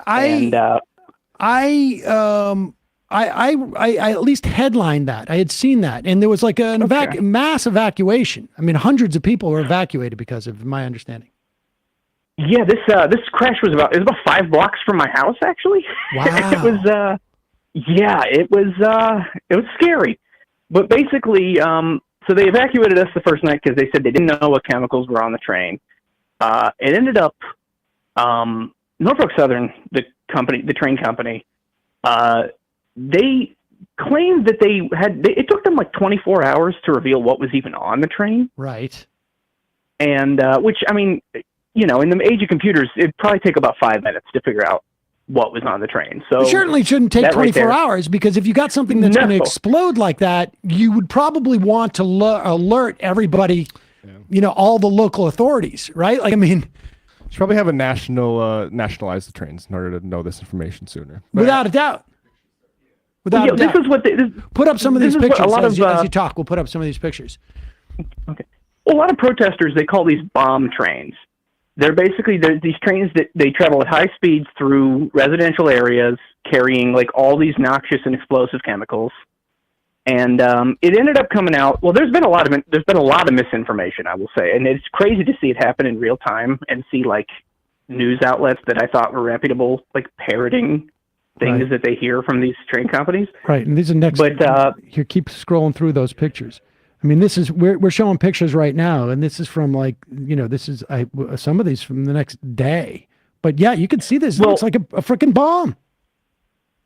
at least headlined that. I had seen that, and there was like a mass evacuation. Hundreds of people were evacuated because of my understanding. Yeah, this crash was about 5 blocks from my house, actually. Wow. It was scary. But basically, so they evacuated us the first night because they said they didn't know what chemicals were on the train. It ended up Norfolk Southern, the train company, they claimed that it took them like 24 hours to reveal what was even on the train. Right. And which, in the age of computers, it'd probably take about 5 minutes to figure out what was on the train. So it certainly shouldn't take 24 hours, because if you got something that's going to explode like that, you would probably want to alert everybody, all the local authorities, right? You should probably have a nationalize the trains in order to know this information sooner. Without a doubt. Without a doubt. This is what put up some of these pictures as you talk. We'll put up some of these pictures. Okay. Well, a lot of protesters, they call these bomb trains. They're basically these trains that they travel at high speeds through residential areas, carrying like all these noxious and explosive chemicals. And it ended up coming out. Well, there's been a lot of misinformation, I will say, and it's crazy to see it happen in real time and see like news outlets that I thought were reputable, like parroting things that they hear from these train companies. Right, and these are next. But here, keep scrolling through those pictures. I mean, this is we're showing pictures right now, and this is from like this is some of these from the next day. But yeah, you can see this. It looks like a freaking bomb.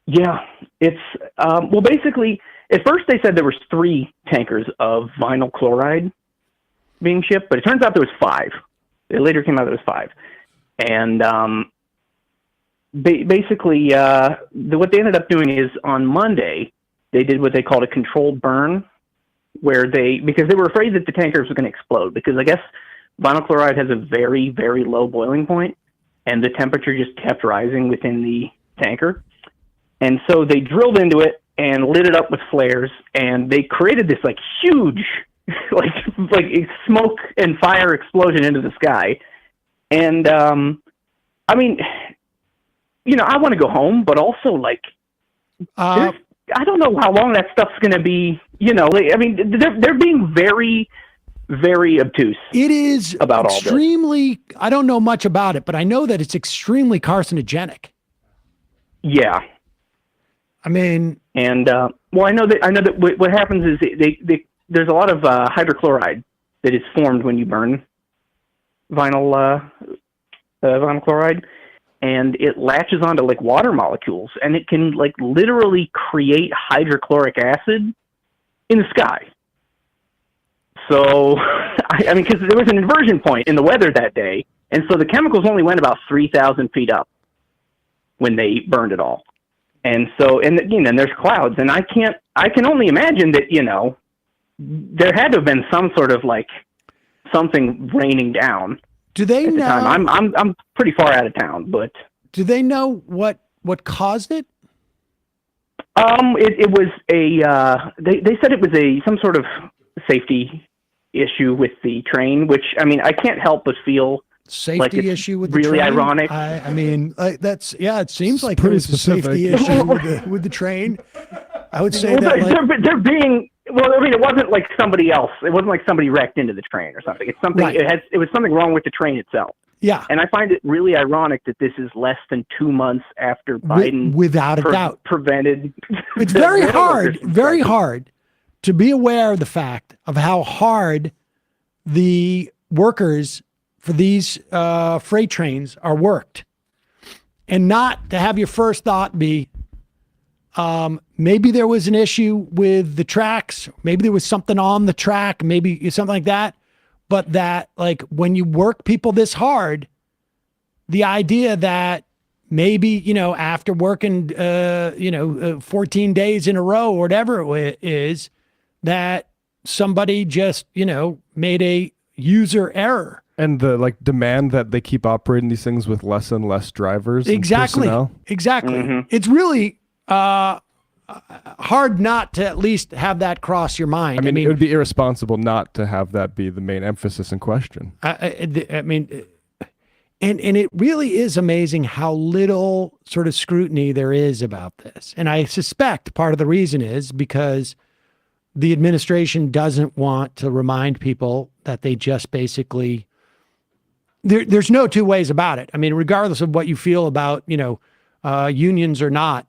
Yeah, it's well, basically, at first they said there was 3 tankers of vinyl chloride being shipped, but it turns out there was 5. It later came out there was 5, and basically, what they ended up doing is on Monday they did what they called a controlled burn, where because they were afraid that the tankers were going to explode, because I guess vinyl chloride has a very, very low boiling point, and the temperature just kept rising within the tanker. And so they drilled into it and lit it up with flares, and they created this like huge, like smoke and fire explosion into the sky. And I mean, I want to go home, but also like, I don't know how long that stuff's going to be. I mean, they're being very, very obtuse. It is about extremely. I don't know much about it, but I know that it's extremely carcinogenic. Yeah. I mean, and I know that what happens is there's a lot of hydrochloride that is formed when you burn vinyl chloride, and it latches onto like water molecules, and it can like literally create hydrochloric acid in the sky. So, I mean, because there was an inversion point in the weather that day, and so the chemicals only went about 3,000 feet up when they burned it all. And so, and there's clouds, and I can only imagine that, there had to have been some sort of like something raining down. Do they know? I'm pretty far out of town, but do they know what caused it? It was they said it was some sort of safety issue with the train, which, I mean, I can't help but feel safety like it's issue with the really train? ironic. I mean, it seems like pretty there's a safety specific. issue with the train. I would say that they're being, well, I mean, it wasn't like somebody else. It wasn't like somebody wrecked into the train or something. It's something, Right. it was something wrong with the train itself. Yeah. And I find it really ironic that this is less than 2 months after Biden without a doubt prevented. It's the very rail hard, workers from very striking. hard to be aware of the fact of how hard the workers for these freight trains are worked, and not to have your first thought be, maybe there was an issue with the tracks, maybe there was something on the track, maybe something like that. But that, like, when you work people this hard, the idea that maybe, after working, 14 days in a row or whatever it is, that somebody just, made a user error. And the demand that they keep operating these things with less and less drivers. Exactly. And personnel. Exactly. Mm-hmm. It's really hard not to at least have that cross your mind. I mean, it would be irresponsible not to have that be the main emphasis in question. I mean, and it really is amazing how little sort of scrutiny there is about this. And I suspect part of the reason is because the administration doesn't want to remind people that they just basically, there's no two ways about it. I mean, regardless of what you feel about, unions or not,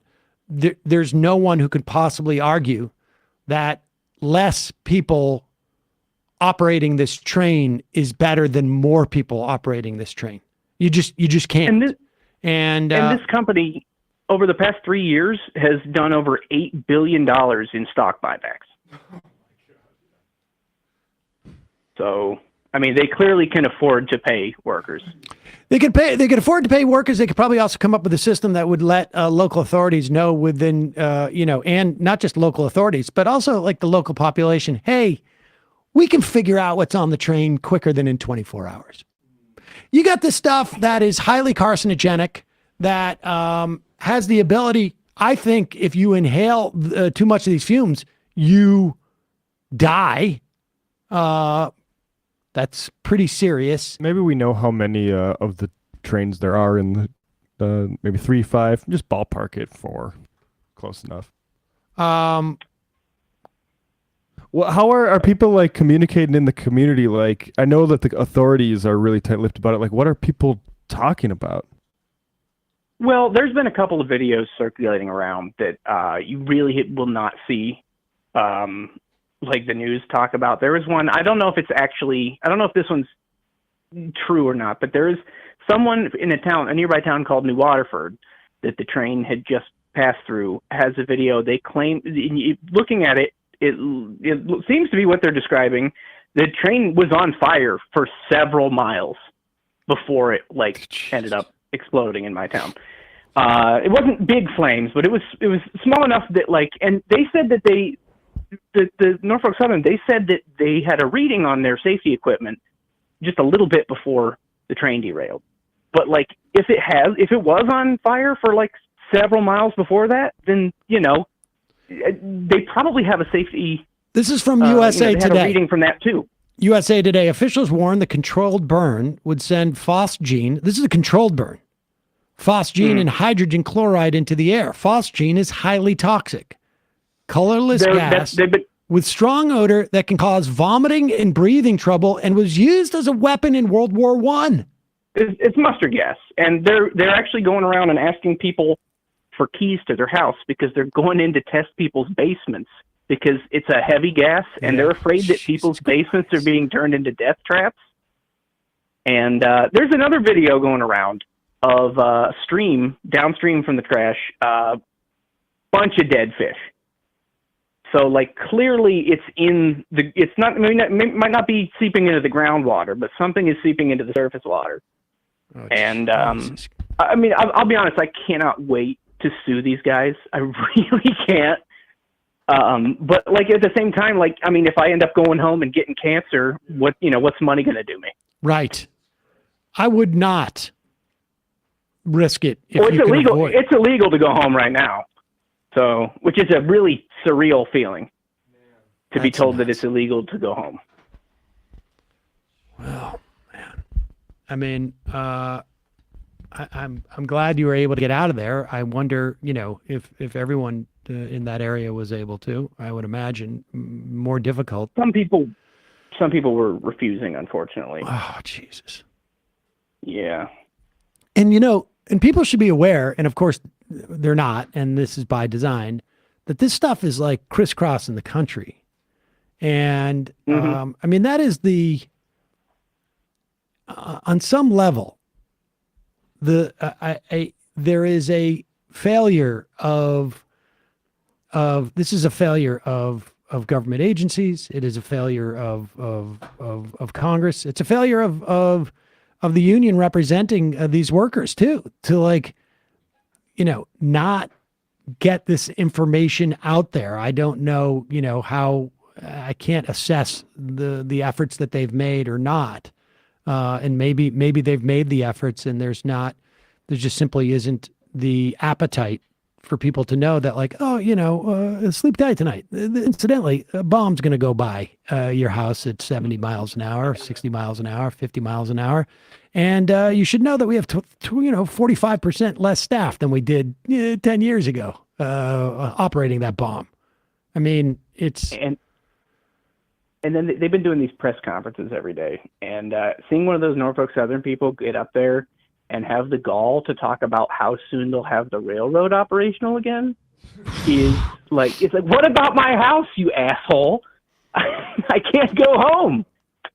there's no one who could possibly argue that less people operating this train is better than more people operating this train. You just can't. And this company, over the past 3 years, has done over $8 billion in stock buybacks. So, I mean, they clearly can afford to pay workers. They could afford to pay workers. They could probably also come up with a system that would let local authorities know within, and not just local authorities, but also like the local population. Hey, we can figure out what's on the train quicker than in 24 hours. You got this stuff that is highly carcinogenic, that has the ability, I think, if you inhale too much of these fumes, you die. That's pretty serious. Maybe we know how many of the trains there are in the maybe 3, 5. Just ballpark it for close enough. Well, how are people communicating in the community? I know that the authorities are really tight-lipped about it. What are people talking about? Well, there's been a couple of videos circulating around that you really will not see, like the news talk about. There is one. I don't know if this one's true or not, but there is someone in a nearby town called New Waterford that the train had just passed through, has a video. They claim, looking at it, it seems to be what they're describing. The train was on fire for several miles before it ended up exploding in my town. It wasn't big flames, but it was small enough that and they said that the Norfolk Southern, they said that they had a reading on their safety equipment just a little bit before the train derailed. But if it was on fire for several miles before that, then they probably have a safety. This is from USA they had Today. A reading from that too. USA Today. Officials warn the controlled burn would send phosgene. This is a controlled burn. Phosgene and hydrogen chloride into the air. Phosgene is highly toxic, colorless gas with strong odor that can cause vomiting and breathing trouble, and was used as a weapon in World War I. It's mustard gas, and they're actually going around and asking people for keys to their house because they're going in to test people's basements because it's a heavy gas, and they're afraid that people's basements are being turned into death traps. And there's another video going around of downstream from the crash, bunch of dead fish. So clearly it might not be seeping into the groundwater, but something is seeping into the surface water. Oh, and I'll be honest, I cannot wait to sue these guys. I really can't. But at the same time, if I end up going home and getting cancer, what's money going to do me? Right. I would not risk it. Well, it's illegal. It's illegal to go home right now. So, which is a really surreal feeling to be told that it's illegal to go home. Well, man. I mean, I'm glad you were able to get out of there. I wonder, if everyone in that area was able to. I would imagine more difficult. Some people were refusing, unfortunately. Oh, Jesus. Yeah. And and people should be aware, and of course they're not, and this is by design, that this stuff is crisscrossing the country. And that is on some level, there is a failure of this is a failure of government agencies. It is a failure of Congress. It's a failure of the union representing these workers too, to not get this information out there. I don't know, how I can't assess the efforts that they've made or not. And maybe they've made the efforts and there just simply isn't the appetite for people to know that sleep tight tonight. Incidentally, a bomb's going to go by your house at 70 miles an hour, 60 miles an hour, 50 miles an hour. And you should know that we have 45% less staff than we did 10 years ago operating that bomb. I mean, and then they've been doing these press conferences every day, and seeing one of those Norfolk Southern people get up there and have the gall to talk about how soon they'll have the railroad operational again is it's what about my house, you asshole? I can't go home.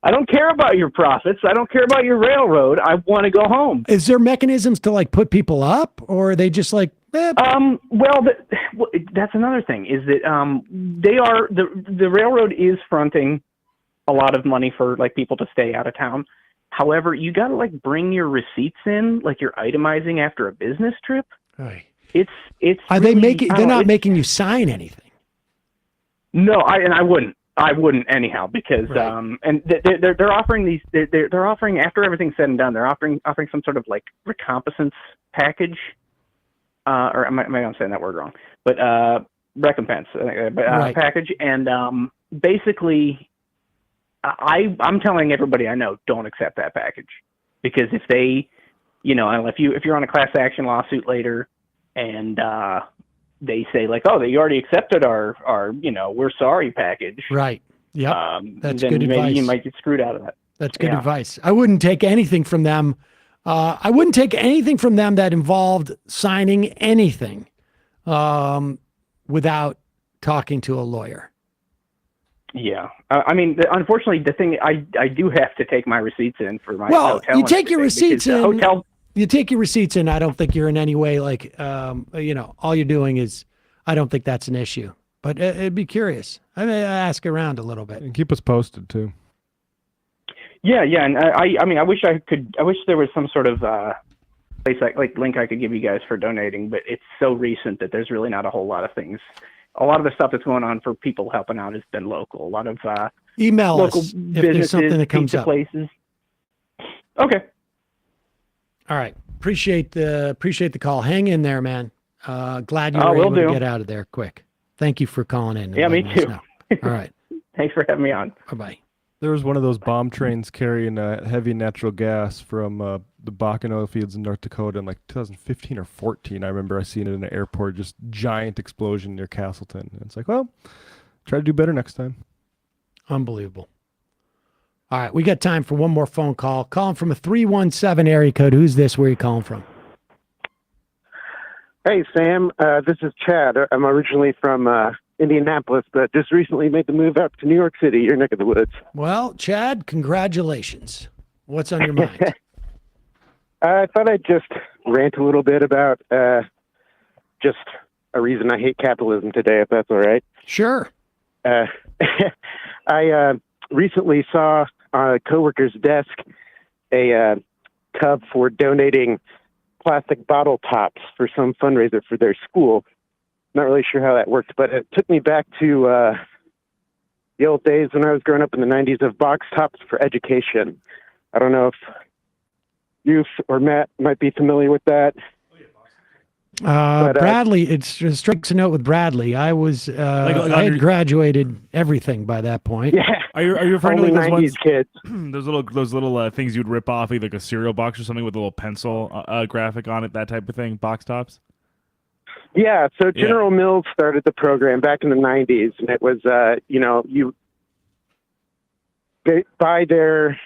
I don't care about your profits. I don't care about your railroad. I want to go home. Is there mechanisms to put people up, or are they just well, that's another thing is that the railroad is fronting a lot of money for people to stay out of town. However, you got to bring your receipts in, you're itemizing after a business trip. Right. It's are really, they making? They're not making you sign anything. No, I wouldn't anyhow because right. And they're offering these they're offering after everything's said and done they're offering some sort of recompensance package. Or maybe I'm saying that word wrong, but recompense right. package, and basically, I'm telling everybody I know don't accept that package because if they, if you're on a class action lawsuit later, and they say you already accepted our we're sorry package, right? Yeah, that's then good maybe advice. you might get screwed out of that. That's good advice. I wouldn't take anything from them I wouldn't take anything from them that involved signing anything without talking to a lawyer. Yeah. I mean, unfortunately, the thing, I do have to take my receipts in for my hotel. You take your receipts in. Hotel. You take your receipts in. I don't think you're in any way like, all you're doing is, I don't think that's an issue. But it'd be curious. I may ask around a little bit. And keep us posted too. Yeah, and I mean, I wish there was some sort of place like link I could give you guys for donating, but it's so recent that there's really not a whole lot of things. A lot of the stuff that's going on for people helping out has been local. A lot of email local us if businesses, there's something that comes pizza up. places. Okay. All right. Appreciate the call. Hang in there, man. Glad you were able to get out of there quick. Thank you for calling in. Yeah, me too. All right. Thanks for having me on. Bye-bye. There was one of those bomb trains carrying heavy natural gas from the Bakken oil fields in North Dakota in like 2015 or 14. I remember I seen it in an airport, just giant explosion near Castleton. And it's like, well, try to do better next time. Unbelievable. All right, we got time for one more phone call. Calling from a 317 area code. Who's this? Where are you calling from? Hey, Sam. This is Chad. I'm originally from Indianapolis, but just recently made the move up to New York City, your neck of the woods. Well, Chad, congratulations. What's on your mind? I thought I'd just rant a little bit about just a reason I hate capitalism today, if that's all right. Sure. I recently saw on a coworker's desk a tub for donating plastic bottle tops for some fundraiser for their school. Not really sure how that worked, but it took me back to the old days when I was growing up in the 90s of box tops for education. I don't know if you or Matt might be familiar with that. Bradley, it's just strikes a note with Bradley. I was I had graduated everything by that point. Yeah. Are you referring to like those 90s ones, kids. those little things you'd rip off, like a cereal box or something with a little pencil graphic on it, that type of thing, box tops? Yeah, so General Mills started the program back in the 90s, and it was, you buy their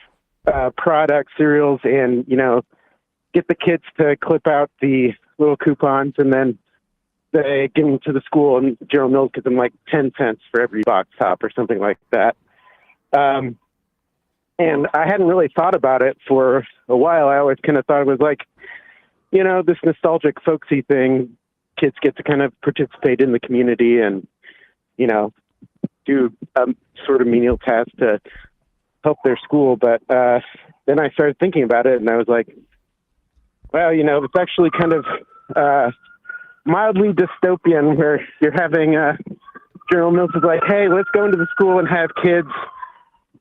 product, cereals, and, get the kids to clip out the little coupons, and then they give them to the school, and General Mills gives them like 10 cents for every box top or something like that. And I hadn't really thought about it for a while. I always kind of thought it was like, this nostalgic folksy thing. Kids get to kind of participate in the community and, do a sort of menial task to help their school. But then I started thinking about it, and I was like, well, it's actually kind of mildly dystopian where you're having General Mills is like, hey, let's go into the school and have kids,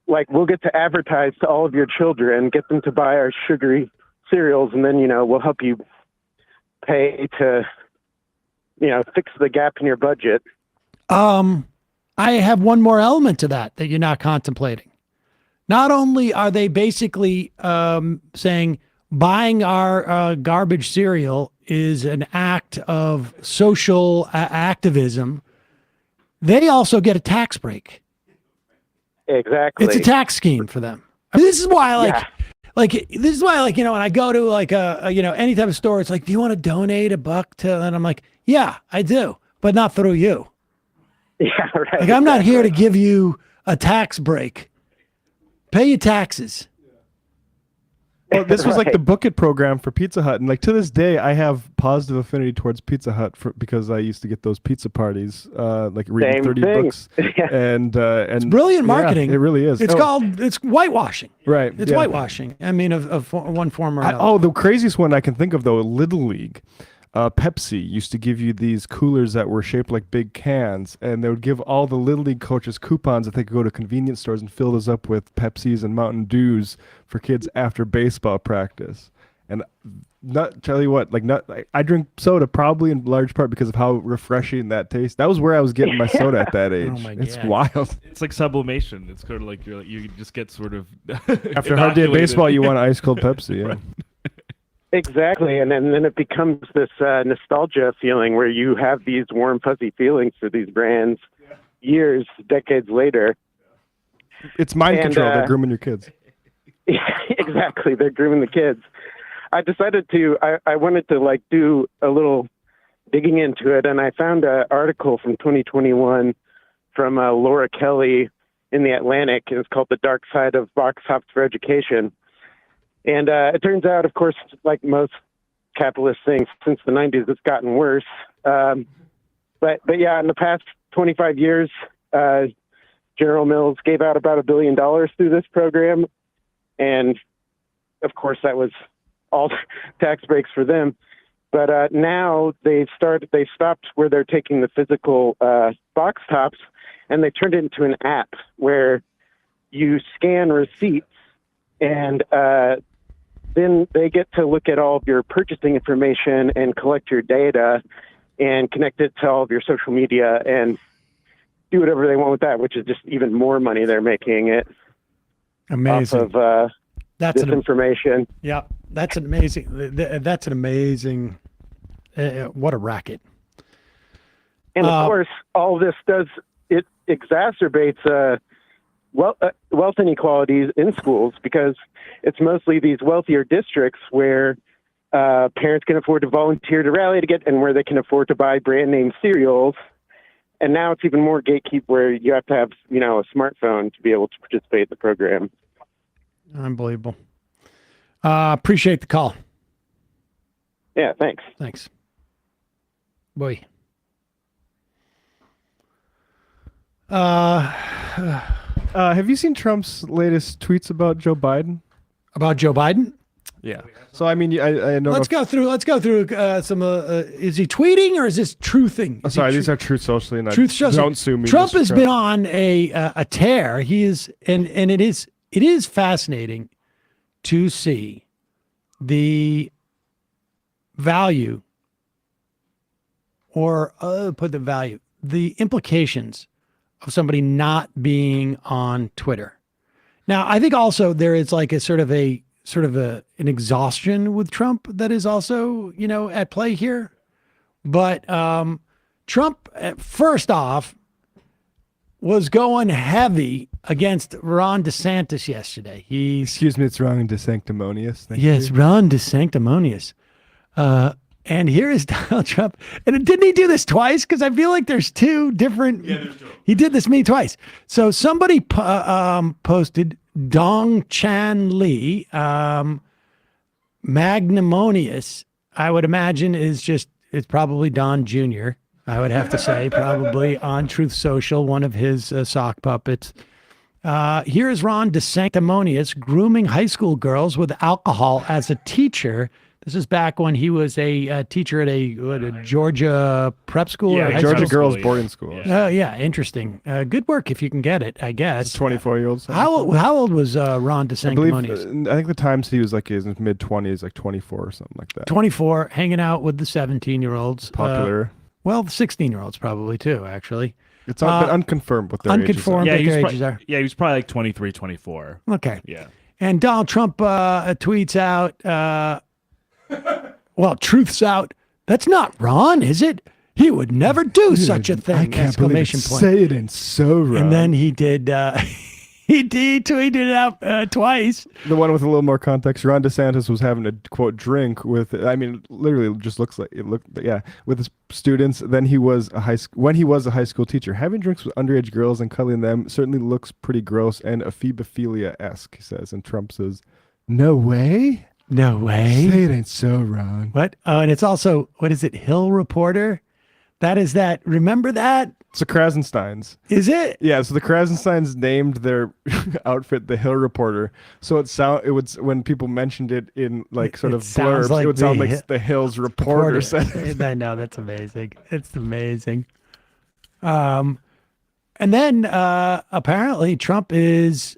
like, we'll get to advertise to all of your children, get them to buy our sugary cereals, and then, we'll help you pay to, fix the gap in your budget. I have one more element to that you're not contemplating. Not only are they basically saying buying our garbage cereal is an act of social activism, they also get a tax break. Exactly. It's a tax scheme for them. I mean, this is why when I go to like any type of store, it's like, do you want to donate $1 to, and I'm like, yeah, I do, but not through you. Yeah, right. Like, I'm not here to give you a tax break. Pay your taxes. Well, this was like the Book It program for Pizza Hut, and like to this day, I have positive affinity towards Pizza Hut because I used to get those pizza parties, like reading Same 30 thing. books, and It's brilliant marketing. Yeah, it really is. It's whitewashing. Right. It's whitewashing. I mean, of one form or another. The craziest one I can think of though, Little League. Pepsi used to give you these coolers that were shaped like big cans, and they would give all the Little League coaches coupons that they could go to convenience stores and fill those up with Pepsis and Mountain Dews for kids after baseball practice. And tell you what, I drink soda probably in large part because of how refreshing that tastes. That was where I was getting my soda at that age. Oh my It's God. wild. It's like sublimation. It's kind of like you just get sort of After a hard day of baseball, you want ice cold Pepsi. Yeah. Right. Exactly, and then it becomes this nostalgia feeling where you have these warm, fuzzy feelings for these brands years, decades later. It's mind control. They're grooming your kids. Yeah, exactly. They're grooming the kids. I decided to. I wanted to like do a little digging into it, and I found an article from 2021 from Laura Kelly in the Atlantic. It's called "The Dark Side of Box Tops for Education," and it turns out, of course, like most capitalist things since the 90s, it's gotten worse. But yeah, in the past 25 years, General Mills gave out about $1 billion through this program, and of course that was all tax breaks for them. But now they stopped where they're taking the physical box tops, and they turned it into an app where you scan receipts, and then they get to look at all of your purchasing information and collect your data and connect it to all of your social media and do whatever they want with that, which is just even more money they're making it. Amazing. Off of That's this information. Yeah, that's an amazing. That's an amazing. What a racket! And of course, all this it exacerbates wealth inequalities in schools, because it's mostly these wealthier districts where parents can afford to volunteer to rally to get, and where they can afford to buy brand name cereals. And now it's even more gatekeep, where you have to have, a smartphone to be able to participate in the program. Unbelievable. Appreciate the call. Yeah, thanks. Thanks. Boy. Have you seen Trump's latest tweets about Joe Biden? About Joe Biden? Yeah. So I mean, I know. Let's go through some. Is he tweeting or is this truthing? Sorry, these are Truth Socially, and Truth Socially. Don't sue me. Trump Mr. has been on a tear. He is, and it is fascinating to see the value, or the implications of somebody not being on Twitter. Now, I think also there is like an exhaustion with Trump that is also, at play here. But Trump, first off, was going heavy against Ron DeSantis yesterday. Excuse me, it's Ron DeSanctimonious. Yes, Ron DeSanctimonious. And here is Donald Trump. And didn't he do this twice? Because I feel like there's two different. Yeah, there's two. He did this to me twice. So somebody posted Dong Chan Lee, magnanimous, I would imagine it's probably Don Jr., I would have to say, probably on Truth Social, one of his sock puppets. Here is Ron DeSanctimonious grooming high school girls with alcohol as a teacher. This is back when he was a teacher at a Georgia prep school. Yeah, Georgia girls boarding school. Oh, yeah, interesting. Good work if you can get it, I guess. 24-year-olds. How old was Ron DeSanctimonious? I think the times he was like in his mid-20s, like 24 or something like that. 24, hanging out with the 17-year-olds. Popular. Well, the 16-year-olds probably too, actually. It's unconfirmed what their ages are. Ages are. Yeah, he was probably like 23, 24. Okay. Yeah. And Donald Trump tweets out, truth's out. That's not Ron, is it? He would never do such a thing! I can't believe it. Say it ain't so wrong. And then he did. He tweeted it out twice. The one with a little more context. Ron DeSantis was having a quote drink with. I mean, literally, it just looks like it looked. Yeah, with his students. Then when he was a high school teacher, having drinks with underage girls and cuddling them certainly looks pretty gross and ephebophilia-esque. He says, and Trump says, "No way." No way. Say it ain't so wrong. What? Oh, and it's also, what is it? Hill Reporter? Remember that? It's the Krasensteins. Is it? Yeah, so the Krasensteins named their outfit the Hill Reporter. So it would, when people mentioned it in like sort of blurbs, it would sound like the Hills Reporter. I know, that's amazing. It's amazing. And then apparently Trump is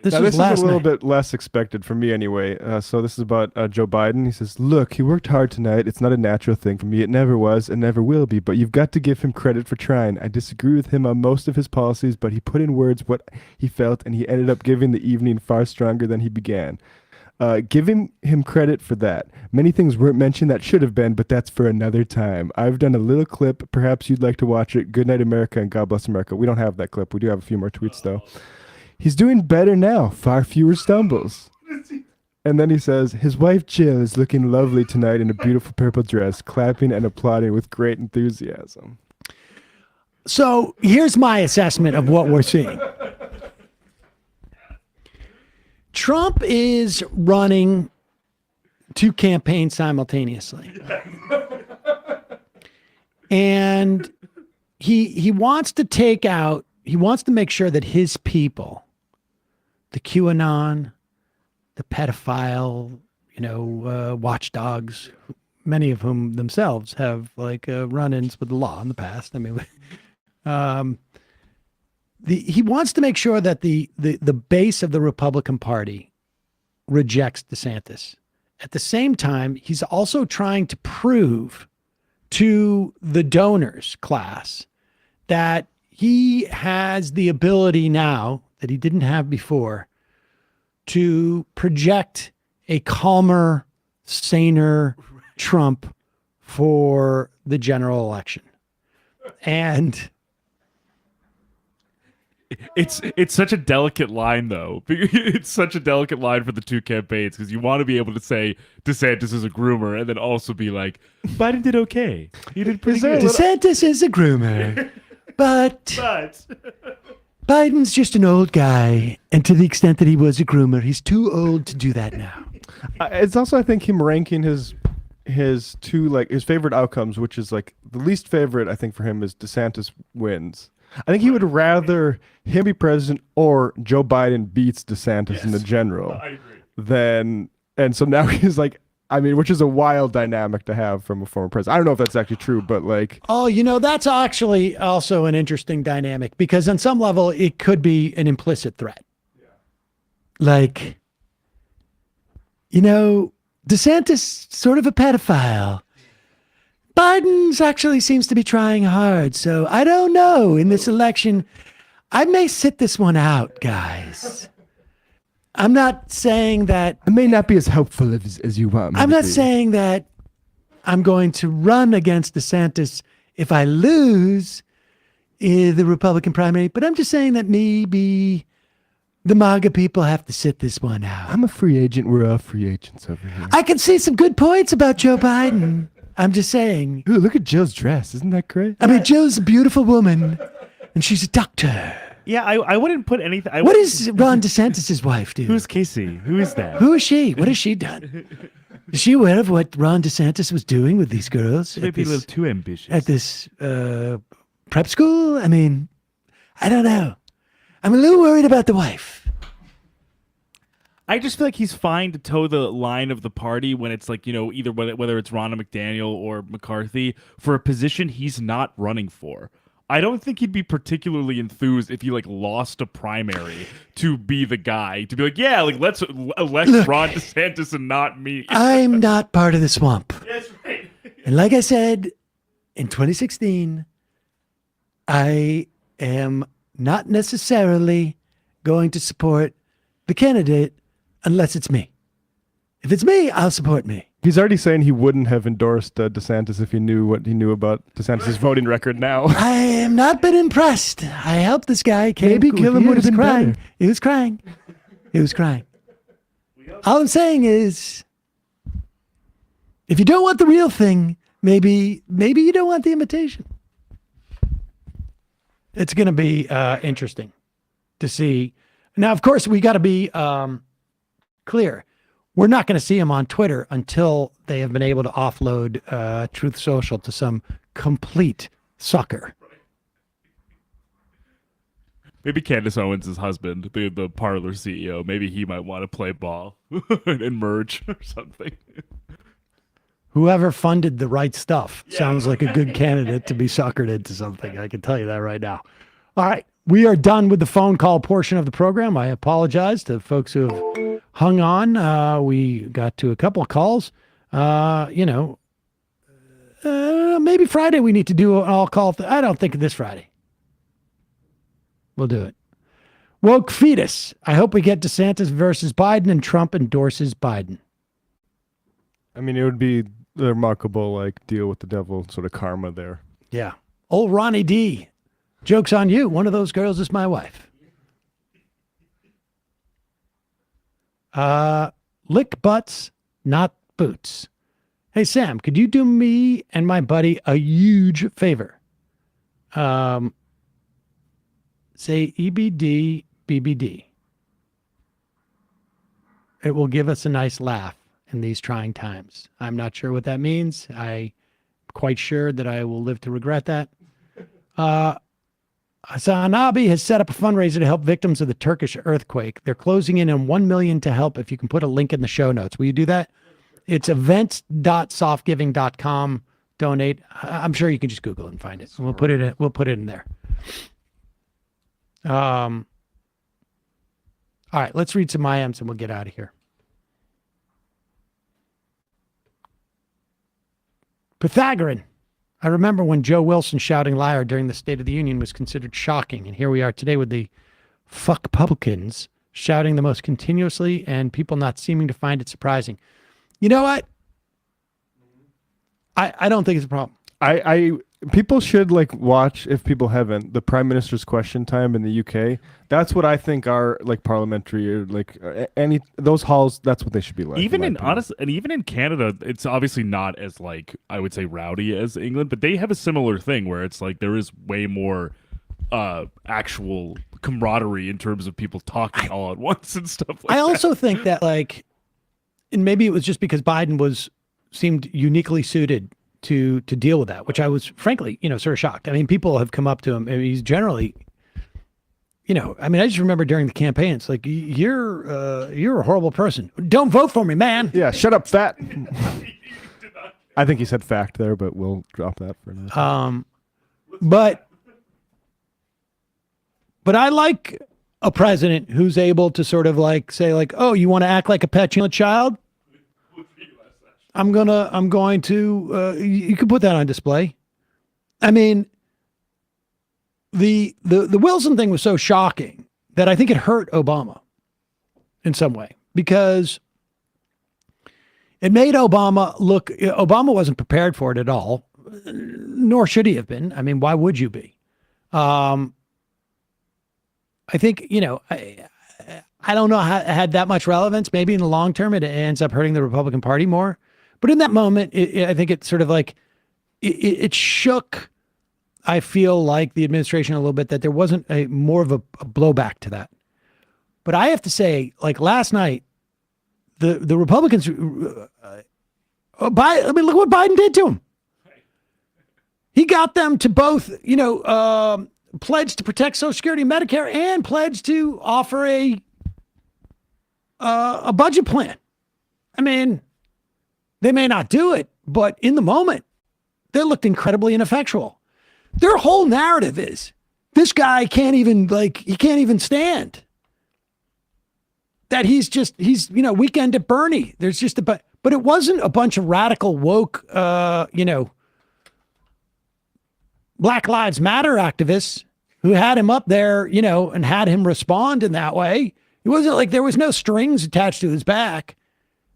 This is a little bit less expected for me anyway. So this is about Joe Biden. He says, "Look, he worked hard tonight. It's not a natural thing for me. It never was and never will be. But you've got to give him credit for trying. I disagree with him on most of his policies, but he put in words what he felt, and he ended up giving the evening far stronger than he began. Give him credit for that. Many things weren't mentioned that should have been, but that's for another time. I've done a little clip. Perhaps you'd like to watch it. Good night, America, and God bless America." We don't have that clip. We do have a few more tweets, though. "He's doing better now. Far fewer stumbles." And then he says, his wife Jill is looking lovely tonight in a beautiful purple dress, clapping and applauding with great enthusiasm. So here's my assessment of what we're seeing. Trump is running 2 campaigns simultaneously. And he wants to make sure that his people, the QAnon, the pedophile, watchdogs, many of whom themselves have run-ins with the law in the past. I mean, he wants to make sure that the base of the Republican Party rejects DeSantis. At the same time, he's also trying to prove to the donors class that he has the ability now that he didn't have before to project a calmer, saner Trump for the general election. And it's such a delicate line, though. It's such a delicate line for the 2 campaigns, because you want to be able to say DeSantis is a groomer and then also be like, Biden did okay. He did pretty good. DeSantis is a groomer, but Biden's just an old guy. And to the extent that he was a groomer, he's too old to do that now. It's also, I think, him ranking his 2, his favorite outcomes, which is the least favorite, I think, for him is DeSantis wins. I think he would rather him be president or Joe Biden beats DeSantis in the general. I agree. And so now he's which is a wild dynamic to have from a former president. I don't know if that's actually true, but that's actually also an interesting dynamic, because on some level it could be an implicit threat. Yeah. DeSantis sort of a pedophile. Biden's actually seems to be trying hard, so I don't know. In this election, I may sit this one out, guys. I'm not saying that... I may not be as helpful as you want. I'm not saying that I'm going to run against DeSantis if I lose in the Republican primary, but I'm just saying that maybe the MAGA people have to sit this one out. I'm a free agent. We're all free agents over here. I can see some good points about Joe Biden. I'm just saying. Ooh, look at Jill's dress. Isn't that great? I mean, Jill's a beautiful woman, and she's a doctor. Yeah, I wouldn't put anything... What is Ron DeSantis' wife do? Who's Casey? Who is that? Who is she? What has she done? Is she aware of what Ron DeSantis was doing with these girls? Maybe a little too ambitious. At this prep school? I mean, I don't know. I'm a little worried about the wife. I just feel like he's fine to toe the line of the party when it's either whether it's Ronna McDaniel or McCarthy for a position he's not running for. I don't think he'd be particularly enthused if he lost a primary to be the guy, to be let's elect Ron DeSantis and not me. I'm not part of the swamp. That's right. And like I said, in 2016, I am not necessarily going to support the candidate unless it's me. If it's me, I'll support me. He's already saying he wouldn't have endorsed DeSantis if he knew what he knew about DeSantis' voting record now. I have not been impressed. I helped this guy. Maybe kill him would have been crying. better. He was crying. He was crying. All I'm saying is, if you don't want the real thing, maybe you don't want the imitation. It's going to be interesting to see. Now, of course, we got to be clear. We're not going to see him on Twitter until they have been able to offload Truth Social to some complete sucker. Maybe Candace Owens' husband, the Parler CEO, maybe he might want to play ball and merge or something. Whoever funded the right stuff sounds like a good candidate to be suckered into something. I can tell you that right now. All right. We are done with the phone call portion of the program. I apologize to folks who have hung on. We got to a couple of calls. Maybe Friday we need to do an all-call. I don't think this Friday. We'll do it. Woke fetus. I hope we get DeSantis versus Biden and Trump endorses Biden. I mean, it would be a remarkable, deal with the devil sort of karma there. Yeah. Old Ronnie D. Joke's on you. One of those girls is my wife. Lick butts, not boots. Hey, Sam, could you do me and my buddy a huge favor? Say EBD, BBD. It will give us a nice laugh in these trying times. I'm not sure what that means. I'm quite sure that I will live to regret that. Hassan Abi has set up a fundraiser to help victims of the Turkish earthquake. They're closing in on $1 million to help. If you can put a link in the show notes, will you do that? It's events.softgiving.com. Donate. I'm sure you can just Google it and find it. We'll put it in. We'll put it in there. All right, let's read some IMs and we'll get out of here. Pythagorean. I remember when Joe Wilson shouting liar during the State of the Union was considered shocking. And here we are today with the fuck publicans shouting the most continuously and people not seeming to find it surprising. You know what? I don't think it's a problem. People should like watch, if people haven't, the Prime Minister's Question Time in the UK. That's what I think are like parliamentary or like any those halls. That's what they should be like. Even in even in Canada, it's obviously not as like I would say rowdy as England, but they have a similar thing where it's like there is way more actual camaraderie in terms of people talking all at once and stuff like that. I also think that like, and maybe it was just because Biden seemed uniquely suited to deal with that, which I was frankly, sort of shocked. I mean, people have come up to him. I mean, he's generally, I just remember during the campaign, it's like, you're a horrible person. Don't vote for me, man. Yeah. Shut up, fat. I think he said fact there, but we'll drop that for now. But I like a president who's able to sort of like say like, oh, you want to act like a petulant child? I'm going to, you can put that on display. I mean, the Wilson thing was so shocking that I think it hurt Obama in some way because it made Obama wasn't prepared for it at all, nor should he have been. I mean, why would you be? I think, I don't know how it had that much relevance. Maybe in the long term, it ends up hurting the Republican Party more. But in that moment, I think it's sort of like it shook, I feel like, the administration a little bit, that there wasn't more of a blowback to that. But I have to say, like last night, the Republicans, look what Biden did to him. He got them to both, pledge to protect Social Security and Medicare and pledge to offer a budget plan. I mean, they may not do it, but in the moment, they looked incredibly ineffectual. Their whole narrative is this guy can't even stand. That he's weekend at Bernie. There's just but it wasn't a bunch of radical woke, Black Lives Matter activists who had him up there, and had him respond in that way. It wasn't like there was no strings attached to his back.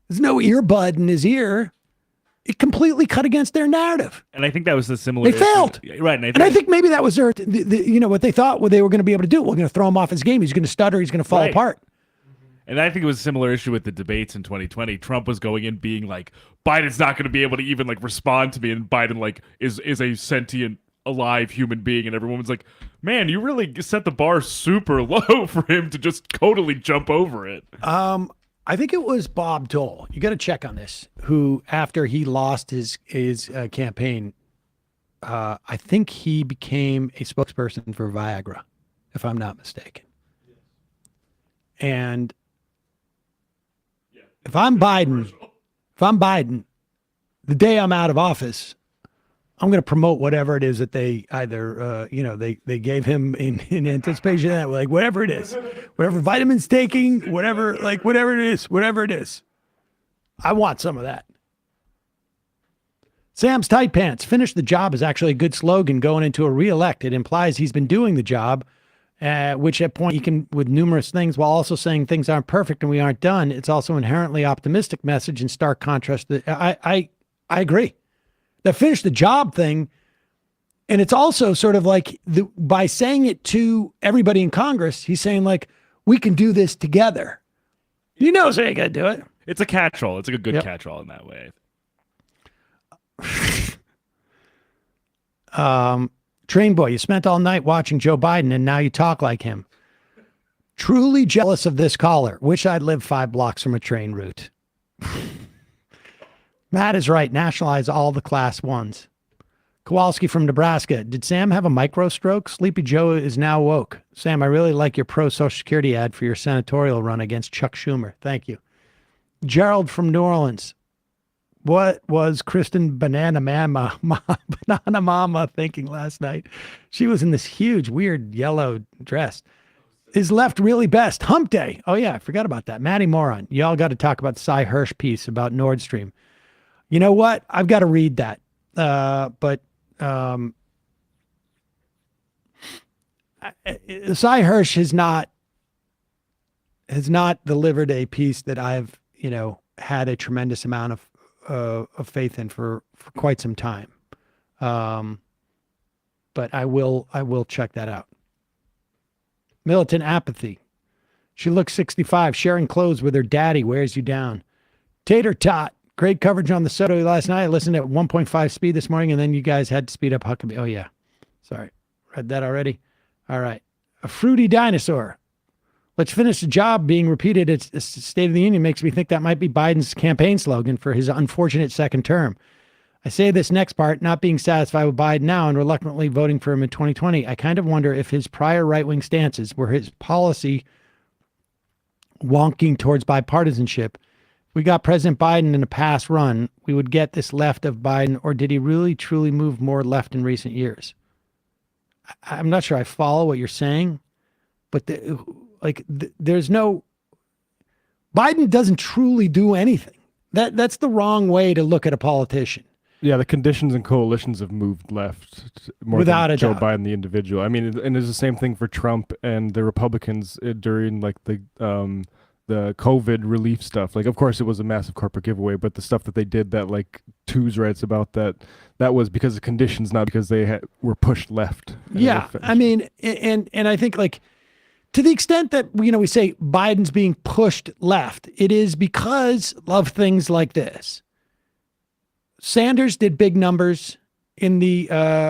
There's no earbud in his ear. It completely cut against their narrative. And I think that was the similar. They failed. Right. And I think maybe that was what they thought they were going to be able to do. We're going to throw him off his game. He's going to stutter. He's going to fall apart. And I think it was a similar issue with the debates in 2020. Trump was going in being like, Biden's not going to be able to even like respond to me. And Biden like is a sentient, alive human being. And everyone was like, man, you really set the bar super low for him to just totally jump over it. I think it was Bob Dole. You got to check on this. Who, after he lost his campaign, I think he became a spokesperson for Viagra, if I'm not mistaken. And if I'm Biden, the day I'm out of office, I'm going to promote whatever it is that they either, they gave him in anticipation of that, like whatever it is, whatever vitamins taking, whatever it is. I want some of that. Sam's tight pants. Finish the job is actually a good slogan going into a re-elect. It implies he's been doing the job, which at point he can with numerous things while also saying things aren't perfect and we aren't done. It's also inherently optimistic message in stark contrast. I agree. The finish the job thing. And it's also sort of like by saying it to everybody in Congress, he's saying like, we can do this together. He knows they ain't gonna do it. It's a catch-all. It's like a good catch-all in that way. Train boy, you spent all night watching Joe Biden and now you talk like him. Truly jealous of this caller. Wish I'd lived 5 blocks from a train route. Matt is right. Nationalize all the class ones. Kowalski from Nebraska. Did Sam have a micro stroke? Sleepy Joe is now woke. Sam, I really like your pro Social Security ad for your senatorial run against Chuck Schumer. Thank you. Gerald from New Orleans. What was Kristen Banana Mama thinking last night? She was in this huge, weird yellow dress. Is left really best? Hump day. Oh, yeah, I forgot about that. Matty Moron. Y'all got to talk about the Cy Hirsch piece about Nord Stream. You know what? I've got to read that. But Cy Hirsch has not delivered a piece that I've, had a tremendous amount of faith in for quite some time. But I will check that out. Militant apathy. She looks 65, sharing clothes with her daddy wears you down. Tater tot. Great coverage on the Soto last night. I listened at 1.5 speed this morning, and then you guys had to speed up Huckabee. Oh, yeah. Sorry. Read that already. All right. A fruity dinosaur. Let's finish the job being repeated at State of the Union makes me think that might be Biden's campaign slogan for his unfortunate second term. I say this next part, not being satisfied with Biden now and reluctantly voting for him in 2020. I kind of wonder if his prior right-wing stances were his policy wonking towards bipartisanship. We got President Biden in a past run, we would get this left of Biden, or did he really truly move more left in recent years? I'm not sure I follow what you're saying, but there's no, Biden doesn't truly do anything. That's the wrong way to look at a politician. Yeah, the conditions and coalitions have moved left more Without than a Joe doubt. Biden, the individual. I mean, and it's the same thing for Trump and the Republicans during the COVID relief stuff. Like, of course, it was a massive corporate giveaway, but the stuff that they did that, like, Tooze writes about, that was because of conditions, not because they were pushed left. Yeah, I mean, and I think, like, to the extent that, we say Biden's being pushed left, it is because of things like this. Sanders did big numbers in the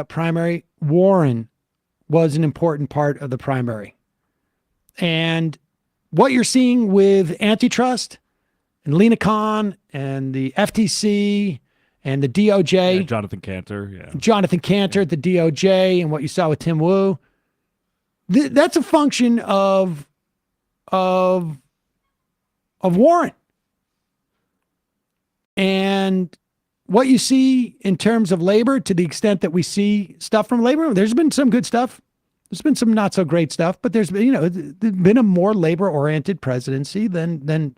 primary. Warren was an important part of the primary. And what you're seeing with antitrust and Lena Khan and the FTC and the DOJ. Yeah, Jonathan Cantor, at the DOJ, and what you saw with Tim Wu. That's a function of Warren. And what you see in terms of labor, to the extent that we see stuff from labor, there's been some good stuff. There's been some not so great stuff, but there's been a more labor-oriented presidency than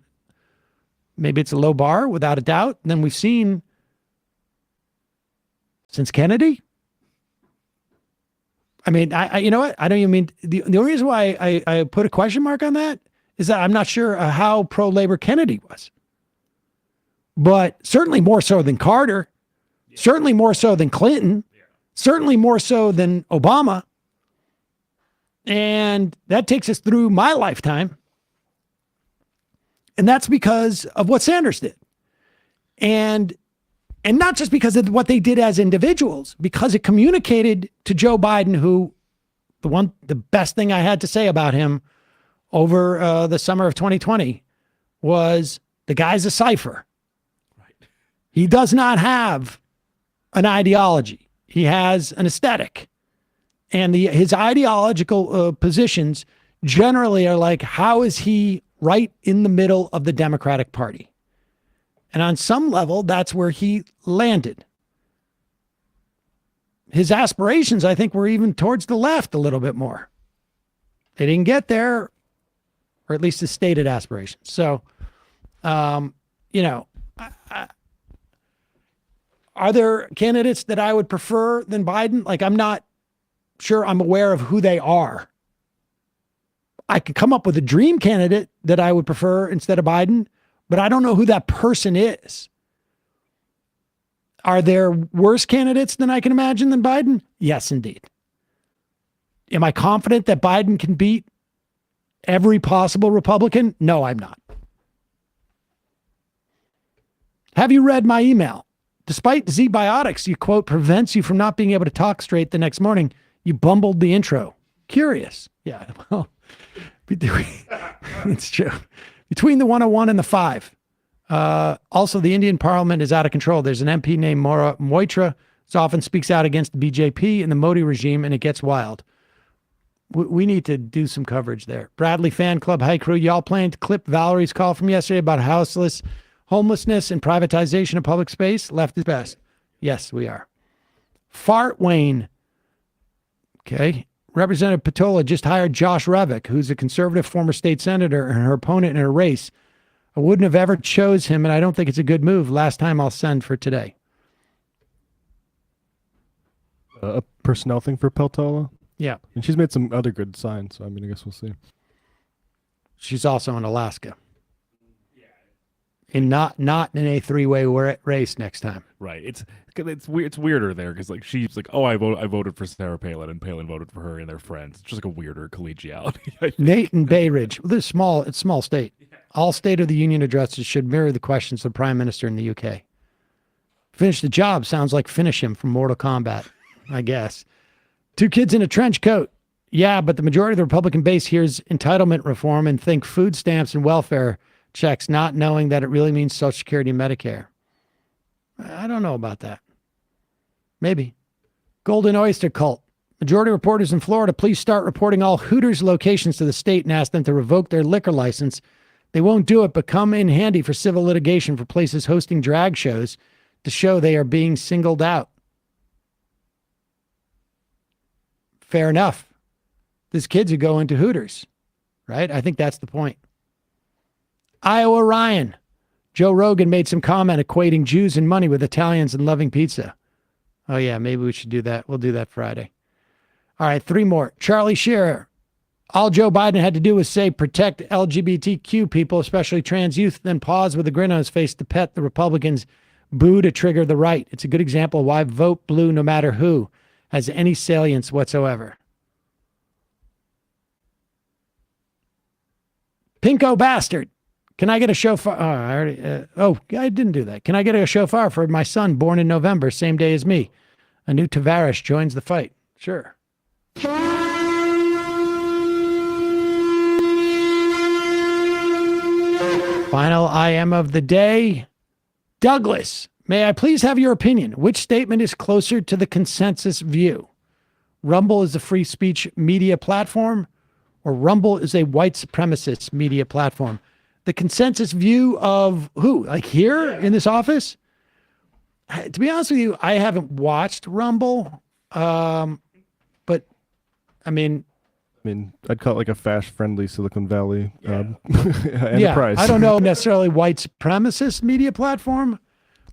maybe it's a low bar, without a doubt, than we've seen since Kennedy. I mean, I you know what? I don't even mean, the only reason why I put a question mark on that is that I'm not sure how pro-labor Kennedy was. But certainly more so than Carter, certainly more so than Clinton, certainly more so than Obama. And that takes us through my lifetime. And that's because of what Sanders did. And not just because of what they did as individuals, because it communicated to Joe Biden, who the best thing I had to say about him over the summer of 2020 was the guy's a cipher. He does not have an ideology. He has an aesthetic. And his ideological positions generally are like, how is he right in the middle of the Democratic Party? And on some level, that's where he landed. His aspirations, I think, were even towards the left a little bit more. They didn't get there, or at least his stated aspirations. So, are there candidates that I would prefer than Biden? Like, I'm not sure I'm aware of who they are. I could come up with a dream candidate that I would prefer instead of Biden, but I don't know who that person is. Are there worse candidates than I can imagine than Biden? Yes, indeed. Am I confident that Biden can beat every possible Republican? No, I'm not. Have you read my email? Despite Z-Biotics, you quote, prevents you from not being able to talk straight the next morning. You bumbled the intro. Curious. Yeah, well, it's true. Between the 101 and the 5. Also, the Indian parliament is out of control. There's an MP named Moitra who often speaks out against the BJP and the Modi regime, and it gets wild. We need to do some coverage there. Bradley Fan Club, hi crew. Y'all plan to clip Valerie's call from yesterday about homelessness and privatization of public space? Left is best. Yes, we are. Fart Wayne. Okay. Representative Patola just hired Josh Revick, who's a conservative former state senator and her opponent in a race. I wouldn't have ever chose him, and I don't think it's a good move. Last time I'll send for today. A personnel thing for Peltola? Yeah. And she's made some other good signs, so I mean, I guess we'll see. She's also in Alaska. And not in a three-way race next time. Right. It's weird. It's weirder there because like she's like, oh, I voted for Sarah Palin, and Palin voted for her and their friends. It's just like a weirder collegiality. Nate and Bay Ridge. Well, it's a small state. All State of the Union addresses should mirror the questions of the Prime Minister in the UK. Finish the job sounds like finish him from Mortal Kombat, I guess. 2 kids in a trench coat. Yeah, but the majority of the Republican base hears entitlement reform and think food stamps and welfare checks, not knowing that it really means Social Security and Medicare. I don't know about that. Maybe. Golden Oyster Cult. Majority of reporters in Florida, please start reporting all Hooters locations to the state and ask them to revoke their liquor license. They won't do it, but come in handy for civil litigation for places hosting drag shows to show they are being singled out. Fair enough. There's kids who go into Hooters, right? I think that's the point. Iowa Ryan. Joe Rogan made some comment equating Jews and money with Italians and loving pizza. Oh, yeah, maybe we should do that. We'll do that Friday. All right, 3 more. Charlie Shearer. All Joe Biden had to do was say, protect LGBTQ people, especially trans youth, then pause with a grin on his face to pet the Republicans' boo to trigger the right. It's a good example of why vote blue no matter who has any salience whatsoever. Pinko bastard. Can I get a shofar? I didn't do that. Can I get a shofar for my son born in November, same day as me? Anu Tavares joins the fight. Sure. Final IM of the day. Douglas, may I please have your opinion? Which statement is closer to the consensus view? Rumble is a free speech media platform, or Rumble is a white supremacist media platform? The consensus view of who? Like here in this office? To be honest with you, I haven't watched Rumble, but I mean, I'd call it like a fast-friendly Silicon Valley enterprise. Yeah, I don't know necessarily white supremacist media platform,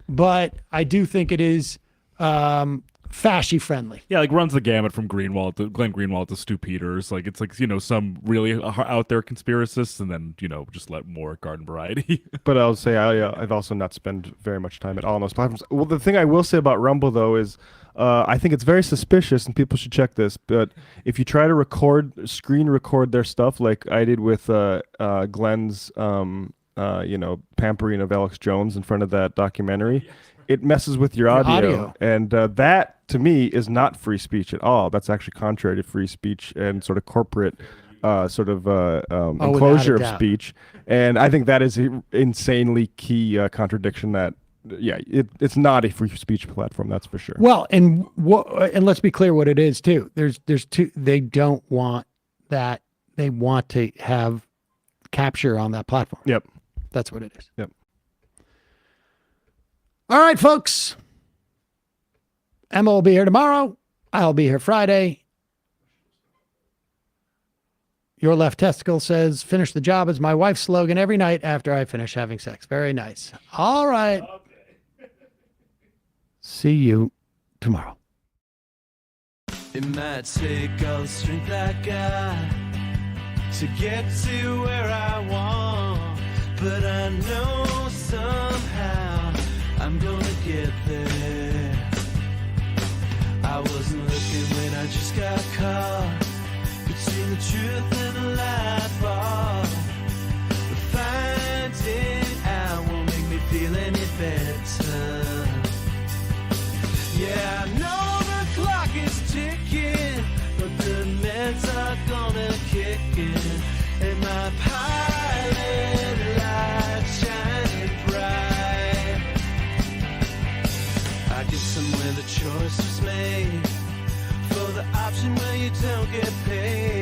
but I do think it is fashy friendly. Yeah, like runs the gamut from Glenn Greenwald to Stu Peters. Like it's like, some really out there conspiracists, and then just let more garden variety. But I'll say I've also not spent very much time at all on those platforms. Well, the thing I will say about Rumble though is I think it's very suspicious, and people should check this. But if you try to screen record their stuff, like I did with Glenn's, pampering of Alex Jones in front of that documentary. It messes with your audio. And that, to me, is not free speech at all. That's actually contrary to free speech and sort of corporate enclosure of speech. And I think that is an insanely key contradiction that, it's not a free speech platform, that's for sure. Well, and let's be clear what it is, too. There's two. They don't want that. They want to have capture on that platform. Yep. That's what it is. Yep. All right, folks. Emma will be here tomorrow. I'll be here Friday. Your left testicle says, finish the job is my wife's slogan every night after I finish having sex. Very nice. All right. See you tomorrow. It might take all the strength I got to get to where I want, but I know somehow I'm gonna get there. I wasn't looking when I just got caught between the truth and the lie bar. But finding out won't make me feel any better. my pilot light shining bright. I guess somewhere the choice was made for the option where you don't get paid.